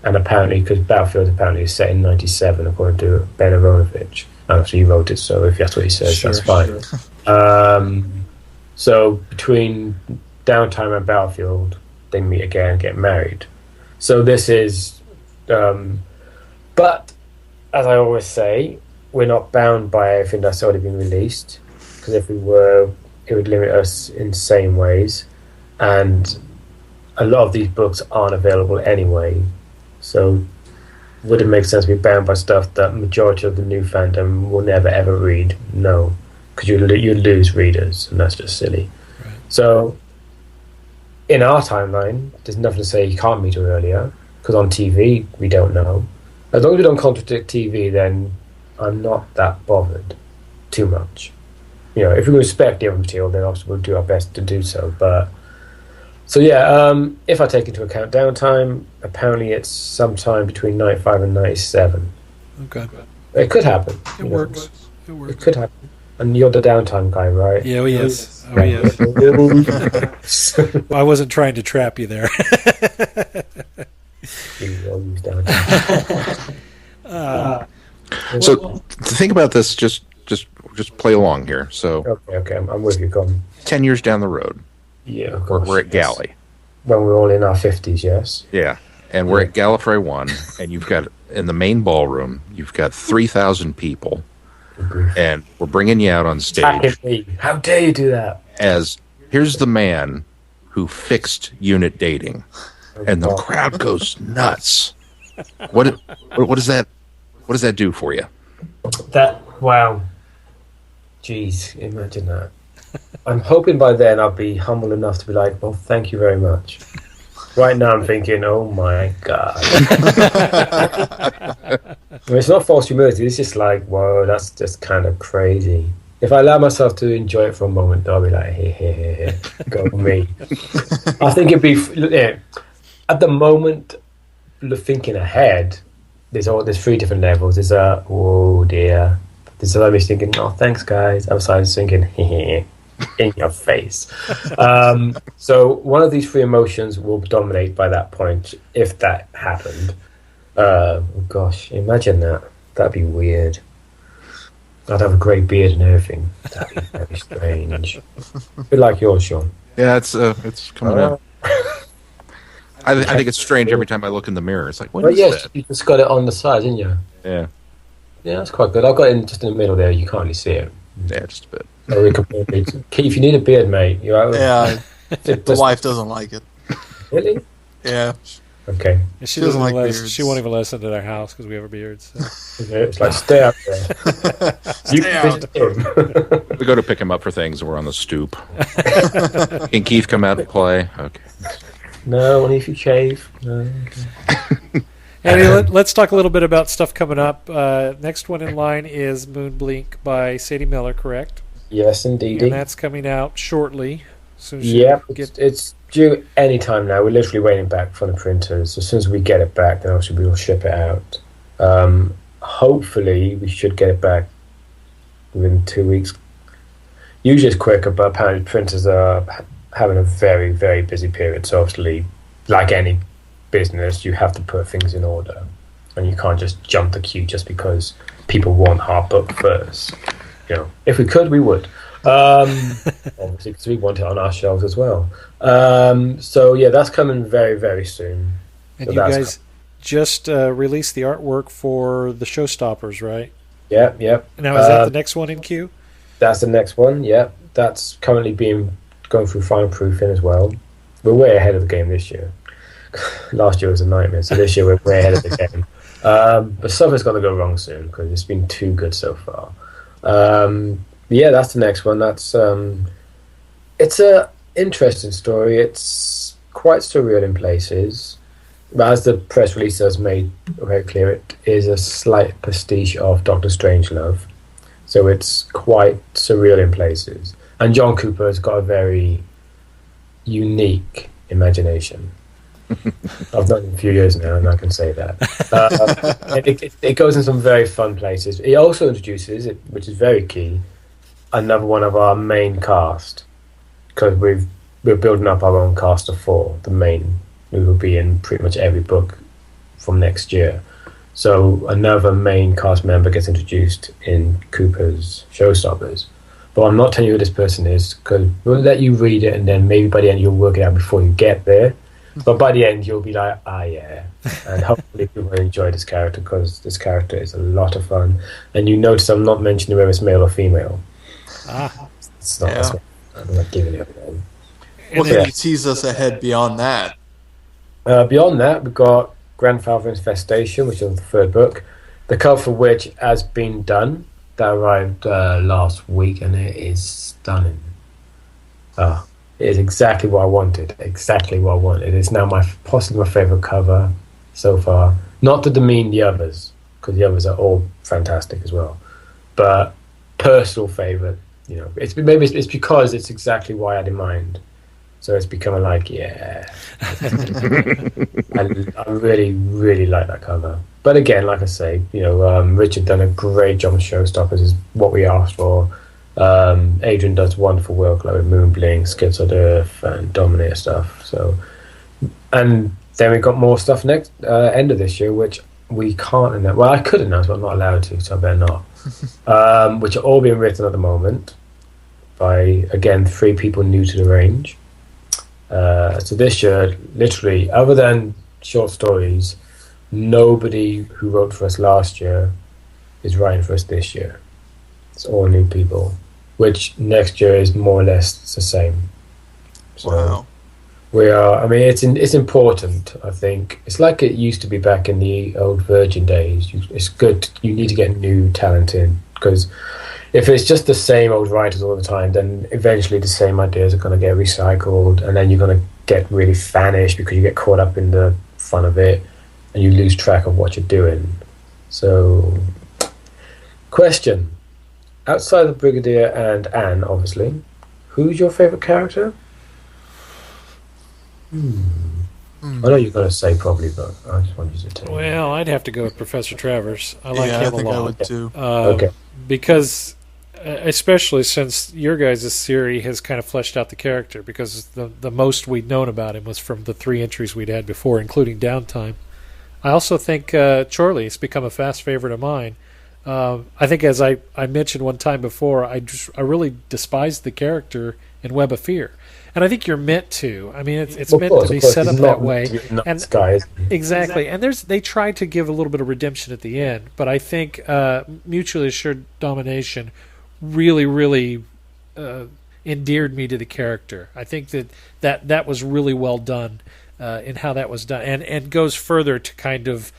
Speaker 6: And apparently, because Battlefield apparently is set in 97, according to Ben Aronovich. Actually, he wrote it, so if that's what he says, that's fine. So between Downtime and Battlefield, they meet again and get married. So this is... but, as I always say, we're not bound by everything that's already been released. Because if we were, it would limit us in same ways. And a lot of these books aren't available anyway. So would it make sense to be bound by stuff that majority of the new fandom will never ever read? No, because you lose readers, and that's just silly.
Speaker 5: Right.
Speaker 6: So in our timeline, there's nothing to say you can't meet her earlier, because on TV we don't know. As long as we don't contradict TV, then I'm not that bothered too much. If we respect the other material, then obviously we'll do our best to do so. But so if I take into account Downtime, apparently it's sometime between 95 and 97.
Speaker 5: Okay.
Speaker 6: It could happen.
Speaker 5: It works.
Speaker 6: It could happen. And you're the Downtime guy, right?
Speaker 5: Yeah, yes. Oh, yes. Well, I wasn't trying to trap you there.
Speaker 3: So think about this. Just play along here. So
Speaker 6: okay, I'm with you. Go on.
Speaker 3: 10 years down the road, we're at Galley.
Speaker 6: When we're all in our 50s, yes.
Speaker 3: Yeah, and we're at Gallifrey 1, and you've got, in the main ballroom, you've got 3,000 people, and we're bringing you out on stage.
Speaker 6: How dare you do that?
Speaker 3: As, here's the man who fixed unit dating, and the crowd goes nuts. What does that do for you?
Speaker 6: Wow. Jeez, imagine that. I'm hoping by then I'll be humble enough to be like, well, thank you very much. Right now I'm thinking, oh my God. It's not false humility, it's just like, whoa, that's just kind of crazy. If I allow myself to enjoy it for a moment, I'll be like, hey, go with me. I think it'd be, at the moment, thinking ahead, there's three different levels. There's oh dear. There's a lot of me thinking, oh, thanks, guys. Outside is thinking, in your face. So one of these three emotions will dominate by that point, if that happened. Gosh, imagine that. That'd be weird. I'd have a grey beard and everything. That'd be very strange. A bit like yours, Sean.
Speaker 3: Yeah, it's coming up. I think it's strange every time I look in the mirror. It's like, what is that?
Speaker 6: You just got it on the side, didn't you?
Speaker 3: Yeah.
Speaker 6: Yeah, that's quite good. I've got it just in the middle there. You can't really see it.
Speaker 3: Yeah, just a bit.
Speaker 6: Keith, you need a beard, mate. You know?
Speaker 2: Yeah, the wife doesn't like it.
Speaker 6: Really?
Speaker 2: Yeah.
Speaker 6: Okay.
Speaker 2: She doesn't like beards.
Speaker 5: She won't even listen to their house because we have our beards. So.
Speaker 6: It's like, stay out there.
Speaker 2: Stay out.
Speaker 3: We go to pick him up for things, and we're on the stoop. Can Keith come out and play? Okay.
Speaker 6: No, only if you shave. No. Okay.
Speaker 5: Andy, let's talk a little bit about stuff coming up. Next one in line is Moonblink by Sadie Miller, correct?
Speaker 6: Yes, indeed.
Speaker 5: And that's coming out shortly.
Speaker 6: It's due any time now. We're literally waiting back from the printers. As soon as we get it back, then obviously we will ship it out. Hopefully, we should get it back within 2 weeks. Usually it's quicker, but apparently printers are having a very, very busy period. So obviously, like any business, you have to put things in order, and you can't just jump the queue just because people want our book first. You know, if we could, we would. Obviously, because we want it on our shelves as well. So yeah, that's coming very, very soon.
Speaker 5: And
Speaker 6: so
Speaker 5: you guys just released the artwork for the Showstoppers, right?
Speaker 6: Yep.
Speaker 5: Now, is that the next one in queue?
Speaker 6: That's the next one. Yep, that's currently going through final proofing as well. We're way ahead of the game this year. Last year was a nightmare, so this year we're way ahead of the game. But stuff is going to go wrong soon because it's been too good so far. Yeah, that's the next one. That's it's a interesting story. It's quite surreal in places, but as the press release has made very clear, it is a slight pastiche of Doctor Strangelove. So it's quite surreal in places. And John Cooper has got a very unique imagination. I've known him a few years now, and I can say that. It goes in some very fun places. He also introduces, which is very key, another one of our main cast, because we're building up our own cast of 4. The main, who will be in pretty much every book from next year. So another main cast member gets introduced in Cooper's Showstoppers. But I'm not telling you who this person is, because we'll let you read it, and then maybe by the end you'll work it out before you get there. But by the end, you'll be like, yeah. And hopefully people will enjoy this character, because this character is a lot of fun. And you notice I'm not mentioning whether it's male or female. It's not.
Speaker 2: Yeah.
Speaker 6: I'm not giving it away.
Speaker 2: Well, can you tease us ahead beyond that?
Speaker 6: Beyond that, we've got Grandfather Infestation, which is the 3rd book. The cover for which has been done. That arrived last week, and it is stunning. It is exactly what I wanted. Exactly what I wanted. It's now possibly my favourite cover so far. Not to demean the others, because the others are all fantastic as well. But personal favourite, you know, it's because it's exactly what I had in mind. So it's becoming like, yeah. I really, really like that cover. But again, like I say, you know, Richard done a great job on Showstoppers, is what we asked for. Adrian does wonderful work like with Moonblink, Schizoid Earth, and Dominator stuff. So, and then we got more stuff next end of this year, which we can't announce. Well, I could announce, but I'm not allowed to, so I better not. Which are all being written at the moment by, again, 3 people new to the range. So this year, literally, other than short stories, nobody who wrote for us last year is writing for us this year. It's all new people, which next year is more or less the same. So
Speaker 2: wow.
Speaker 6: We are. I mean, it's important. I think it's like it used to be back in the old Virgin days. It's good. You need to get new talent in, because if it's just the same old writers all the time, then eventually the same ideas are going to get recycled, and then you're going to get really fanish because you get caught up in the fun of it, and you lose track of what you're doing. So, question: outside of Brigadier and Anne, obviously, who's your favourite character? I know you're going to say probably, but I just want you to tell me.
Speaker 5: Well, I'd have to go with Professor Travers. I like him
Speaker 2: I think
Speaker 5: a lot.
Speaker 2: I would too.
Speaker 6: Okay.
Speaker 5: Because, especially since your guys' series has kind of fleshed out the character, because the most we'd known about him was from the 3 entries we'd had before, including Downtime. I also think Chorley's become a fast favorite of mine. I think, as I mentioned one time before, I really despised the character in Web of Fear, and I think you're meant to. I mean, it's meant to be set up that way, and exactly. And they try to give a little bit of redemption at the end, but I think Mutually Assured Domination really endeared me to the character. I think that was really well done in how that was done, and goes further to kind of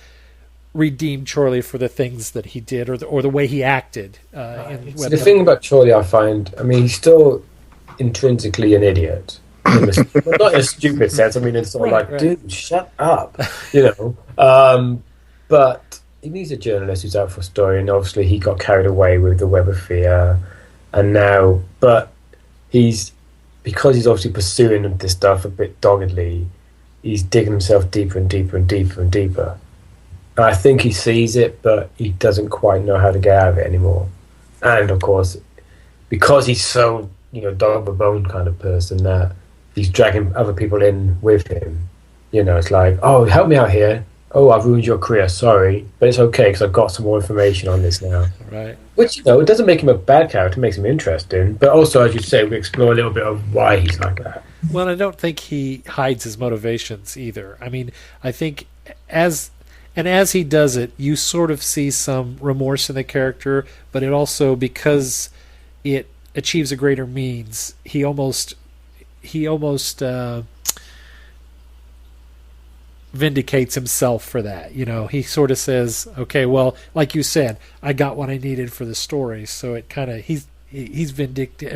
Speaker 5: redeem Chorley for the things that he did or the way he acted.
Speaker 6: The thing about Chorley, I find, I mean, he's still intrinsically an idiot. Not in a stupid sense. I mean, it's sort of like, dude, shut up, but he's a journalist who's out for a story, and obviously he got carried away with the Web of Fear, and now, but because he's obviously pursuing this stuff a bit doggedly, he's digging himself deeper and deeper and deeper and deeper. And I think he sees it, but he doesn't quite know how to get out of it anymore. And of course, because he's so, dog with bone kind of person, that he's dragging other people in with him. It's like, oh, help me out here. Oh, I've ruined your career. Sorry, but it's okay because I've got some more information on this now.
Speaker 5: Right.
Speaker 6: Which, it doesn't make him a bad character. It makes him interesting. But also, as you say, we explore a little bit of why he's like that.
Speaker 5: Well, I don't think he hides his motivations either. I mean, I think as he does it, you sort of see some remorse in the character, but it also, because it achieves a greater means, he almost vindicates himself for that. He sort of says, okay, well, like you said, I got what I needed for the story, so it kind of he's vindicated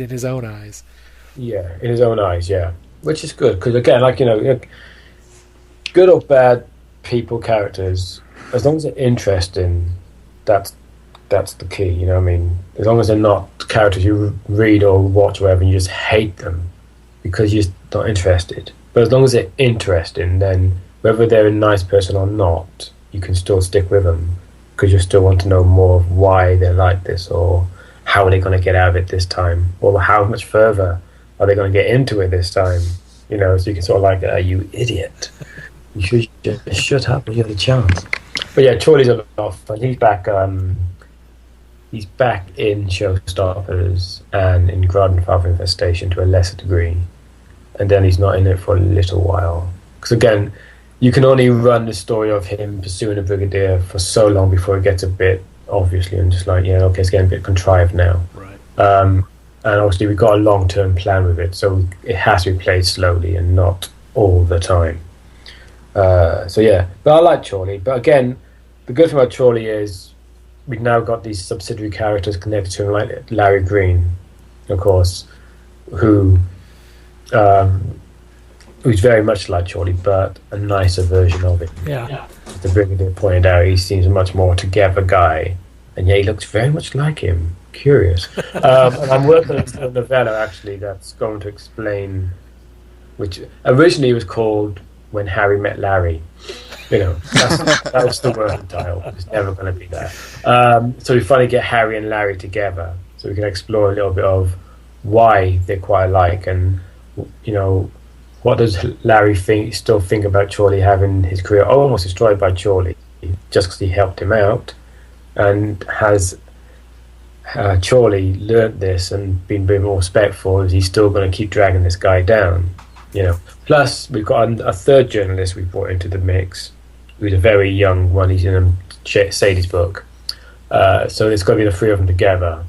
Speaker 5: in his own eyes. Yeah, in his own eyes, yeah, which is good because, again, good or bad people characters, as long as they're interesting, that's the key. I mean, as long as they're not characters you read or watch or whatever, and you just hate them because you're just not interested. But as long as they're interesting, then whether they're a nice person or not, you can still stick with them because you still want to know more of why they're like this, or how are they going to get out of it this time, or how much further are they going to get into it this time. So you can sort of like, you idiot. You should just shut up when you have the chance. But yeah, Chorley's a lot of fun. He's back. He's back in Showstoppers and in Grandfather Infestation to a lesser degree, and then he's not in it for a little while. Because again, you can only run the story of him pursuing a brigadier for so long before it gets a bit obviously and just like, okay, it's getting a bit contrived now. Right.
Speaker 6: And obviously we've got a long-term plan with it, so it has to be played slowly and not all the time. So yeah, but I like Chorley. But again, the good thing about Chorley is we've now got these subsidiary characters connected to him, like Larry Green, of course, who's very much like Chorley, but a nicer version of it.
Speaker 5: Yeah.
Speaker 6: As the Brigadier pointed out, he seems a much more together guy, and yeah, he looks very much like him. Curious. And I'm working on a novella actually that's going to explain, which originally was called When Harry Met Larry. That was the working title. It's never going to be that. So we finally get Harry and Larry together, so we can explore a little bit of why they're quite alike, and what does Larry still think about Chorley having his career almost destroyed by Chorley just because he helped him out, and has Chorley learnt this and been a bit more respectful? Is he still going to keep dragging this guy down? Plus we've got a third journalist we brought into the mix, who's a very young one. He's in Sadie's book, so it's going to be the three of them together.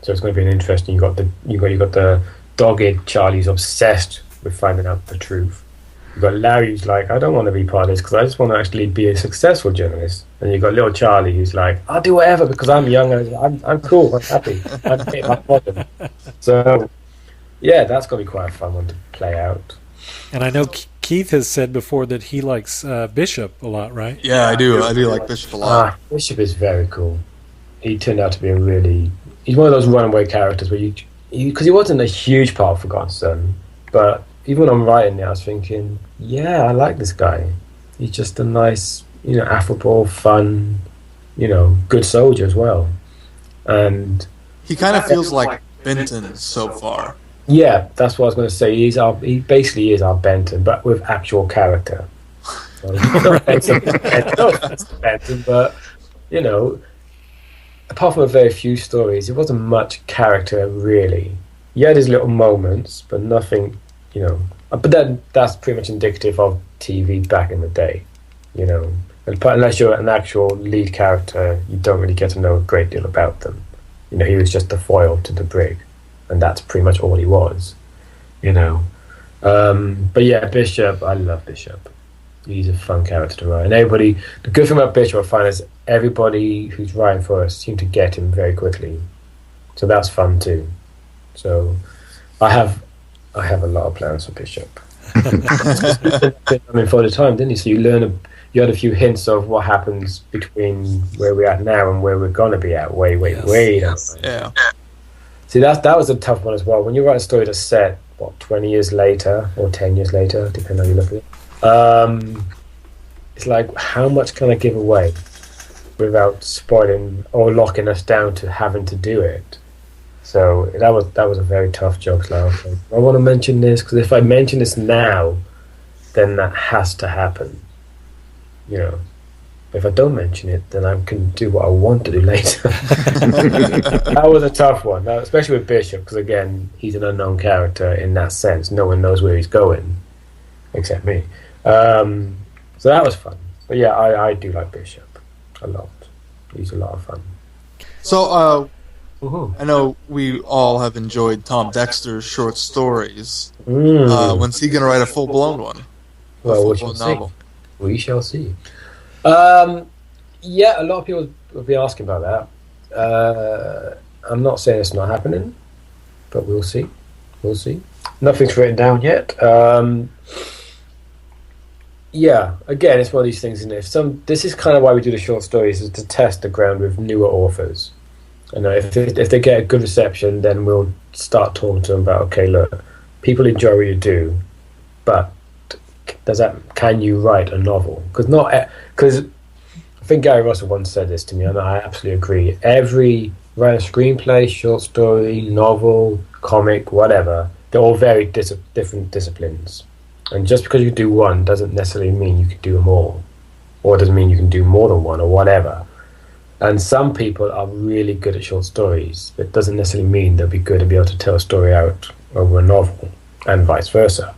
Speaker 6: So it's going to be an interesting. You got the dogged Charlie who's obsessed with finding out the truth. You've got Larry who's like, I don't want to be part of this because I just want to actually be a successful journalist. And you've got little Charlie who's like, I'll do whatever because I'm young and I'm cool, I'm happy, I'm hitting my bottom. So yeah, that's going to be quite a fun one to play out.
Speaker 5: And I know Keith has said before that he likes Bishop a lot, right?
Speaker 2: Yeah, I do. I do like Bishop a lot.
Speaker 6: Bishop is very cool. He turned out to be he's one of those runaway characters where because he wasn't a huge part of Forgotten Son, but even when I'm writing it, I was thinking, yeah, I like this guy. He's just a nice, affable, fun, good soldier as well. And
Speaker 2: he kind of feels like Benton so far.
Speaker 6: Yeah, that's what I was going to say. He basically is our Benton, but with actual character. So, Benton, but you know, apart from a very few stories, it wasn't much character really. He had his little moments, but nothing, you know. But then that's pretty much indicative of TV back in the day, you know. Unless you're an actual lead character, you don't really get to know a great deal about them. You know, he was just the foil to the brig, and that's pretty much all he was, you know. But yeah, Bishop, I love Bishop. He's a fun character to write. And everybody, the good thing about Bishop I find is everybody who's writing for us seem to get him very quickly. So that's fun too. So I have a lot of plans for Bishop. I mean, for the time, didn't you? So you had a few hints of what happens between where we're at now and where we're gonna be at way down.
Speaker 2: Yeah.
Speaker 6: See, that was a tough one as well. When you write a story that's set, 20 years later or 10 years later, depending on how you look at it. It's like, how much can I give away without spoiling or locking us down to having to do it? So that was a very tough job. Like, I want to mention this because if I mention this now, then that has to happen. You know, if I don't mention it, then I can do what I want to do later. That was a tough one, especially with Bishop, because again, he's an unknown character in that sense. No one knows where he's going, except me. So that was fun. But yeah, I do like Bishop a lot. He's a lot of fun.
Speaker 2: So, I know we all have enjoyed Tom Dexter's short stories. When's he going to write a full-blown one?
Speaker 6: Well, we shall see. We shall see. Yeah, a lot of people will be asking about that. I'm not saying it's not happening, but we'll see. We'll see. Nothing's written down yet. Yeah, again, it's one of these things, isn't it? This is kind of why we do the short stories, is to test the ground with newer authors. And if they get a good reception, then we'll start talking to them about, okay, look, people enjoy what you do, but can you write a novel? Because I think Gary Russell once said this to me, and I absolutely agree. Write a screenplay, short story, novel, comic, whatever, they're all very different disciplines. And just because you do one doesn't necessarily mean you can do them all, or it doesn't mean you can do more than one, or whatever. And some people are really good at short stories, but it doesn't necessarily mean they'll be good to be able to tell a story out over a novel, and vice versa.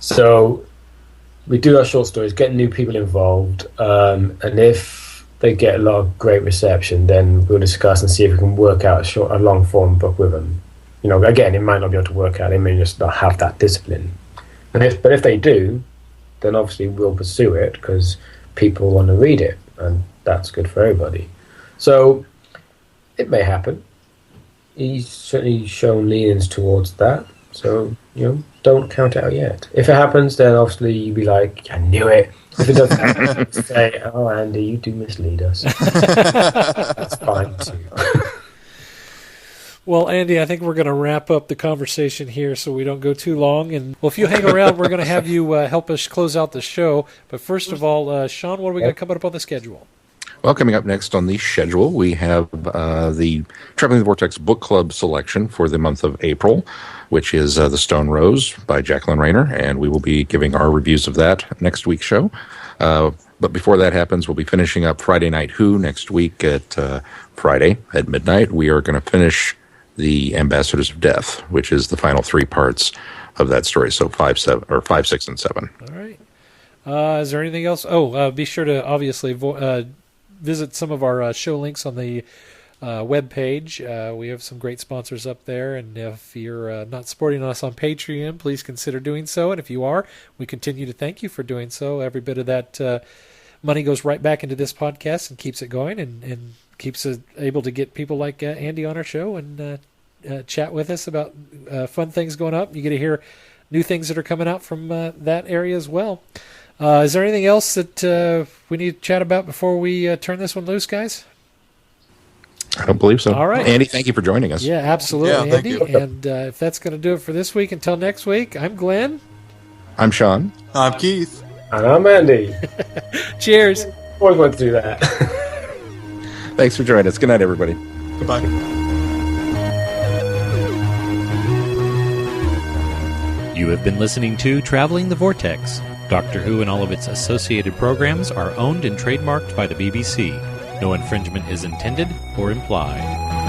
Speaker 6: So we do our short stories, get new people involved, and if they get a lot of great reception, then we'll discuss and see if we can work out a long form book with them. You know, again, it might not be able to work out; they may just not have that discipline. But if they do, then obviously we'll pursue it because people want to read it, and that's good for everybody. So it may happen. He's certainly shown leanings towards that. So, you know, don't count it out yet. If it happens, then obviously you'll be like, I knew it. If it doesn't, say, oh, Andy, you do mislead us. That's fine too.
Speaker 5: Well, Andy, I think we're going to wrap up the conversation here so we don't go too long. And well, if you hang around, we're going to have you help us close out the show. But first of all, Sean, what are we going to come up on the schedule?
Speaker 3: Well, coming up next on the schedule, we have the Traveling the Vortex Book Club selection for the month of April, which is The Stone Rose by Jacqueline Rayner, and we will be giving our reviews of that next week's show. But before that happens, we'll be finishing up Friday Night Who next week at Friday at midnight. We are going to finish The Ambassadors of Death, which is the final three parts of that story. So 5, 6, and 7.
Speaker 5: All right. Is there anything else? Be sure to obviously visit some of our show links on the web page. We have some great sponsors up there, and if you're not supporting us on Patreon, please consider doing so. And if you are, we continue to thank you for doing so. Every bit of that money goes right back into this podcast and keeps it going, and keeps us able to get people like Andy on our show and chat with us about fun things going up. You get to hear new things that are coming out from that area as well. Is there anything else that we need to chat about before we turn this one loose, guys?
Speaker 3: I don't believe so.
Speaker 5: All right.
Speaker 3: Andy, thank you for joining us.
Speaker 5: Yeah, absolutely,
Speaker 2: Yeah,
Speaker 5: Andy.
Speaker 2: thank you.
Speaker 5: And if that's going to do it for this week, until next week, I'm Glenn.
Speaker 3: I'm Sean.
Speaker 2: I'm Keith.
Speaker 6: And I'm Andy.
Speaker 5: Cheers.
Speaker 6: Always want to do that.
Speaker 3: Thanks for joining us. Good night, everybody.
Speaker 2: Goodbye.
Speaker 1: You have been listening to Traveling the Vortex. Doctor Who and all of its associated programs are owned and trademarked by the BBC. No infringement is intended or implied.